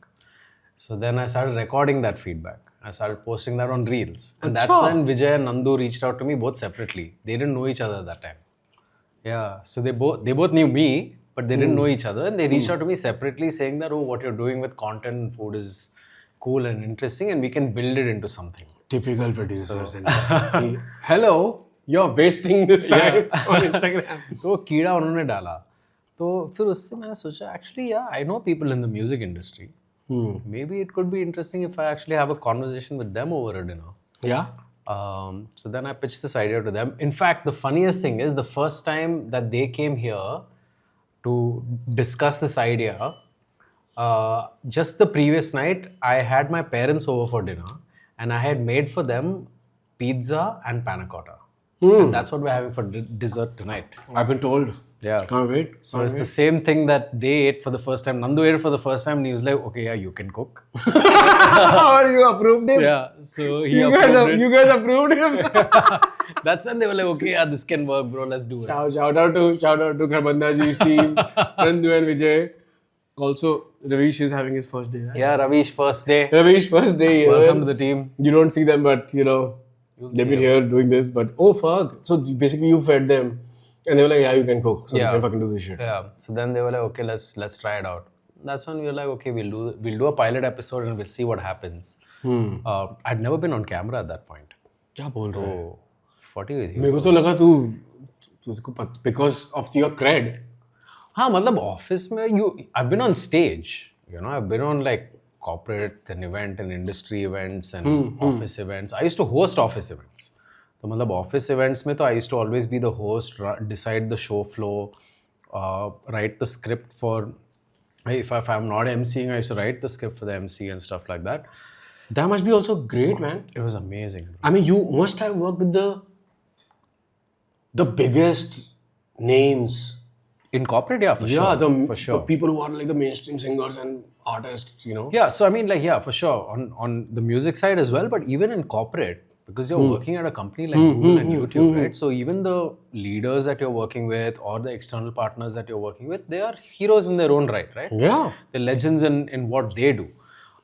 So then I started recording that feedback. I started posting that on Reels. And that's when Vijay and Nandu reached out to me both separately. They didn't know each other at that time. Yeah, so they both knew me, but they didn't know each other. And they reached out to me separately saying that, oh, what you're doing with content and food is cool and interesting and we can build it into something. Typical producers. Hello, you're wasting this time on Instagram. तो वो कीड़ा उन्होंने डाला. तो फिर उससे मैंने सोचा, actually, yeah, I know people in the music industry. Maybe it could be interesting if I actually have a conversation with them over a dinner. Yeah. So then I pitched this idea to them. In fact, the funniest thing is the first time that they came here to discuss this idea, just the previous night, I had my parents over for dinner and I had made for them pizza and panna cotta. And that's what we're having for dessert tonight. I've been told. Yeah. Can't wait. So it's the same thing that they ate for the first time. Nandu ate it for the first time and he was like, okay, yeah, you can cook. Or you approved him? Yeah. So You guys approved him? That's when they were like, okay, yeah, this can work, bro. Let's do it. Shout out to Kharbandaji's team, Nandu and Vijay. Also, Ravish is having his first day. Right? Yeah, Ravish, first day. Ravish, first day. Welcome to the team. You don't see them, but they've been here doing this. But oh fuck! So basically, you fed them, and they were like, "Yeah, you can cook, so you can fucking do this shit." Yeah. So then they were like, "Okay, let's try it out." That's when we were like, "Okay, we'll do a pilot episode and we'll see what happens." I'd never been on camera at that point. क्या बोल रहे हो? So, फटी हुई थी. मेरे को तो लगा तुझको because of your cred. हाँ, मतलब ऑफिस में I've been on stage. I've been on like corporate and event and industry events and office events. I used to host office events. तो मतलब office events में तो I used to always be the host, decide the show flow, write the script for. If I'm not emceeing, I used to write the script for the MC and stuff like that. That must be also great, man. It was amazing. I mean, you must have worked with the biggest names. In corporate, yeah, for Yeah, sure. For sure. The people who are like the mainstream singers and artists, Yeah, so I mean, like, yeah, for sure. On the music side as well, but even in corporate, because you're working at a company like Google and YouTube, right? So even the leaders that you're working with or the external partners that you're working with, they are heroes in their own right? Yeah. They're legends in what they do.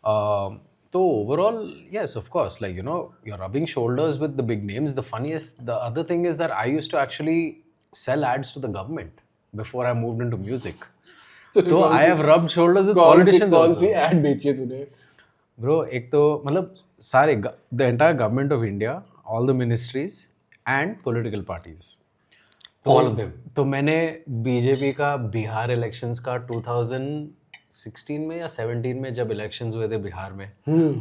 So overall, yes, of course, like, you're rubbing shoulders with the big names. The other thing is that I used to actually sell ads to the government before I moved into music. So I have rubbed shoulders with politicians also. कौन सी ad बेची है तूने? Bro, एक तो मतलब सारे the entire government of India, all the ministries and political parties. All of them. तो मैंने बीजेपी का बिहार इलेक्शंस का 2016 में या 17 में जब इलेक्शंस हुए थे बिहार में,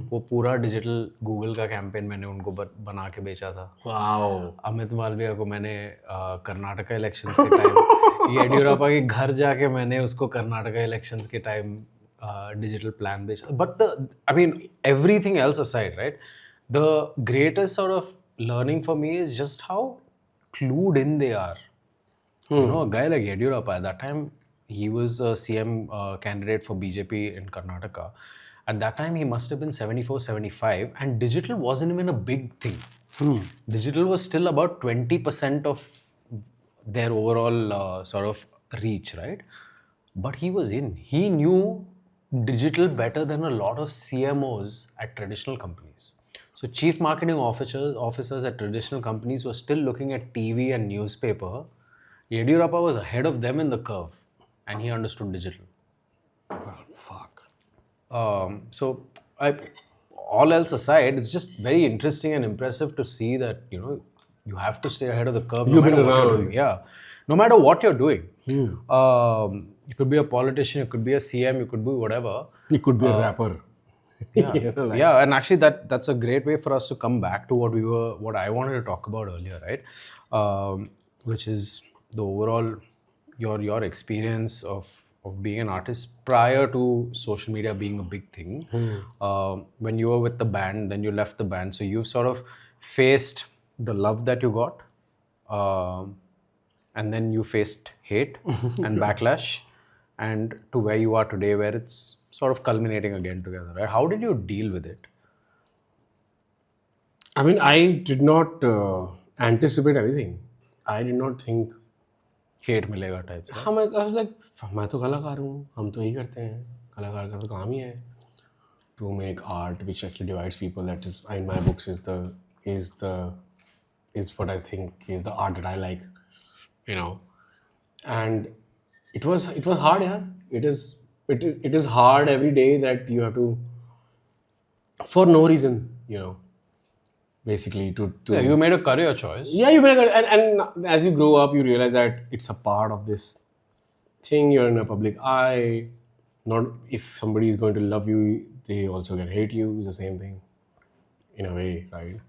वो पूरा डिजिटल गूगल का कैंपेन मैंने उनको बना के बेचा था. Wow. अमित मालविया को मैंने कर्नाटका इलेक्शंस के टाइम येडियुरप्पा के घर जाके मैंने उसको कर्नाटका इलेक्शंस के time digital plan based. But I mean, everything else aside, right? The greatest sort of learning for me is just how clued in they are. A guy like Yediyurappa, at that time, he was a CM candidate for BJP in Karnataka. At that time, he must have been 74, 75, and digital wasn't even a big thing. Digital was still about 20% of their overall sort of reach, right? But he was in. He knew digital better than a lot of CMOs at traditional companies. So chief marketing officers at traditional companies were still looking at TV and newspaper. Yediyurappa was ahead of them in the curve, and he understood digital. Well, fuck. So all else aside, it's just very interesting and impressive to see that, you have to stay ahead of the curve. You've been around. Yeah. no matter what you're doing. You could be a politician, you could be a CM, you could be whatever. It could be a rapper. Yeah, You know, like- yeah, and actually that's a great way for us to come back to what I wanted to talk about earlier, right? Which is the overall your experience of being an artist prior to social media being a big thing. When you were with the band, then you left the band, so you've sort of faced the love that you got, and then you faced hate and backlash, and to where you are today, where it's sort of culminating again together, right? How did you deal with it? I mean, I did not anticipate anything. I did not think. Hate milega types. हाँ मैं I was like, मैं तो कलाकार हूँ, हम तो यही करते हैं, कलाकार का तो काम ही है to make art which actually divides people. That is, in my books, is what I think is the art that I like, you know. And it was hard, yeah. It is hard every day that you have to, for no reason, you know, basically to Yeah, you made a career choice. yeah, you better, and as you grow up, you realize that it's a part of this thing. You're in a public eye. Not if somebody is going to love you, they also can hate you. It's the same thing, in a way, right?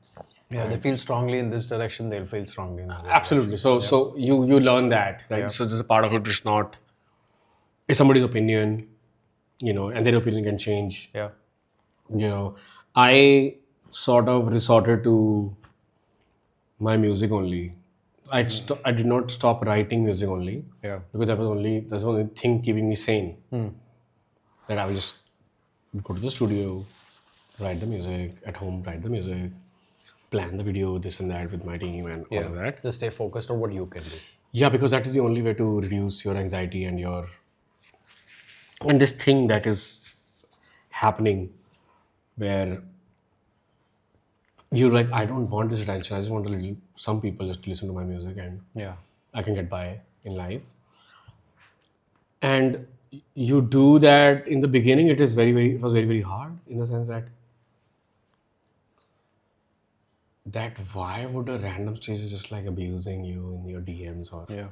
Yeah, they feel strongly in this direction, they'll feel strongly in that. Absolutely. So you learn that, right? So there's a part of it. It's somebody's opinion, you know, and their opinion can change. Yeah. You know, I sort of resorted to my music only. I did not stop writing music only. Yeah. Because that's the only thing keeping me sane. That I will just go to the studio, write the music at home, write the music, plan the video, this and that with my team and all of that. Just stay focused on what you can do. Yeah, because that is the only way to reduce your anxiety and this thing that is happening where you're like, I don't want this attention. I just want some people just to listen to my music and Yeah. I can get by in life. And you do that in the beginning. It was very, very hard in the sense that why would a random stranger just like abusing you in your DMs or Yeah.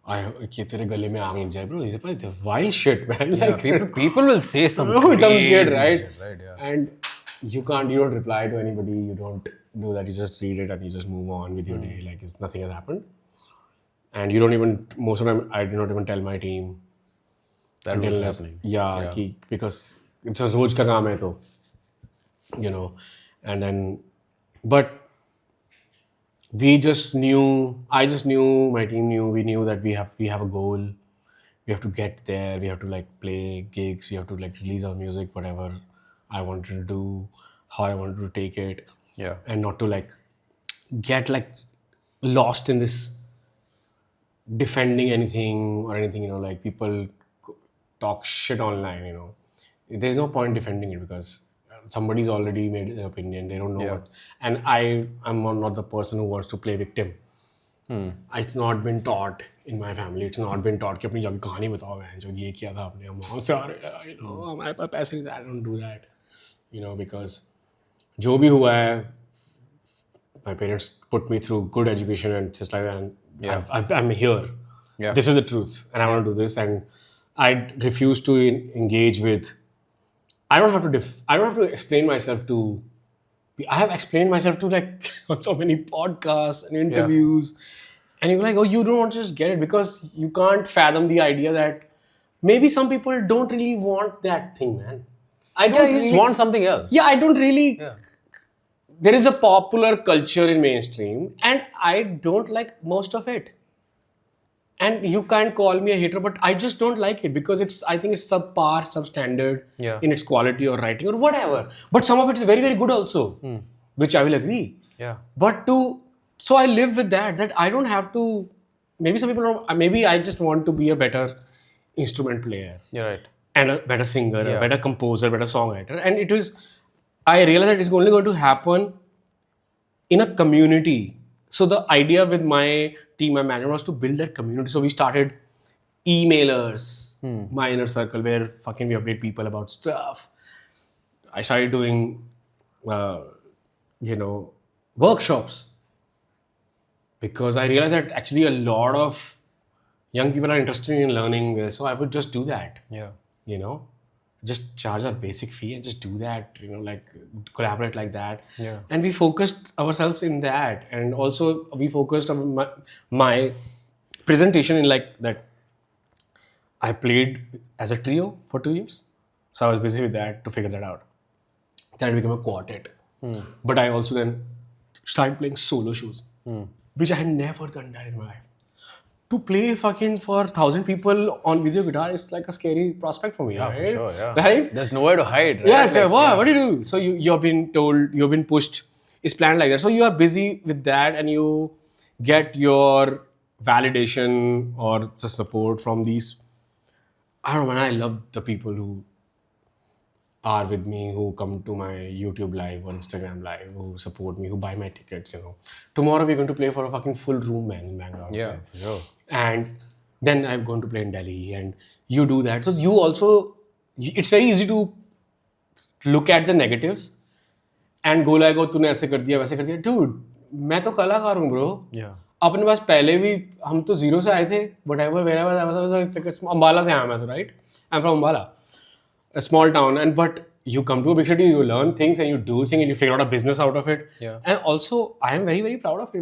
कि तेरे गले में आग लग जाए, bro. It's wild shit, man. Yeah, people will say some Some crazy shit, right? Right, yeah. And you don't reply to anybody. You don't do that. You just read it and you just move on with your day like nothing has happened. And you don't even, most of the time, I do not even tell my team That was happening. Yeah, because it's a रोज का काम है तो, you know, and then, but we just knew, I just knew, my team knew, we knew that we have a goal. We have to get there. We have to like play gigs. We have to like release our music, whatever I wanted to do, how I wanted to take it. Yeah. And not to like get like lost in this defending anything or anything, you know, like people talk shit online, you know. There's no point defending it because somebody's already made their opinion. They don't know what. And I'm not the person who wants to play victim. It's not been taught in my family. It's not been taught कि अपनी जाके कहानी बताओ मैं जो ये किया था आपने हम वहाँ से आ रहे हैं, you know, हमारे पास पैसे नहीं थे. I don't do that, you know, because जो भी हुआ है, my parents put me through good education and just like that. And I'm here. Yeah. This is the truth, and I want to do this. And I refuse to engage with. I don't have to explain myself to. I have explained myself to like on so many podcasts and interviews, and you're like, oh, you don't want to just get it because you can't fathom the idea that maybe some people don't really want that thing, man. I don't You really just want something else. Yeah, I don't really. Yeah. There is a popular culture in mainstream, and I don't like most of it. And you can't call me a hater, but I just don't like it because I think it's subpar, substandard in its quality or writing or whatever. But some of it is very, very good also, which I will agree. Yeah. But so I live with that I don't have to, maybe some people don't, maybe I just want to be a better instrument player. You're right. And a better singer, a better composer, better songwriter. And I realized that it's only going to happen in a community. So the idea with my team, my manager, was to build that community. So we started emailers, my inner circle, where fucking we update people about stuff. I started doing, workshops because I realized that actually a lot of young people are interested in learning this, so I would just do that. Yeah. You know, just charge a basic fee and just do that. You know, like collaborate like that. Yeah. And we focused ourselves in that, and also we focused on my presentation in like that. I played as a trio for 2 years, so I was busy with that to figure that out. Then I became a quartet, but I also then started playing solo shows, which I had never done that in my life. To play fucking for 1,000 people on video guitar is like a scary prospect for me. Yeah, right? for sure. Yeah. Right? There's nowhere to hide. Right? Yeah. Like, What do you do? So you've been told, you've been pushed. It's planned like that. So you are busy with that, and you get your validation or the support from these. I don't know, man. I love the people who are with me, who come to my YouTube live or Instagram live, who support me, who buy my tickets. You know, tomorrow we're going to play for a fucking full room, man, in Bangalore. Yeah, for sure. And then I'm going to play in Delhi, and you do that. So you also, it's very easy to look at the negatives and go like, oh, तूने ऐसे कर दिया, वैसे कर दिया. Dude, मैं तो कलाकार हूँ, bro. Yeah. अपने पास पहले भी हम तो जीरो से आए थे. Whatever, wherever I was like, Ambala से आया मैं तो, right? I'm from Ambala, a small town, and but you come to a big city, you learn things and you do things and you figure out a business out of it. Yeah. And also, I am very, very proud of it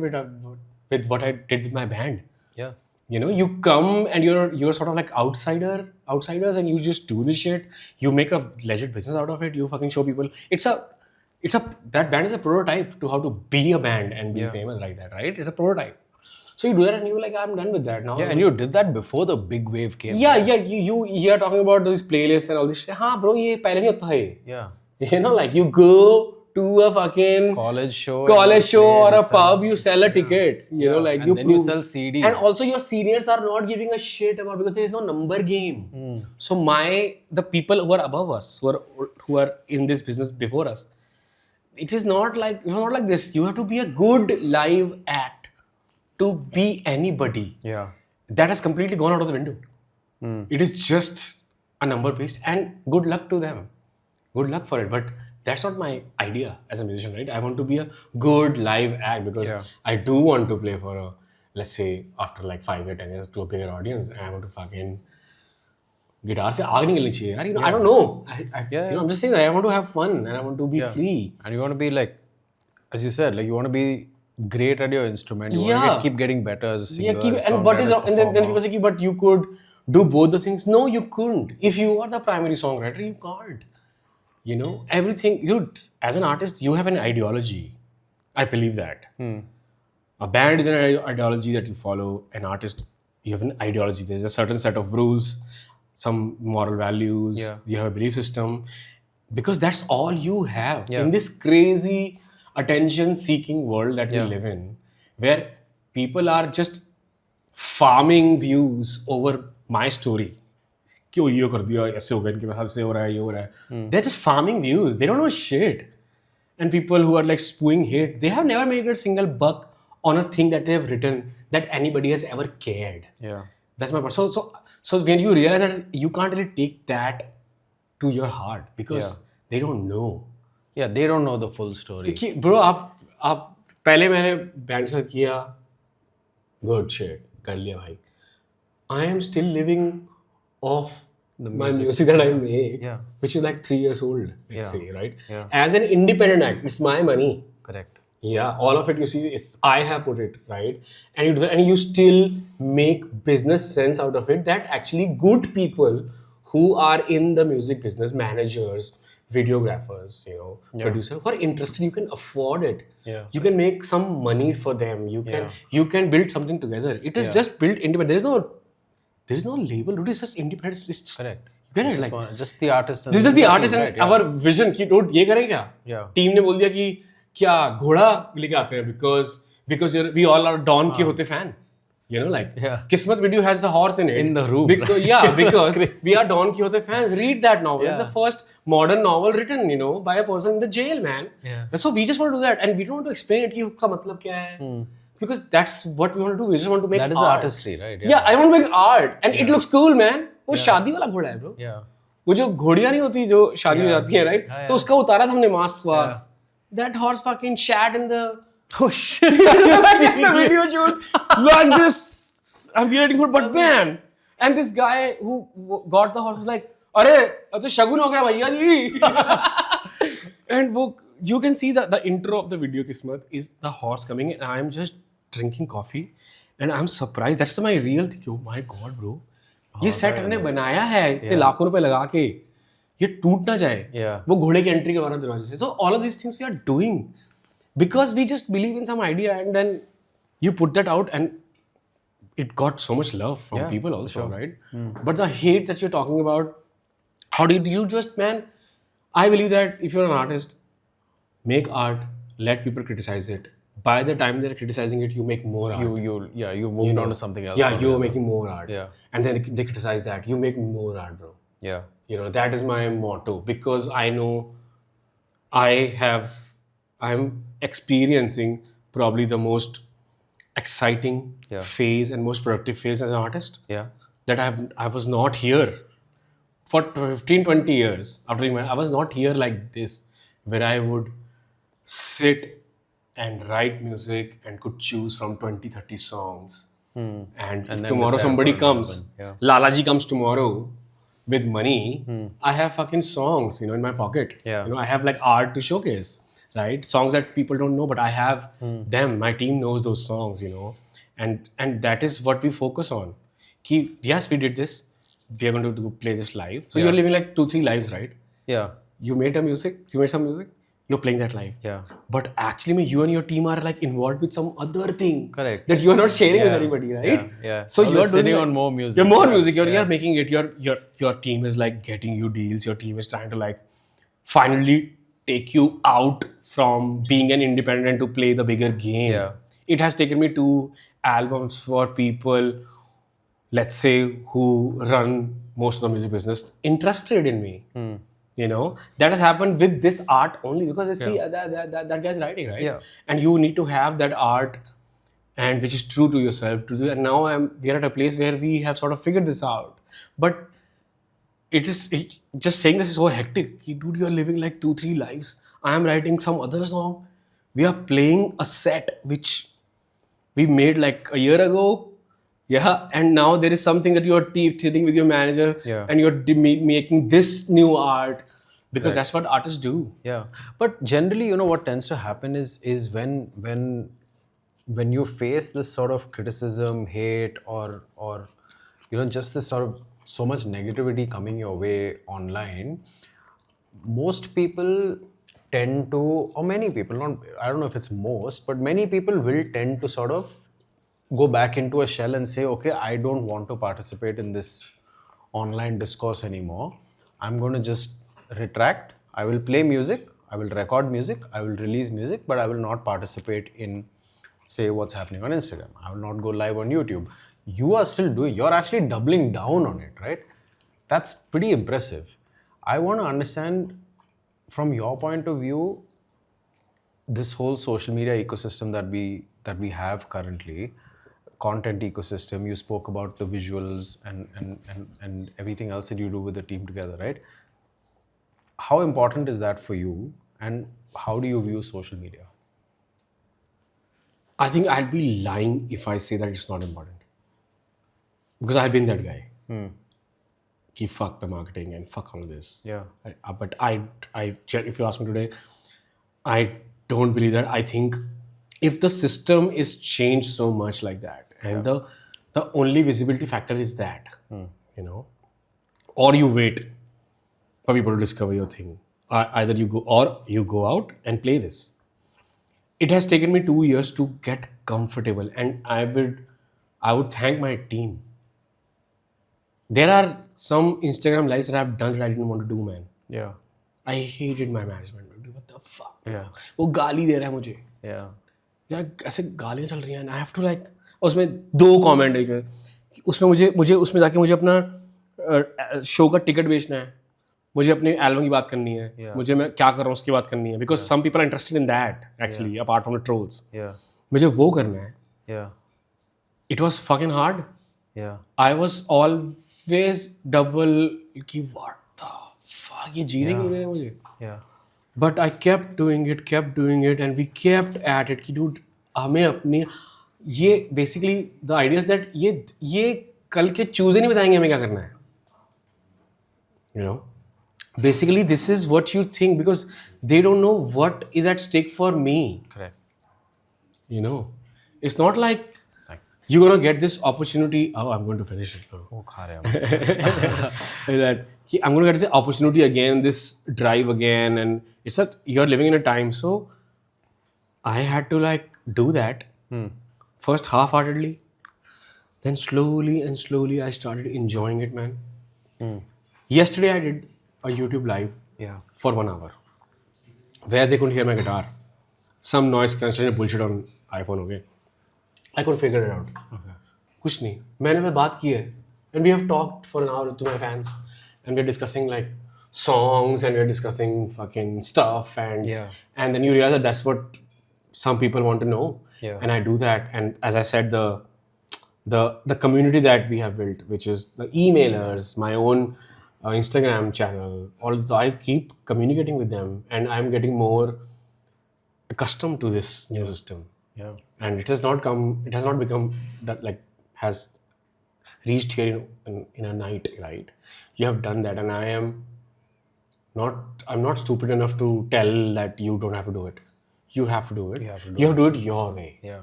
with what I did with my band. Yeah. You know, you come and you're sort of like outsiders, and you just do this shit. You make a legit business out of it. You fucking show people. That band is a prototype to how to be a band and be famous like that, right? It's a prototype. So you do that and you're like, I'm done with that now. Yeah, and you did that before the big wave came. Yeah. You are talking about these playlists and all this shit. हाँ, bro, ये पहले नहीं होता है. Yeah. You know, like you go to a fucking College show or a pub, you sell a ticket. You know, like and then you sell CDs. And also your seniors are not giving a shit about, because there is no number game. So the people who are above us, who are in this business before us, it's not like this. You have to be a good live act to be anybody. Yeah. That has completely gone out of the window. It is just a number based, and good luck to them. Good luck for it. But that's not my idea as a musician, right? I want to be a good live act, because I do want to play for let's say, after like 5 or 10 years, to a bigger audience, and I want to fucking guitar se aag nahi chahiye, yaar. You know, I don't know. You know, I'm just saying that I want to have fun and I want to be free. And you want to be like, as you said, like you want to be great at your instrument. You want to keep getting better as a singer. And what is wrong? And then people say, but you could do both the things. No, you couldn't. If you are the primary songwriter, you can't. You know, everything, dude, as an artist, you have an ideology. I believe that. A band is an ideology that you follow. An artist, you have an ideology. There's a certain set of rules, some moral values. You have a belief system. Because that's all you have. In this crazy attention-seeking world that we live in, where people are just farming views over my story. क्यों ये कर दिया, ऐसे हो गया, इनके हाथ से हो रहा है, ये हो रहा है. They're just farming views. They don't know shit. And people who are like spewing hate, they have never made a single buck on a thing that they have written that anybody has ever cared. Yeah. That's my point. So when you realize that you can't really take that to your heart, because they don't know. Yeah, they don't know the full story. Bro, आप पहले मैंने band से किया, good shit, कर लिया भाई. I am still living off my music that I make, which is like 3 years old, let's say, right? Yeah. As an independent act, it's my money. Correct. Yeah, all of it you see is I have put it, right? And you still make business sense out of it, that actually good people who are in the music business, managers, videographers, you know, producers, who are interested, you can afford it. Yeah. You can make some money for them. You can build something together. It is just built independent. There is no label. It is just independent. It's just, correct. You get it? Like just the artist. This is the artist and our vision. कि dude ये करें क्या? Team ने बोल दिया कि क्या घोड़ा लेके आते हैं, because we all are Don Quixote fan. You know, like Kismet video has the horse in it. In the room. Because we are Don Quixote fans. Read that novel. It's the first modern novel written, you know, by a person in the jail, man. So we just want to do that, and we don't want to explain it कि उसका मतलब क्या है. Because that's what we want to do. We just want to make art. That is the artistry, right? Yeah, I want to make art. And it looks cool, man. वो शादी वाला घोड़ा है, bro. वो जो घोड़ियाँ नहीं होती जो शादी में जाती हैं, right? तो उसका उतारा था हमने मास्क वास. That horse fucking shat in the Oh shit! Like in the video shoot, like this. I'm getting food, but man, and this guy who got the horse was like, "Arey, ab to shagun ho gaya bhaiya ji." And you can see that the intro of the video Kismat is the horse coming, and I'm just drinking coffee, and I'm surprised. That's my real thing. Oh my god, bro! ये set हमने बनाया है इतने लाखों रुपए लगा के, ये टूट ना जाए, वो घोड़े की एंट्री के बारे में दरवाजे से. So all of these things we are doing because we just believe in some idea, and then you put that out, and it got so much love from people also, right? But the hate that you're talking about, how did you just, man? I believe that if you're an artist, make art, let people criticize it. By the time they're criticizing it, you make more art. You moved on to something else. Yeah, you're making more art. Yeah. And then they criticize that. You make more art, bro. Yeah. You know, that is my motto, because I know I'm experiencing probably the most exciting phase and most productive phase as an artist. Yeah. That I was not here for 15-20 years after doing I was not here like this, where I would sit and write music and could choose from 20-30 songs. And if tomorrow somebody comes, Lalaji comes tomorrow with money, I have fucking songs, you know, in my pocket. Yeah. You know, I have like art to showcase, right? Songs that people don't know, but I have them. My team knows those songs, you know. And that is what we focus on. Yes, we did this. We are going to play this live. So you're living like 2-3 lives, right? Yeah. You made some music, you're playing that live. Yeah. But actually, you and your team are like involved with some other thing. Correct. That you are not sharing with anybody, right? Yeah. So you're sitting on more music. You're more music. You're making it. Your team is like getting you deals. Your team is trying to like finally take you out from being an independent to play the bigger game. Yeah. It has taken me 2 albums for people, let's say, who run most of the music business, interested in me. You know, that has happened with this art only because I see that guy's writing, right? Yeah. And you need to have that art, and which is true to yourself. And now we are at a place where we have sort of figured this out. But just saying this is so hectic. Dude, you're living like 2-3 lives. I am writing some other song. We are playing a set which we made like a year ago. Yeah, and now there is something that you're sitting with your manager and you're making this new art because that's what artists do. Yeah, but generally, you know, what tends to happen is when you face this sort of criticism, hate, or you know, just this sort of so much negativity coming your way online, most people tend to, or many people, I don't know if it's most, but many people will tend to sort of go back into a shell and say, okay, I don't want to participate in this online discourse anymore. I'm going to just retract. I will play music. I will record music. I will release music, but I will not participate in, say, what's happening on Instagram. I will not go live on YouTube. You are still you're actually doubling down on it, right? That's pretty impressive. I want to understand from your point of view, this whole social media ecosystem that we have currently, content ecosystem. You spoke about the visuals and everything else that you do with the team together, right? How important is that for you, and how do you view social media? I think I'd be lying if I say that it's not important, because I've been that guy. Fuck the marketing and fuck all of this. Yeah. But if you ask me today, I don't believe that. I think if the system is changed so much like that, and the only visibility factor is that, you know, or you wait for people to discover your thing. Either you go out and play this. It has taken me 2 years to get comfortable, and I would thank my team. There are some Instagram lives that I've done that I didn't want to do, man. Yeah. I hated my management. What the fuck? Yeah. वो गाली दे रहा है मुझे. Yeah. यार ऐसे गालियाँ चल रही हैं. I have to like, उसमें 2 कमेंट है. उसमें मुझे उसमें जाके मुझे अपना शो का टिकट बेचना है. मुझे अपने एल्बम की बात करनी है. मुझे मैं क्या कर रहा हूँ उसकी बात करनी है. Because some people are interested in that actually, apart from the trolls. Yeah. मुझे वो करना है. Yeah. It was fucking hard. Yeah. I was always double कि what the fuck, ये जीने क्यों दे रहे हैं मुझे? Yeah. But I kept doing it, and we kept at it. कि dude, हमें अपनी ये basically the idea is that ये कल के choose ही नहीं बताएंगे हमें क्या करना है. You know, basically this is what you think because they don't know what is at stake for me. Correct. You know, it's not like you're gonna get this opportunity. Oh, I'm going to finish it. वो खा रहे हैं. That I'm going to get this opportunity again, this drive again, and it's that you're living in a time. So I had to like do that first half-heartedly, then slowly and slowly I started enjoying it, man. Yesterday I did a YouTube live for 1 hour where they couldn't hear my guitar. Some noise cancellation bullshit on iPhone, okay? I couldn't figure it out. कुछ नहीं. मैंने बस बात की है. And we have talked for an hour to my fans. And we're discussing like songs and we're discussing fucking stuff. And then you realize that that's what some people want to know. Yeah. And I do that. And as I said, the community that we have built, which is the emailers, my own Instagram channel, also I keep communicating with them. And I'm getting more accustomed to this new system. Yeah. And it has not become that like has reached here in a night, right? You have done that, and I'm not stupid enough to tell that you don't have to do it. You have to do it. You have to do it your way. Yeah.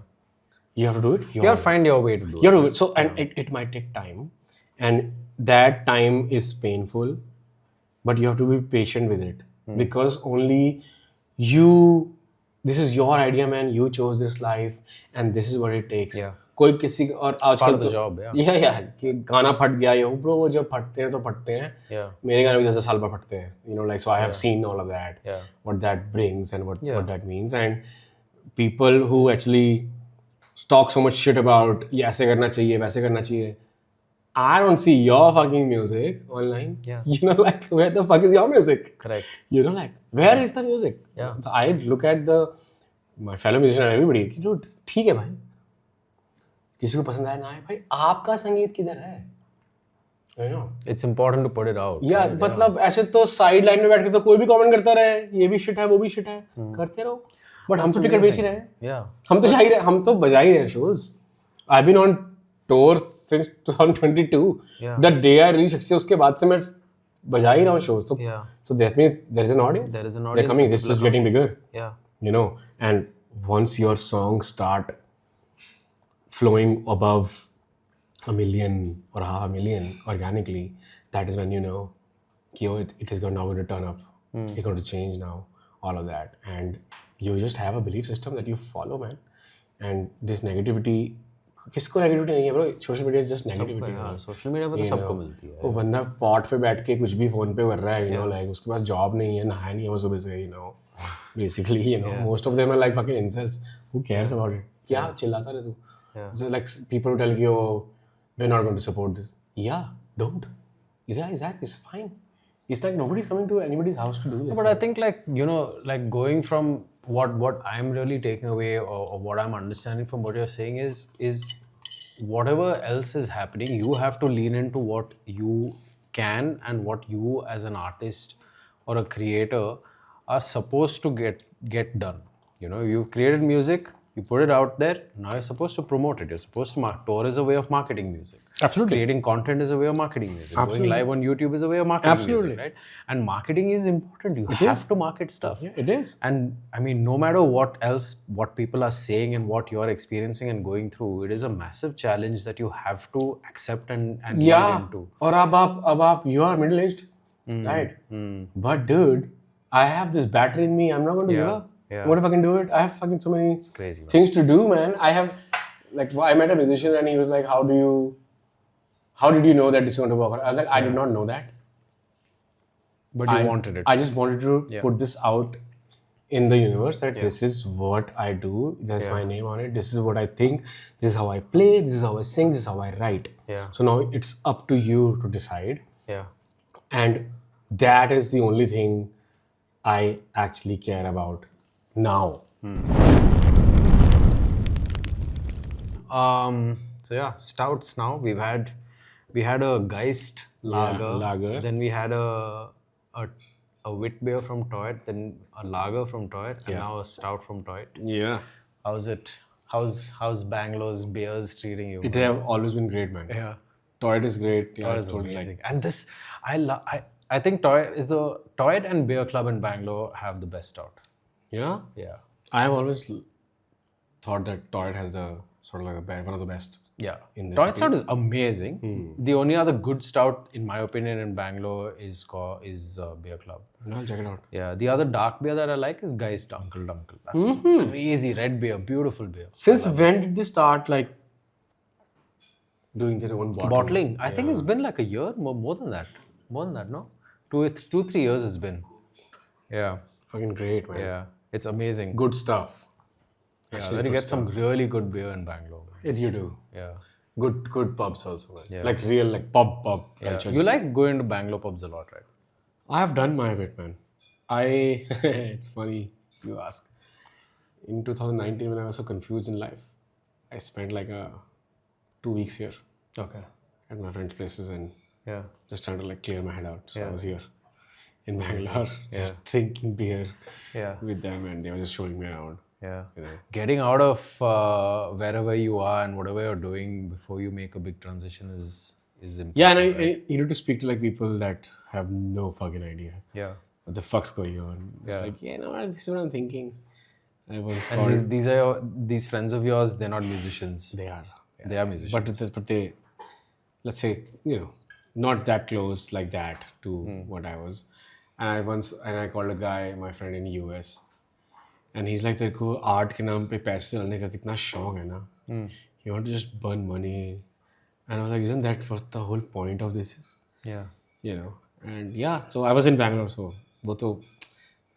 You have to do it your You have way. to find your way to do it. You have to do it. So, and it might take time, and that time is painful, but you have to be patient with it because only you. This is your idea, man. You chose this life, and this is what it takes. Yeah. कोई किसी और आजकल तो job, कि गाना फट गया ये ब्रो वो जब फटते हैं तो फटते हैं. मेरे गाने भी 10 साल बाद फटते हैं. You know, like so I have seen all of that. What that brings and what that means, and people who actually talk so much shit about ये ऐसे करना चाहिए वैसे करना चाहिए. I don't see your fucking music online. Yeah. You know, like where the fuck is your music? Correct. You know, like where is the music? Yeah. So I look at my fellow musician and everybody. कि dude ठीक है भाई. किसी को पसंद आया ना आए भाई आपका संगीत किधर है? You know. It's important to put it out. Yeah, मतलब ऐसे तो साइड लाइन में बैठ के तो कोई भी कमेंट करता रहे ये भी शिट है वो भी शिट है करते रहो. बट हम तो टिकट बेच ही रहे हैं. Yeah. हम तो जा ही रहे हम तो बजा ही रहे हैं shows. I've been on tour since 2022. Yeah. The day I released Shakhsiyat उसके बाद से मैं बजा ही रहा हूँ shows. So that means there is an audience. There is an audience. They're coming. This is getting bigger. Yeah. You know, and once your songs start flowing above 1 million or 500,000 organically, that is when you know it is now going to turn up. It's going to change now, all of that. And you just have a belief system that you follow, man. And this negativity, किसको negativity नहीं है bro. Social media is just negativity. हाँ, social media पे तो सबको मिलती है. वो बंदा पॉट पे बैठ के कुछ भी फोन पे कर रहा है, यू नो, लाइक उसके पास जॉब नहीं है, नहाया नहीं है वो सुबह से, you know, basically, you know, most of them are like fucking insults. Who cares about it? क्या चिल्लाता रहे तू? So like people will tell you, oh, we're not going to support this. Yeah, don't. Yeah, exactly. It's fine. It's like nobody's coming to anybody's house to do this. But I think like, you know, like going from what I'm really taking away or what I'm understanding from what you're saying is whatever else is happening, you have to lean into what you can and what you as an artist or a creator are supposed to get done. You know, you've created music, you put it out there, now you're supposed to promote it. You're supposed to tour is a way of marketing music. Absolutely. Creating content is a way of marketing music. Absolutely. Going live on YouTube is a way of marketing music, right? And marketing is important. You have to market stuff. Yeah, it is. And I mean, no matter what people are saying and what you're experiencing and going through, it is a massive challenge that you have to accept and get into. और अब आप you are middle aged, right? But dude, I have this battery in me. I'm not going to give up. What if I can do it? I have fucking so many crazy, things to do, man. I have, like, I met a musician and he was like, how did you know that this is going to work? I was like, I did not know that. But you wanted it. I just wanted to put this out in the universe that this is what I do. There's my name on it. This is what I think. This is how I play. This is how I sing. This is how I write. Yeah. So now it's up to you to decide. Yeah. And that is the only thing I actually care about now. So yeah, stouts now. We had a Geist lager. Lager. Then we had a a wit beer from Toit, then a lager from Toit, and now a stout from Toit. Yeah. How's it? How's Bangalore's beers treating you? They have always been great, man. Yeah. Toit is great. Yeah, Toit I've is told you, amazing. like, And this, I think Toit and Beer Club in Bangalore have the best stout. yeah. Yeah. I have always thought that Toit has the sort of like one of the best. Yeah. In the Toit city. stout is amazing. The only other good stout, in my opinion, in Bangalore is Beer Club. I'll check it out. Yeah. The other dark beer that I like is Geist Uncle Dunkel. That's crazy red beer, beautiful beer. Since when did they start like doing their own Bottling. I think it's been like a year, more than that. More than that, no? 2-3 years it's been. Yeah. Fucking great, man. Yeah. It's amazing. Good stuff. Yeah, Actually, then you good get some really good beer in Bangalore. Yeah, you do. Yeah. Good pubs also, man. Yeah. Like real like pub Yeah. culture. You like going to Bangalore pubs a lot, right? I have done my bit, man. It's funny you ask. In 2019, when I was so confused in life, I spent like 2 weeks here Okay. at my friend's places and Yeah. just trying to like clear my head out. So I Yeah. was here in Bangalore, just drinking beer Yeah. with them, and they were just showing me around. Yeah. You know. Getting out of wherever you are and whatever you're doing before you make a big transition is important. Yeah, and I you need to speak to like people that have no fucking idea Yeah. what the fuck's going on. It's Yeah. like, no, this is what I'm thinking. I once And called. these friends of yours, they're not musicians. They are. They are musicians. But they, let's say, not that close like that to what I was. And I called a guy, my friend in US, and he's like, तेरे को art के नाम पे पैसे चलाने का कितना शौक है ना? You want to just burn money, and I was like, isn't that what the whole point of this is? Yeah. And yeah, so I was in Bangalore, so वो तो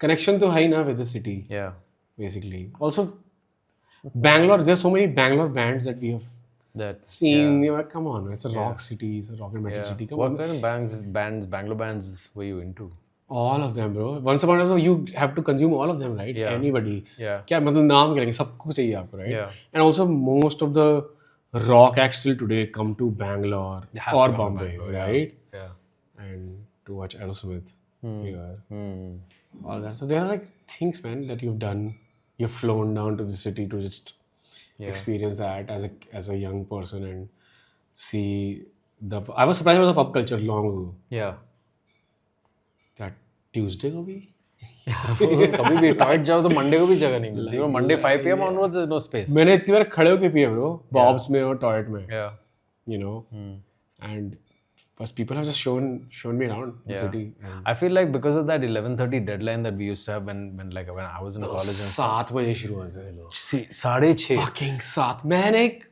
connection तो है ही ना with the city. Yeah. Basically, also Bangalore. There's so many Bangalore bands that we have That. seen. You're like, come on, it's a rock city, it's a rock and metal city. Come What on, kind of Bangalore bands were you into? all of them, bro. Once upon a time, you have to consume all of them, right? Yeah. Anybody. Yeah. क्या मतलब नाम क्या लेंगे सबको चाहिए आपको, right? Yeah. And also most of the rock acts still today come to Bangalore They have or to come to Bombay, Bangalore, yeah. right? Yeah. And to watch Aerosmith here, Hmm. all that. So there are like things, man, that you've done. You've flown down to the city to just experience that as a young person and see the. I was surprised about the pub culture long ago. Yeah. That Tuesday को भी कभी भी टॉयट जाओ तो Monday को भी जगह नहीं मिलती है Monday 5 PM onwards there's no space. मैंने इतनी बार खड़े होके पिए ब्रो बॉब्स में और टॉयलेट में Yeah. and but people have just shown me around the city and I feel like because of that 11:30 deadline that we used to have when I was in college 7 बजे शुरू होते थे लोग and 6:30 fucking 7 मैंने एक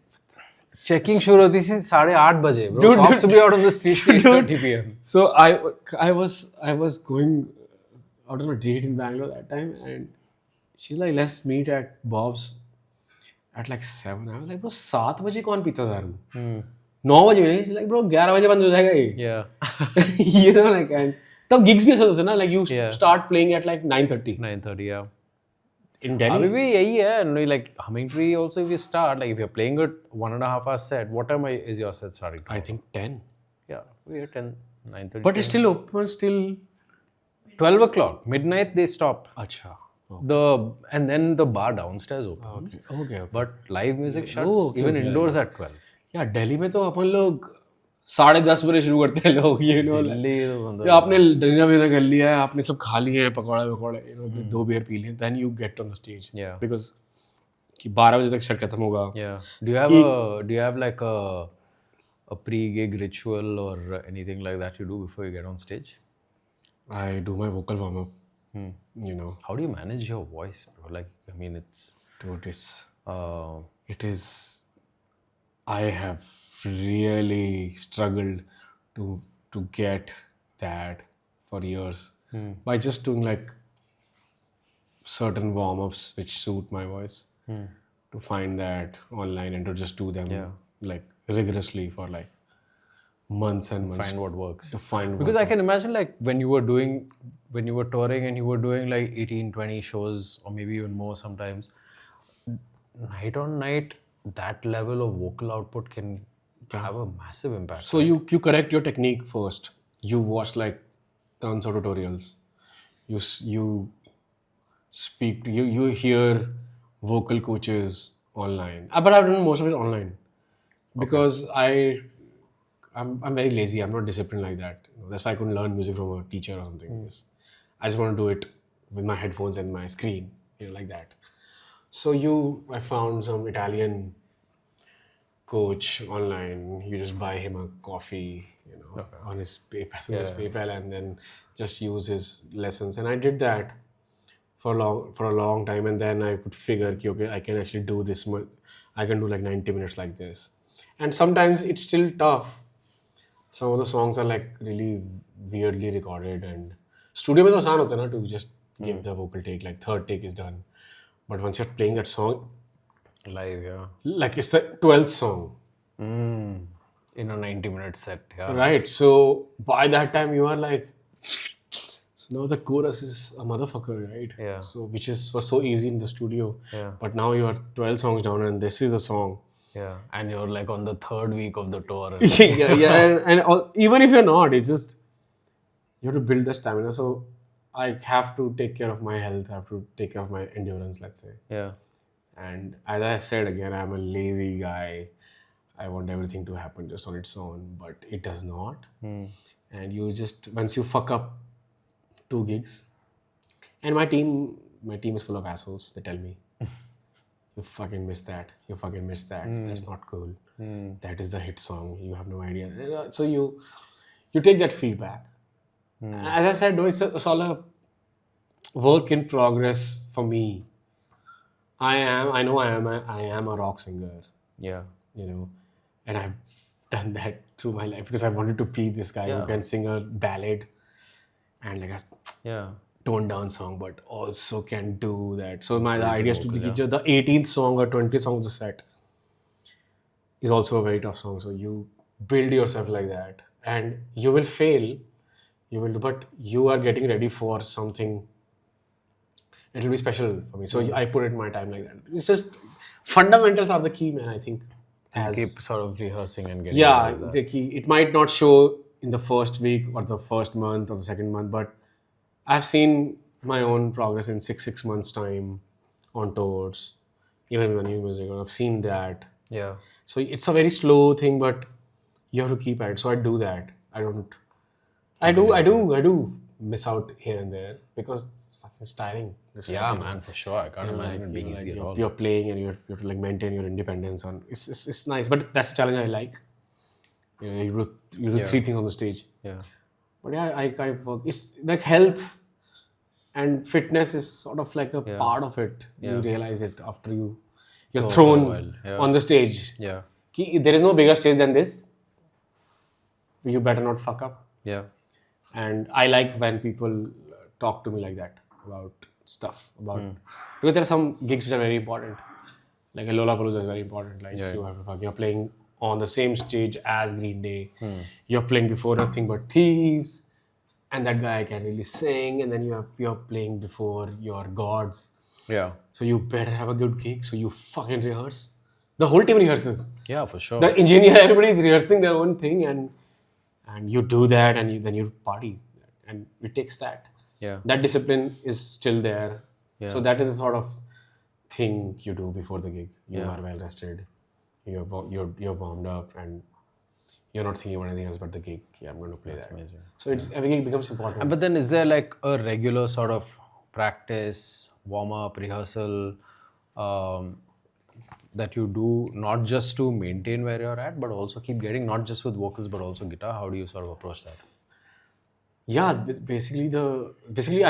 checking शुरू होती थी 8:30 बजे bro. Dude, Cops would be out on the streets at 8:30 PM. so I was going out on a date in Bangalore that time and she's like let's meet at Bob's at like 7. I was like bro 7 बजे कौन पीता दारू 9 बजे नहीं she's like bro 11 बजे बंद हो जाएगा ये Yeah. like and तब gigs भी ऐसा होता था ना like you Yeah. start playing at like 9:30 9:30 yeah. in Delhi. अभी भी यही है and like Humming Tree also if you start like if you're playing a 1.5 hour set what time is your set starting? I think 10. Yeah, we are 10, 9:30. But it's still open, still. 12 o'clock, midnight they stop. Acha. And then the bar downstairs opens. Okay. But live music shuts okay, even indoors at 12. Yeah, Delhi में तो अपन लोग 10:30 बजे शुरू करते हैं लोग दिल्ली तो बंदा- फिर आपने डिनर विनर कर लिया है आपने सब खा लिए हैं पकौड़े वकौड़े अपने 2 बियर पी लिए then you get on the stage Yeah. Because कि 12 बजे तक सेट खत्म होगा Yeah. Do you have like a pre-gig ritual or anything like that you do before you get on stage? I do my vocal warm up How do you manage your voice, bro? Like, I mean, it's dude, uh, it is I have really struggled to get that for years by just doing like certain warm-ups which suit my voice to find that online and to just do them like rigorously for like months and months find what works. to find Because I can imagine like when you were touring and you were doing like 18, 20 shows or maybe even more sometimes, night on night, that level of vocal output can have a massive impact. so you correct your technique first. You watch like tons of tutorials. you speak to you hear vocal coaches online. But I've done most of it online because I'm very lazy. I'm not disciplined like that. That's why I couldn't learn music from a teacher or something. Because I just want to do it with my headphones and my screen, like that. So I found some Italian coach online. You just buy him a coffee, on his PayPal, and then just use his lessons. And I did that for a long time, and then I could figure, okay, I can actually do this. I can do like 90 minutes like this. And sometimes it's still tough. Some of the songs are like really weirdly recorded, and studio mein to aasan hota hai na to just give the vocal take, like third take is done. But once you're playing that song Live, yeah. like it's the 12th song, In a 90-minute set, yeah. right? So by that time you are like, so now the chorus is a motherfucker, right? Yeah. So was so easy in the studio. Yeah. But now you are 12 songs down and this is a song. Yeah. And you're like on the third week of the tour. yeah. And even if you're not, it's just you have to build the stamina. So I have to take care of my health. I have to take care of my endurance, let's say. Yeah. And as I said again, I'm a lazy guy. I want everything to happen just on its own, but it does not. And you just, once you fuck up 2 gigs, and my team is full of assholes. They tell me, you fucking missed that. You fucking missed that. That's not cool. That is the hit song. You have no idea. So you take that feedback. As I said, no, it's all a work in progress for me. I know I am a rock singer, Yeah. and I've done that through my life because I wanted to be this guy who can sing a ballad and like a toned down song, but also can do that. So the idea is to the 18th song or 20th song of the set is also a very tough song. So you build yourself like that, and you will fail, but you are getting ready for something. It will be special for me. So I put it in my time like that. It's just fundamentals are the key, man. I think. Keep sort of rehearsing and getting The key. It might not show in the first week or the first month or the second month, but I've seen my own progress in six months time on tours, even with the new music. I've seen that. Yeah. So it's a very slow thing, but you have to keep at it. So I do that. I do miss out here and there because it's fucking tiring. Yeah, man, for sure. I can't imagine it being easy at all. You're playing and you have to like maintain your independence. It's nice, but that's the challenge I like. You do 3 things on the stage. Yeah. But yeah, I work. It's like health and fitness is sort of like a part of it. You realize it after you're thrown on the stage. Yeah. There is no bigger stage than this. You better not fuck up. Yeah. And I like when people talk to me like that about stuff, because there are some gigs which are very important. Like a Lollapalooza is very important. Like you're playing on the same stage as Green Day. You're playing before nothing but thieves, and that guy can really sing. And then you're playing before your gods. Yeah. So you better have a good gig. So you fucking rehearse. The whole team rehearses. Yeah, for sure. The engineer, everybody is rehearsing their own thing, and you do that, and then you party, and it takes that. Yeah. That discipline is still there. Yeah. So that is a sort of thing you do before the gig. You are well rested. You're warmed up, and you're not thinking about anything else but the gig. Yeah, I'm going to play that. Amazing. So every gig becomes important. But then is there like a regular sort of practice, warm-up, rehearsal that you do not just to maintain where you're at, but also keep getting, not just with vocals, but also guitar? How do you sort of approach that? Yeah, basically I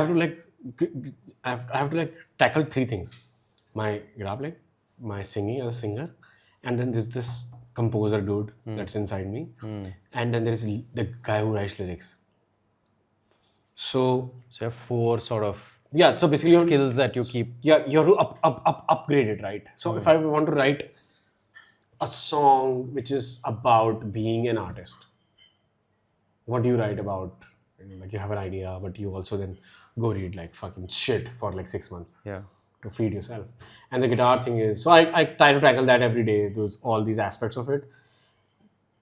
have to tackle 3 things: my guitar playing, my singing as a singer, and then there's this composer dude that's inside me, and then there's the guy who writes lyrics. So you have 4 sort of so basically skills that you keep. Yeah, you have to upgrade it, right? So if I want to write a song which is about being an artist, what do you write about? Like you have an idea, but you also then go read like fucking shit for like 6 months to feed yourself. And the guitar thing is, so I try to tackle that every day, all these aspects of it,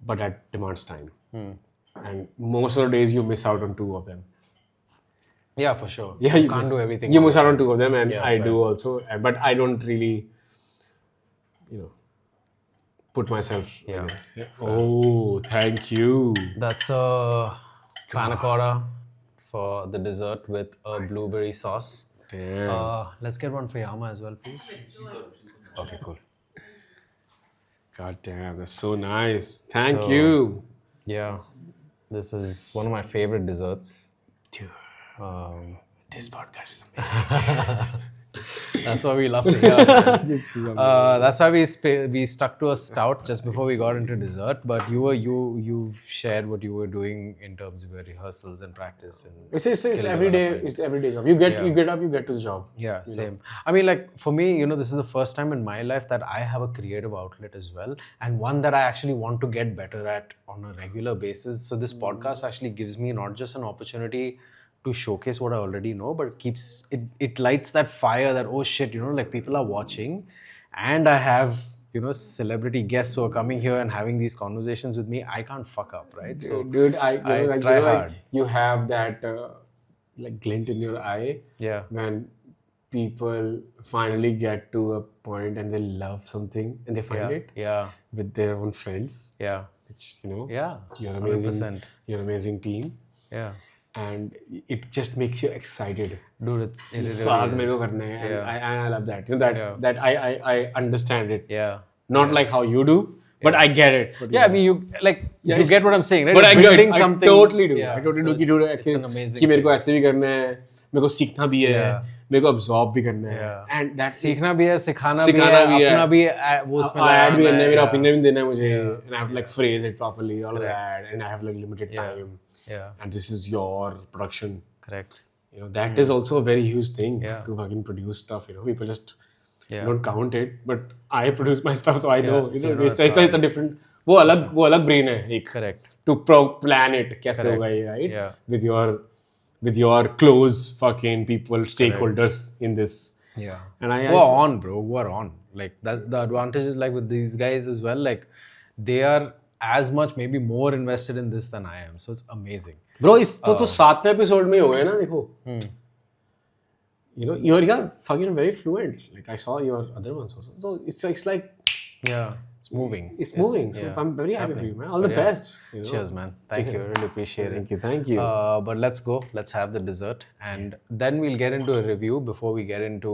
but that demands time. And most of the days you miss out on 2 of them. Yeah, for sure. Yeah, you can't do everything. You on must your have own. two of them, and Yeah, I fair. do also. But I don't really, put myself. Yeah. Oh, thank you. That's a Panna Cotta for the dessert with a blueberry sauce. Damn. Let's get one for Yama as well, please. Okay, cool. God damn, that's so nice. Thank So- you. Yeah, this is one of my favorite desserts. Dude, this podcast is That's why we love to hear. Man. This is That's why we stuck to a stout just before we got into dessert. But you shared what you were doing in terms of your rehearsals and practice and It's skill every day. development. It's everyday job. You get up, you get to the job. Yeah, same. I mean, like for me, this is the first time in my life that I have a creative outlet as well, and one that I actually want to get better at on a regular basis. So this podcast actually gives me not just an opportunity to showcase what I already know, but it lights that fire that, oh shit, like people are watching, and I have celebrity guests who are coming here and having these conversations with me. I can't fuck up, right? So Dude, I try hard. you have that like glint in your eye. Yeah. When people finally get to a point and they love something and they find it Yeah. with their own friends, Yeah. which Yeah. you're amazing. 100%. You're an amazing team, Yeah. and it just makes you excited. Dude, it really Fuck, is. मेरे को करना है. Yeah. And I love that. That I understand it. Yeah. Not like how you do, but I get it. But Yeah, I mean, you it's- get what I'm saying, right? But You're building I something. totally do. Yeah, I totally so do. कि dude, it's an amazing कि मेरे को thing. ऐसे भी करना है, मेरे को सीखना भी है, Yeah. मेरे को absorb भी करना है. Yeah. And that's सीखना भी है, सिखाना सिखाना भी भी है, है. अपना भी वो उसमें add भी करना है, मेरा yeah. opinion भी देना है मुझे, and I have to like phrase it properly, all of that, and I have like limited time, Yeah, and this is your production. correct. That is also a very huge thing Yeah. to fucking produce stuff. People just Yeah. don't count it, but I produce my stuff, so I know. so It's a different. वो अलग brain है एक. Correct. To plan it, कैसे होगा ये, right? Yeah. With your close fucking people, stakeholders in this. Yeah. And I Who are on, bro. Who are on. Like, that's the advantage is like with these guys as well. Like, they are as much, maybe more invested in this than I am. So it's amazing. Bro, इस तो 7वें episode में ही हो गया ना, देखो. You're fucking very fluent. Like I saw your other ones also. So it's like Yeah. It's moving. it's moving. So yeah, I'm very it's happy for happening. you, man. All the But yeah. best. Cheers, man. Thank you. I really appreciate it. Thank you. But let's go. Let's have the dessert. And then we'll get into a review before we get into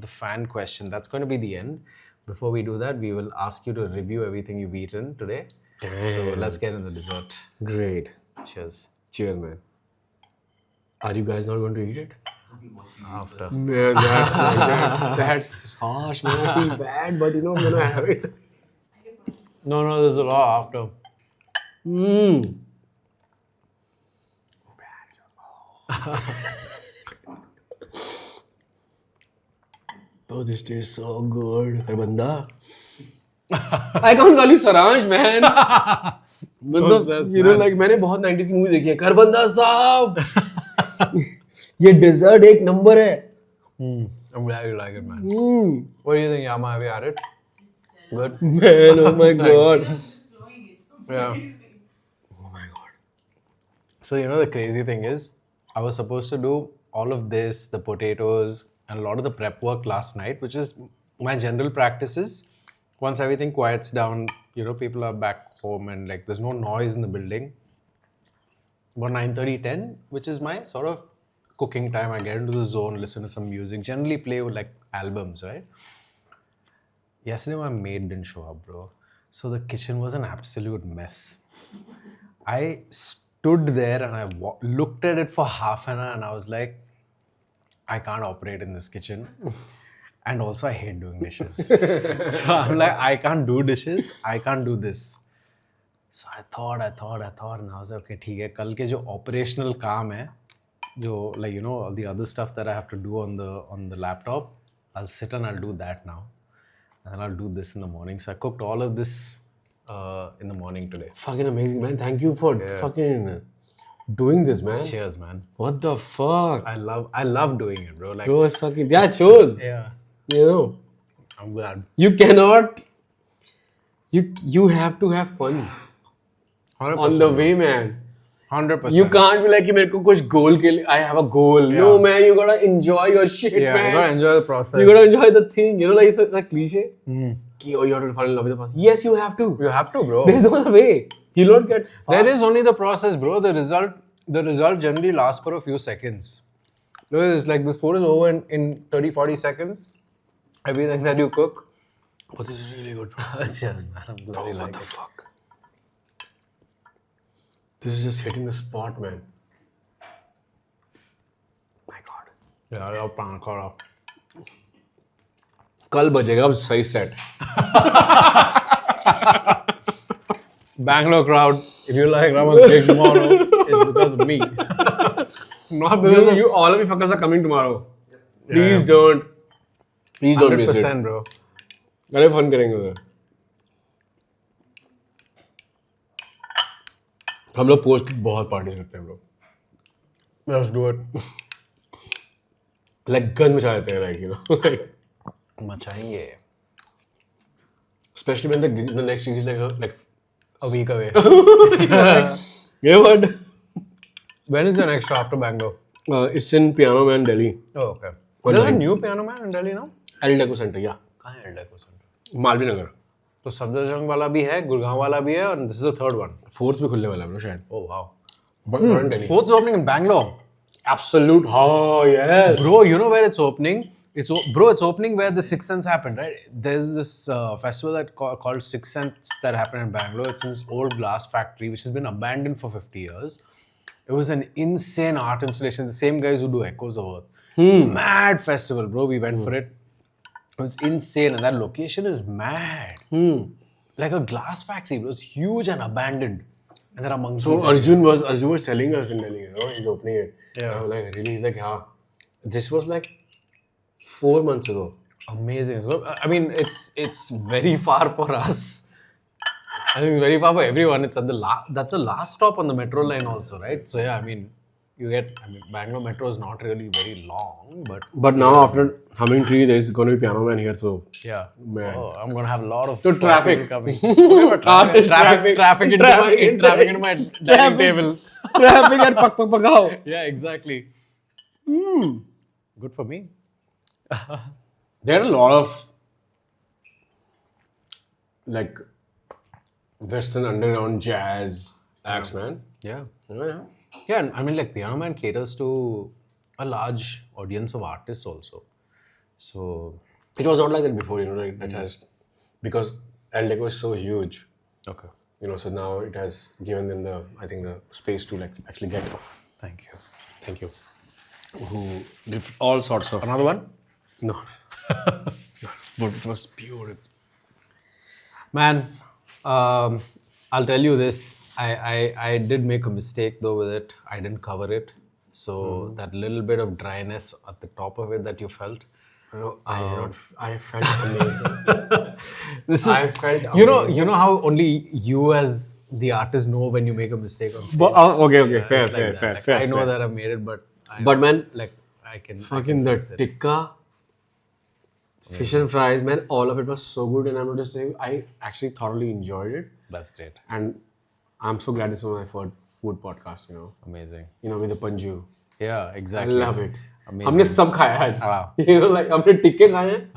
the fan question. That's going to be the end. Before we do that, we will ask you to review everything you've eaten today. So let's get into the dessert. Great. Cheers. Cheers, man. Are you guys not going to eat it? After. Man, that's harsh, man. I feel bad, but I'm gonna have it. No, there's a lot after. Oh, this tastes so good. Karbanda. I can't call you Saranj, man. मतलब like मैंने बहुत 90s की movie देखी है. करबंदा साहब. ये desert एक number है. I'm glad you like it, man. What do you think, Yama? Have you had it? Good? Man, oh my god. Yeah. Oh my god. So, the crazy thing is, I was supposed to do all of this, the potatoes, and a lot of the prep work last night, which is my general practices. Once everything quiets down, people are back home and like there's no noise in the building. About 9:30, 10, which is my sort of cooking time. I get into the zone, listen to some music, generally play with like albums, right? Yesterday my maid didn't show up, bro. So the kitchen was an absolute mess. I stood there and I looked at it for half an hour and I was like, I can't operate in this kitchen. And also I hate doing dishes. So I'm like, I can't do dishes. I can't do this. So I thought, and I was like, okay, ठीक है. कल के जो operational काम है, जो like all the other stuff that I have to do on the laptop, I'll sit and I'll do that now, and then I'll do this in the morning. So I cooked all of this in the morning today. Fucking amazing, man. Thank you for fucking doing this, man. Cheers, man. What the fuck? I love doing it, bro. Like, Bro, it's fucking, yeah, it shows. yeah, I'm glad. You cannot, you have to have fun 100%. on the way, man. 100%. You can't be like कि मेरे को कुछ goal के लिए I have a goal. No man, you gotta enjoy your shit, Yeah, man. you gotta enjoy the process. You gotta enjoy the thing. You know, like it's like cliche. कि oh, you have to fall in love with the process. Yes, you have to. You have to, bro. There is no other way. You'll not get. There is only the process, bro. The result generally lasts for a few seconds. Look at this, like this food is over in 30-40 seconds. Everything that you cook. But this is really good, bro. Yes, man. I'm Bro, bloody what like the it. fuck? This is just hitting the spot, man. My God. Yeah, I love Panna Cotta. कल बजेगा अब सही set. Bangalore crowd, if you like Raman's gig tomorrow, it's because of me. Not because of You all of you fuckers are coming tomorrow. Please don't. Please don't miss it. 100%, bro. अरे fun करेंगे उधर. हम लोग post बहुत parties करते हैं, bro. Let's do it. Like गंद मचा देते हैं, like you know, like. मचाएंगे. Especially when the next gig is like A week away. yeah, what? When is the next show after Bangalore? It's in Piano Man, Delhi. Oh, okay. What There's a time? new piano man in Delhi now? El Deco Center, yeah. कहाँ है Eldeco Center? Malviya Nagar. तो सफदरजंग वाला भी है, गुड़गांव वाला भी है, and this is the third one. Fourth भी खुलने वाला है, bro, शायद. Oh wow. But not in Delhi. Fourth is opening in Bangalore. Absolute. Oh yes. Bro, you know where it's opening? It's opening where the Sixth Sense happened, right? There's this festival that called Sixth Sense that happened in Bangalore. It's in this old glass factory which has been abandoned for 50 years. It was an insane art installation. The same guys who do Echoes of Earth. Mad festival, bro. We went for it. It was insane, and that location is mad. Like a glass factory. It was huge and abandoned. And there are monkeys. So Arjun was telling us in Delhi, you know, he's opening it. Yeah. I was like, really? He's like, yeah. This was like 4 months ago. Amazing. I mean, it's very far for us. I think it's very far for everyone. It's at the that's the last stop on the metro line also, right? So yeah, I mean, Bangalore metro is not really very long, But now after Humming Tree, there's going to be Piano Man here, so yeah. Man. Oh, I'm gonna have a lot of So traffic. people coming. Traffic into my dining table. Traffic at Pakao. Yeah, exactly. Good for me. There are a lot of like Western underground jazz acts, man. Yeah. Yeah. Yeah, and I mean, like, Piano Man caters to a large audience of artists also. So, It was not like that before, you know, like that has, because El Deco is so huge, okay. you know, so now it has given them the space to like actually get. Thank you. Thank you. Who did all sorts of. Another one? No. But it was pure. Man, I'll tell you this. I did make a mistake though with it. I didn't cover it. So that little bit of dryness at the top of it that you felt. No, I felt amazing. I felt you know how only you as the artist know when you make a mistake on stage. Okay, fair, It's like that. Like, I know that I've made it, but man, like I can fucking the tikka, fish and fries, man, all of it was so good, and I'm not just saying, I actually thoroughly enjoyed it. That's great. And I'm so glad this was my first food podcast, you know. Amazing. You know, with the Panju. Yeah, I exactly. love it. Amazing. हमने सब खाया आज. Wow. You know, like हमने टिक्के खाए हैं.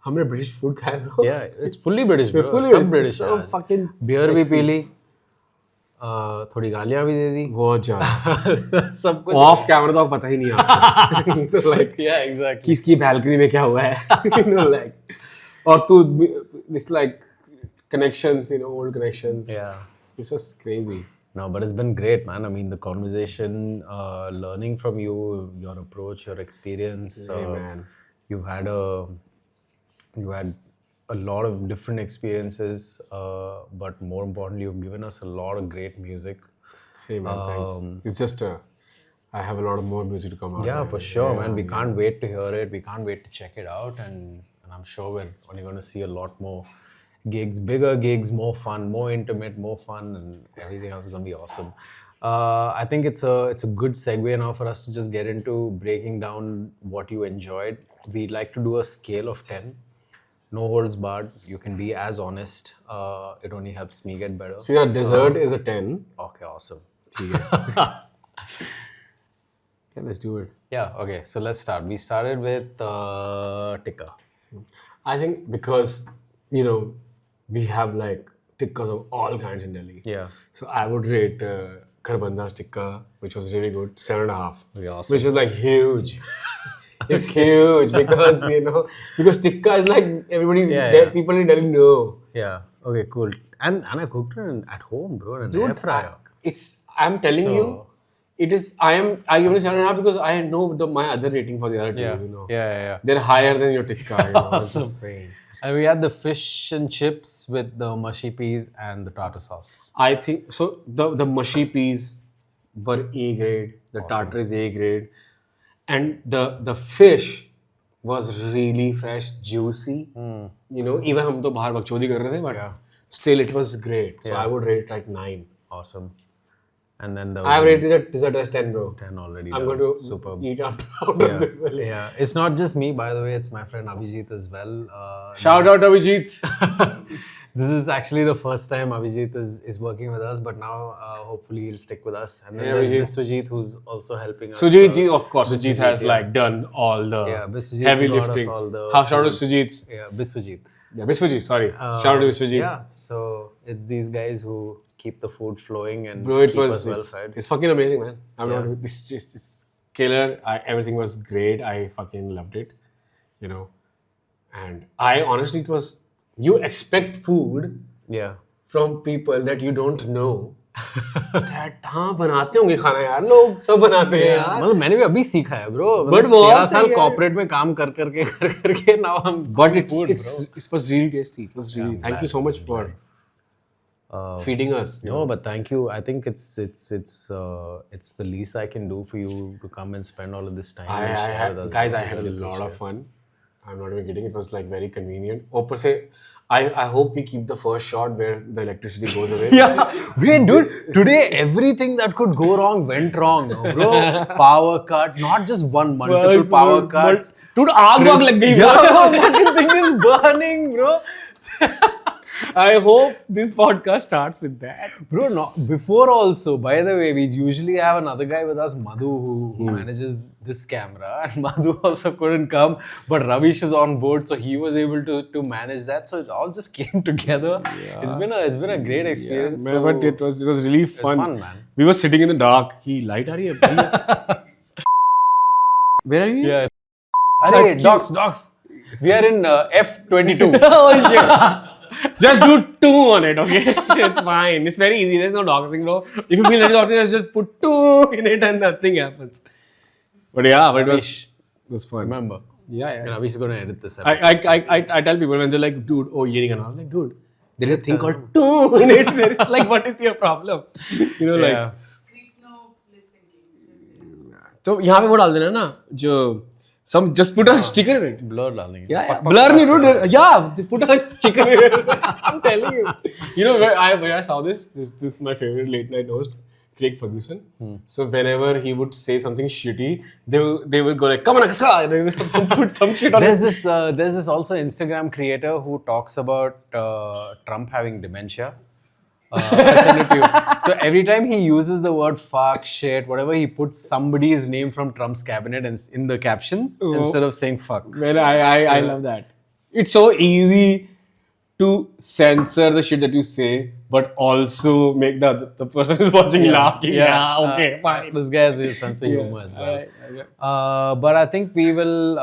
हमने British food खाया bro. Yeah, it's fully British, bro. Fully Some British. So यार. fucking Beer भी sexy. पी ली. थोड़ी गालियाँ भी दे दी. बहुत ज्यादा. सब कुछ. Off camera तो पता ही नहीं आपको. You know, like Yeah, exactly. किसकी balcony में क्या हुआ है. You know, like और तू it's like connections, you know, old connections. Yeah. It's just crazy. No, but it's been great, man. I mean, the conversation, learning from you, your approach, your experience. Hey, man. You had a lot of different experiences, but more importantly, you've given us a lot of great music. Hey man, thank you. It's just I have a lot of more music to come out. Yeah, man. for sure, Yeah, man. We can't wait to hear it. We can't wait to check it out, and I'm sure we're only going to see a lot more gigs, bigger gigs, more fun, more intimate, more fun, and everything else is going to be awesome. I think it's a good segue now for us to just get into breaking down what you enjoyed. We like to do a scale of 10. No holds barred. You can be as honest. It only helps me get better. See, our dessert is a 10. Okay, awesome. Yeah, let's do it. Yeah, okay, so let's start. We started with tikka. I think because, you know, we have like tikkas of all kinds in Delhi. Yeah. So I would rate Kharbanda's tikka, which was really good, 7.5. Okay, awesome. Which is like huge. It's huge because, because tikka is like people in Delhi know. Yeah, okay, cool. And I cooked it at home, bro, in an air fryer. I'm telling you, it is, I give it 7.5 because I know my other rating for the other two, Yeah. They're higher than your tikka, Awesome. Just saying. And we had the fish and chips with the mushy peas and the tartar sauce. I think so. The mushy peas were A grade. The tartar is A grade, and the fish was really fresh, juicy. Even हम तो बाहर बकचोदी कर रहे थे, but still it was great. So I would rate it like 9. Awesome. And then I've rated it dessert as 10, bro. 10 already. I'm going to eat out of this. Yeah, it's not just me, by the way. It's my friend Abhijit as well. Shout out Abhijit. This is actually the first time Abhijit is working with us, but now hopefully he'll stick with us. And then there's Biswajit who's also helping us. Sujit ji, of course. Sujit has like done all the heavy lifting. Shout out to Sujit. Yeah, Biswajit. Yeah, Biswajit, sorry. Shout out to Biswajit. Yeah, so it's these guys who keep the food flowing and keep us well fed. It's fucking amazing, man. I'm not. This killer. Everything was great. I fucking loved it. And I honestly, it was. You expect food from people that you don't know. that हाँ बनाते होंगे खाना यार लोग सब बनाते हैं यार. मतलब मैंने भी अभी सीखा है bro. But 13 साल corporate में काम कर करके now I'm. But it was really tasty. It was really. Thank you so much for feeding us. No, but thank you. I think it's the least I can do for you to come and spend all of this time and share with us. Guys, I had a lot of fun. I'm not even kidding. It was like very convenient. ऊपर से I hope we keep the first shot where the electricity goes away. Yeah, wait, dude. Today everything that could go wrong went wrong, no, bro. Power cut, not just one, multiple power cuts. Dude, आग लग गई. Yeah, fucking thing is burning, bro. I hope this podcast starts with that. Bro, no, before also, by the way, we usually have another guy with us, Madhu, who manages this camera. And Madhu also couldn't come, but Ravish is on board, so he was able to manage that. So it all just came together. Yeah. It's been a great experience. Yeah, but it was really fun. It was fun, man. We were sitting in the dark. Light aa rahi hai. Where are you? Yeah. Arey, docs. We are in F22. Oh shit. Just do 2 on it, okay? It's fine. It's very easy. There's no doxing, bro. If you feel like doxing, just put 2 in it and nothing happens. But yeah, but it was fun. Remember? Yeah. And Ravish is going to edit this episode. I tell people when they're like, dude, oh, ye nahi karna. I was like, dude, there's a thing called 2 in it. It's like, what is your problem? Like. Creeps no lip syncing. So, यहाँ पे वो डाल देना ना जो just put a sticker in it. Blur डालेंगे. Yeah. Blur नहीं dude. Yeah, put a chicken in it. I'm telling you. Where I saw this is my favorite late night host, Craig Ferguson. So whenever he would say something shitty, they would go like, come on, and they would put some shit on There's this also Instagram creator who talks about Trump having dementia. I'll send it to you. So every time he uses the word fuck, shit, whatever, he puts somebody's name from Trump's cabinet in the captions instead of saying fuck. Well, I love that. It's so easy to censor the shit that you say, but also make the person who's watching laugh. Yeah, okay, fine. This guy has his sense of humor as well. Right. But I think we will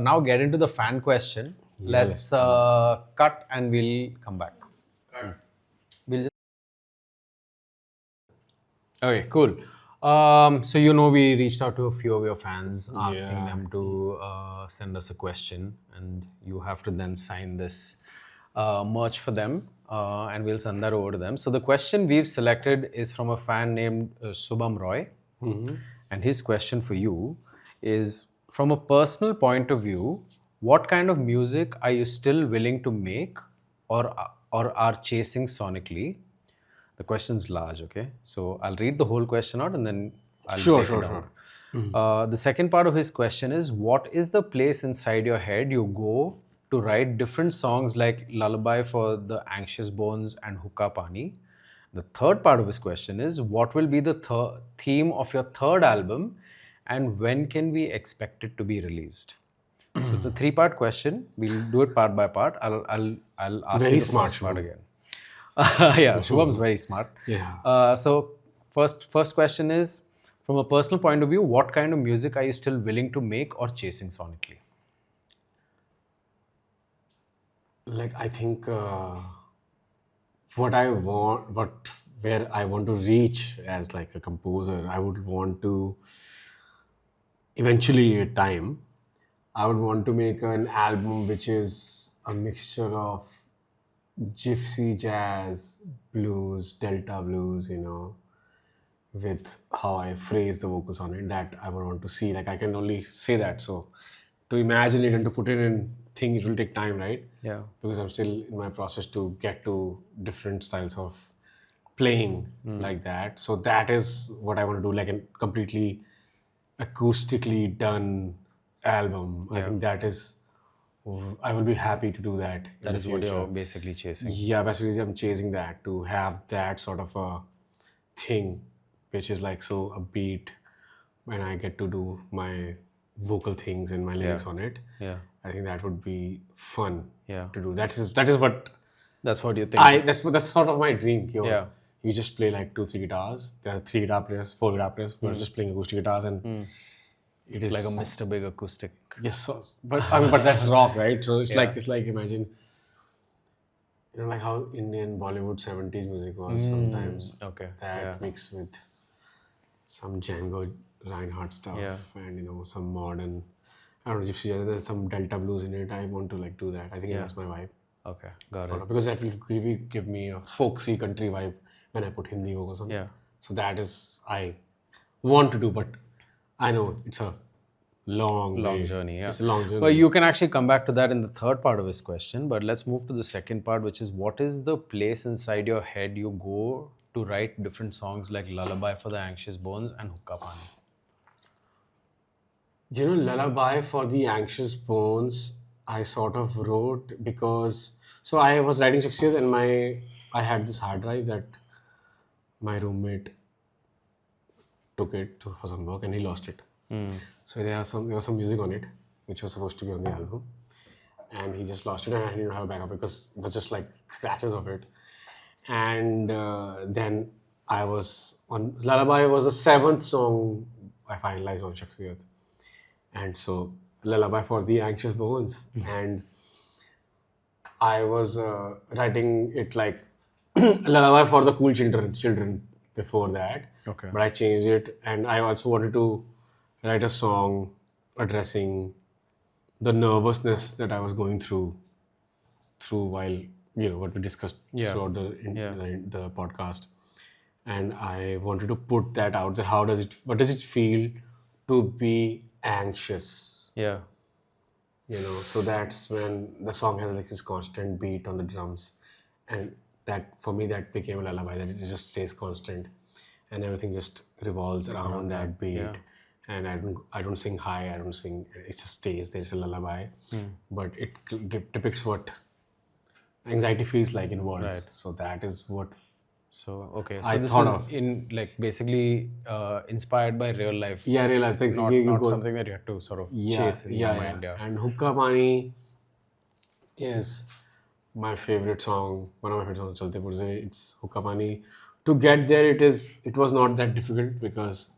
now get into the fan question. Let's cut and we'll come back. We'll just... Okay, cool. So we reached out to a few of your fans asking them to send us a question, and you have to then sign this merch for them, and we'll send that over to them. So the question we've selected is from a fan named Subham Roy, and his question for you is, from a personal point of view, what kind of music are you still willing to make or are chasing sonically? The question's large, okay? So I'll read the whole question out and then I'll break it down. The second part of his question is, what is the place inside your head you go to write different songs like Lullaby for the Anxious Bones and Hookah Pani, The third part of his question is, what will be the theme of your third album, and when can we expect it to be released? So it's a three-part question. We'll do it part by part. I'll ask Very you the smart, first part Shubham. again. Yeah, Shubham's very smart. Yeah. So first question is, from a personal point of view, what kind of music are you still willing to make or chasing sonically? Like, I think what I want, where I want to reach as like a composer, I would want to eventually, at time, I would want to make an album which is a mixture of gypsy jazz, blues, delta blues, with how I phrase the vocals on it. That I would want to see. Like, I can only say that. So to imagine it and to put it in thing, it will take time, right? Yeah. Because I'm still in my process to get to different styles of playing like that. So that is what I want to do, like a completely acoustically done album. I think that is, I will be happy to do that in That the is what future. you're basically chasing. Yeah, basically I'm chasing that, to have that sort of a thing which is like so upbeat when I get to do my vocal things and my lyrics on it. Yeah. I think that would be fun Yeah. to do. That is what That's what you think. that's sort of my dream. Yeah. You just play like 2-3 guitars. There are 3 guitar players, 4 guitar players. We're just playing acoustic guitars, and it is Like a Mr. Big acoustic. Yes, but that's rock, right? So it's like imagine, like how Indian Bollywood 70s music was sometimes. Okay. That mixed with some Django Reinhardt stuff and some modern, I don't know, gypsy jazz. There's some delta blues in it. I want to like do that. I think that's my vibe. Okay, got it. Because that will give me a folksy country vibe when I put Hindi vocals on. Yeah. So that is I want to do, but I know it's a long Journey, yeah. It's a long journey. Well, you can actually come back to that in the third part of his question, but let's move to the second part, which is, what is the place inside your head you go to write different songs like Lullaby for the Anxious Bones and Hukka Pani? Lullaby for the Anxious Bones, I sort of wrote because, so I was writing Shakhsiyat, and I had this hard drive that my roommate took it for some work and he lost it. So there was some music on it which was supposed to be on the album, and he just lost it, and I didn't have a backup because it was just like scratches of it. And then I was on Lullaby was the 7th song I finalized on Shakhsiyat. And so Lullaby for the Anxious Bones. And I was writing it like Lullaby for the Cool Children before that. Okay. But I changed it, and I also wanted to write a song addressing the nervousness that I was going through while, what we discussed throughout the podcast. And I wanted to put that out there. What does it feel to be anxious? Yeah. So that's when the song has like this constant beat on the drums, and that for me that became a lullaby, that it just stays constant and everything just revolves around that beat. And I don't sing high, I don't sing, it just stays there. It's a lullaby, but it depicts what anxiety feels like in words. Right. So that is what So I this thought is of. in like basically inspired by real life. Yeah, I realized like Not something that you had to sort of chase in your mind. Yeah. And Hukka Pani is my favorite song, one of my favorite songs, Chalte Purze. It's Hukka Pani. To get there, it was not that difficult, because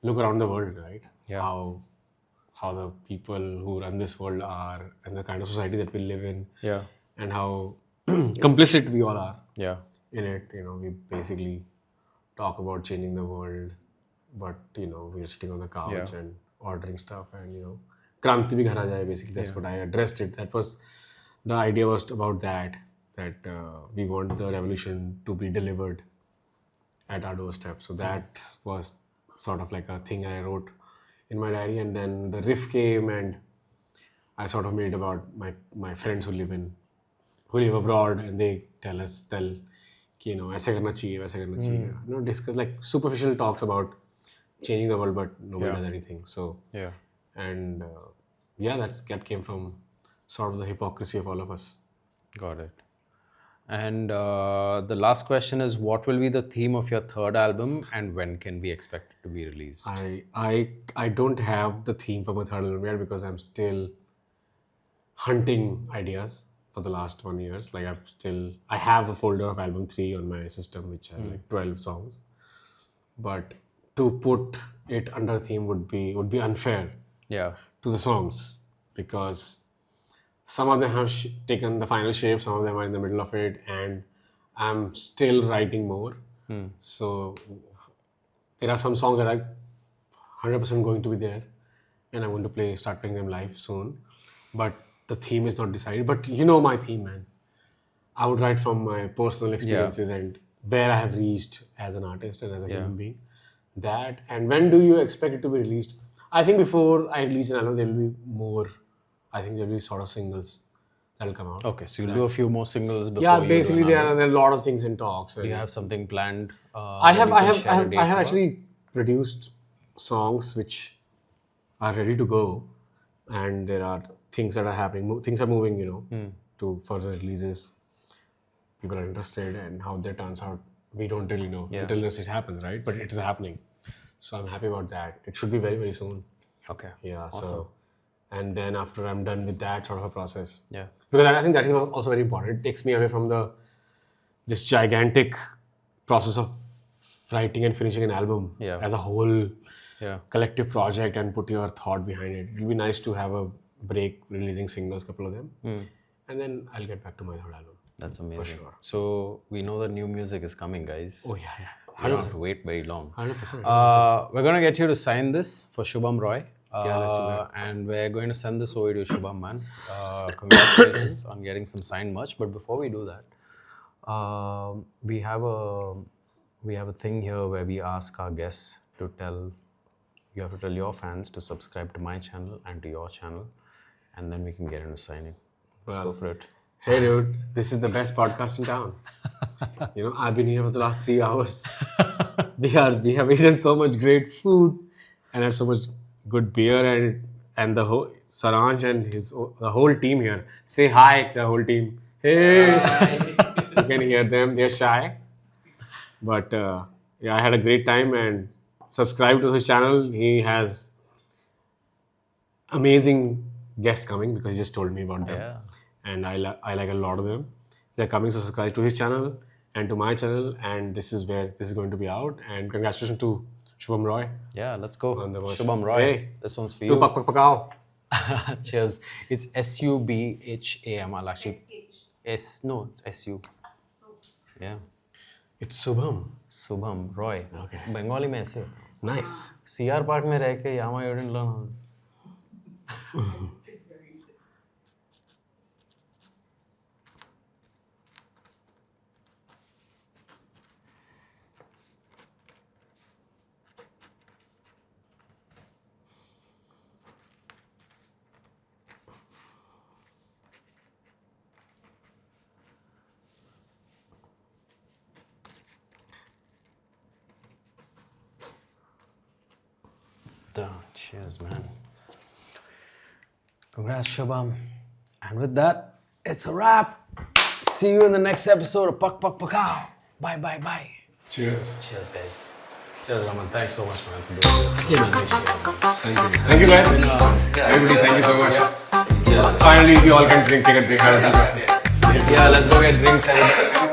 look around the world, right? Yeah. How the people who run this world are, and the kind of society that we live in, Yeah. and how complicit we all are Yeah. in it. We basically talk about changing the world, but we're sitting on the couch and ordering stuff, and Kranti bhi ghar aa jaye, basically that's what I addressed it. That was the idea, was about that we want the revolution to be delivered at our doorstep. So that was sort of like a thing I wrote in my diary, and then the riff came, and I sort of made it about my friends who live abroad, and they tell कि ऐसे करना चाहिए, वैसे करना चाहिए. Discuss like superficial talks about changing the world, but nobody does anything. So and that came from sort of the hypocrisy of all of us. Got it. And the last question is, what will be the theme of your third album, and when can we expect it to be released? I don't have the theme for my third album yet because I'm still hunting ideas for the last 1 year. Like I have a folder of album 3 on my system which has like 12 songs. But to put it under theme would be unfair Yeah. to the songs because some of them have taken the final shape, some of them are in the middle of it, and I'm still writing more. So there are some songs that are 100% going to be there, and I'm going to start playing them live soon. But the theme is not decided. But you know my theme, man. I would write from my personal experiences and where I have reached as an artist and as a human being. That, and when do you expect it to be released? I think before I release an album, there will be more. I think there will be sort of singles that will come out. Okay, so you'll do a few more singles before. Yeah, you do basically an there album. are a lot of things in talks. Do you have something planned? I have that actually produced songs which are ready to go, and there are things that are happening. Things are moving, to further releases. People are interested, and how that turns out, we don't really know until it happens, right? But it is happening, so I'm happy about that. It should be very, very soon. Okay. Yeah. Awesome. So, and then after I'm done with that sort of a process, Yeah. because I think that is also very important. It takes me away from this gigantic process of writing and finishing an album as a whole collective project and put your thought behind it. It'll be nice to have a break releasing singles, couple of them, and then I'll get back to my third album. That's amazing. For sure. So we know that new music is coming, guys. Oh yeah. You don't have to wait very long. 100%. We're going to get you to sign this for Shubham Roy. Let's do that. And we're going to send this over to Shubham, man. Congratulations on getting some signed merch. But before we do that, we have a thing here where we ask our guests to tell your fans to subscribe to my channel and to your channel, and then we can get into signing. Let's go for it. Hey dude, this is the best podcast in town. I've been here for the last 3 hours. We have eaten so much great food and had so much good beer and the whole Saranj and the whole team here. Say hi, the whole team. Hey, you can hear them. They're shy, but I had a great time, and subscribe to his channel. He has amazing guests coming because he just told me about them. Yeah. And I like a lot of them. They're coming, so subscribe to his channel and to my channel, and this is where this is going to be out. And congratulations to Shubham Roy. Yeah, let's go. On the merch. Shubham Roy, Hey. this one's for To you. Pakao. Cheers. It's SUBHAM. I'll actually... it's SU. Yeah. It's Subham. Shubham Roy. Okay. Bengali में ऐसे. Nice. CR Park में रह के Yama you didn't learn. Cheers, man. Congrats, Shubham. And with that, it's a wrap. See you in the next episode of Pakao. Bye, bye, bye. Cheers. Cheers, guys. Cheers, Raman. Thanks so much, man, for doing this. Yeah, man. Thank you, guys. Everybody, thank you so much. Finally, we all can take a drink. Yeah, let's go get drinks and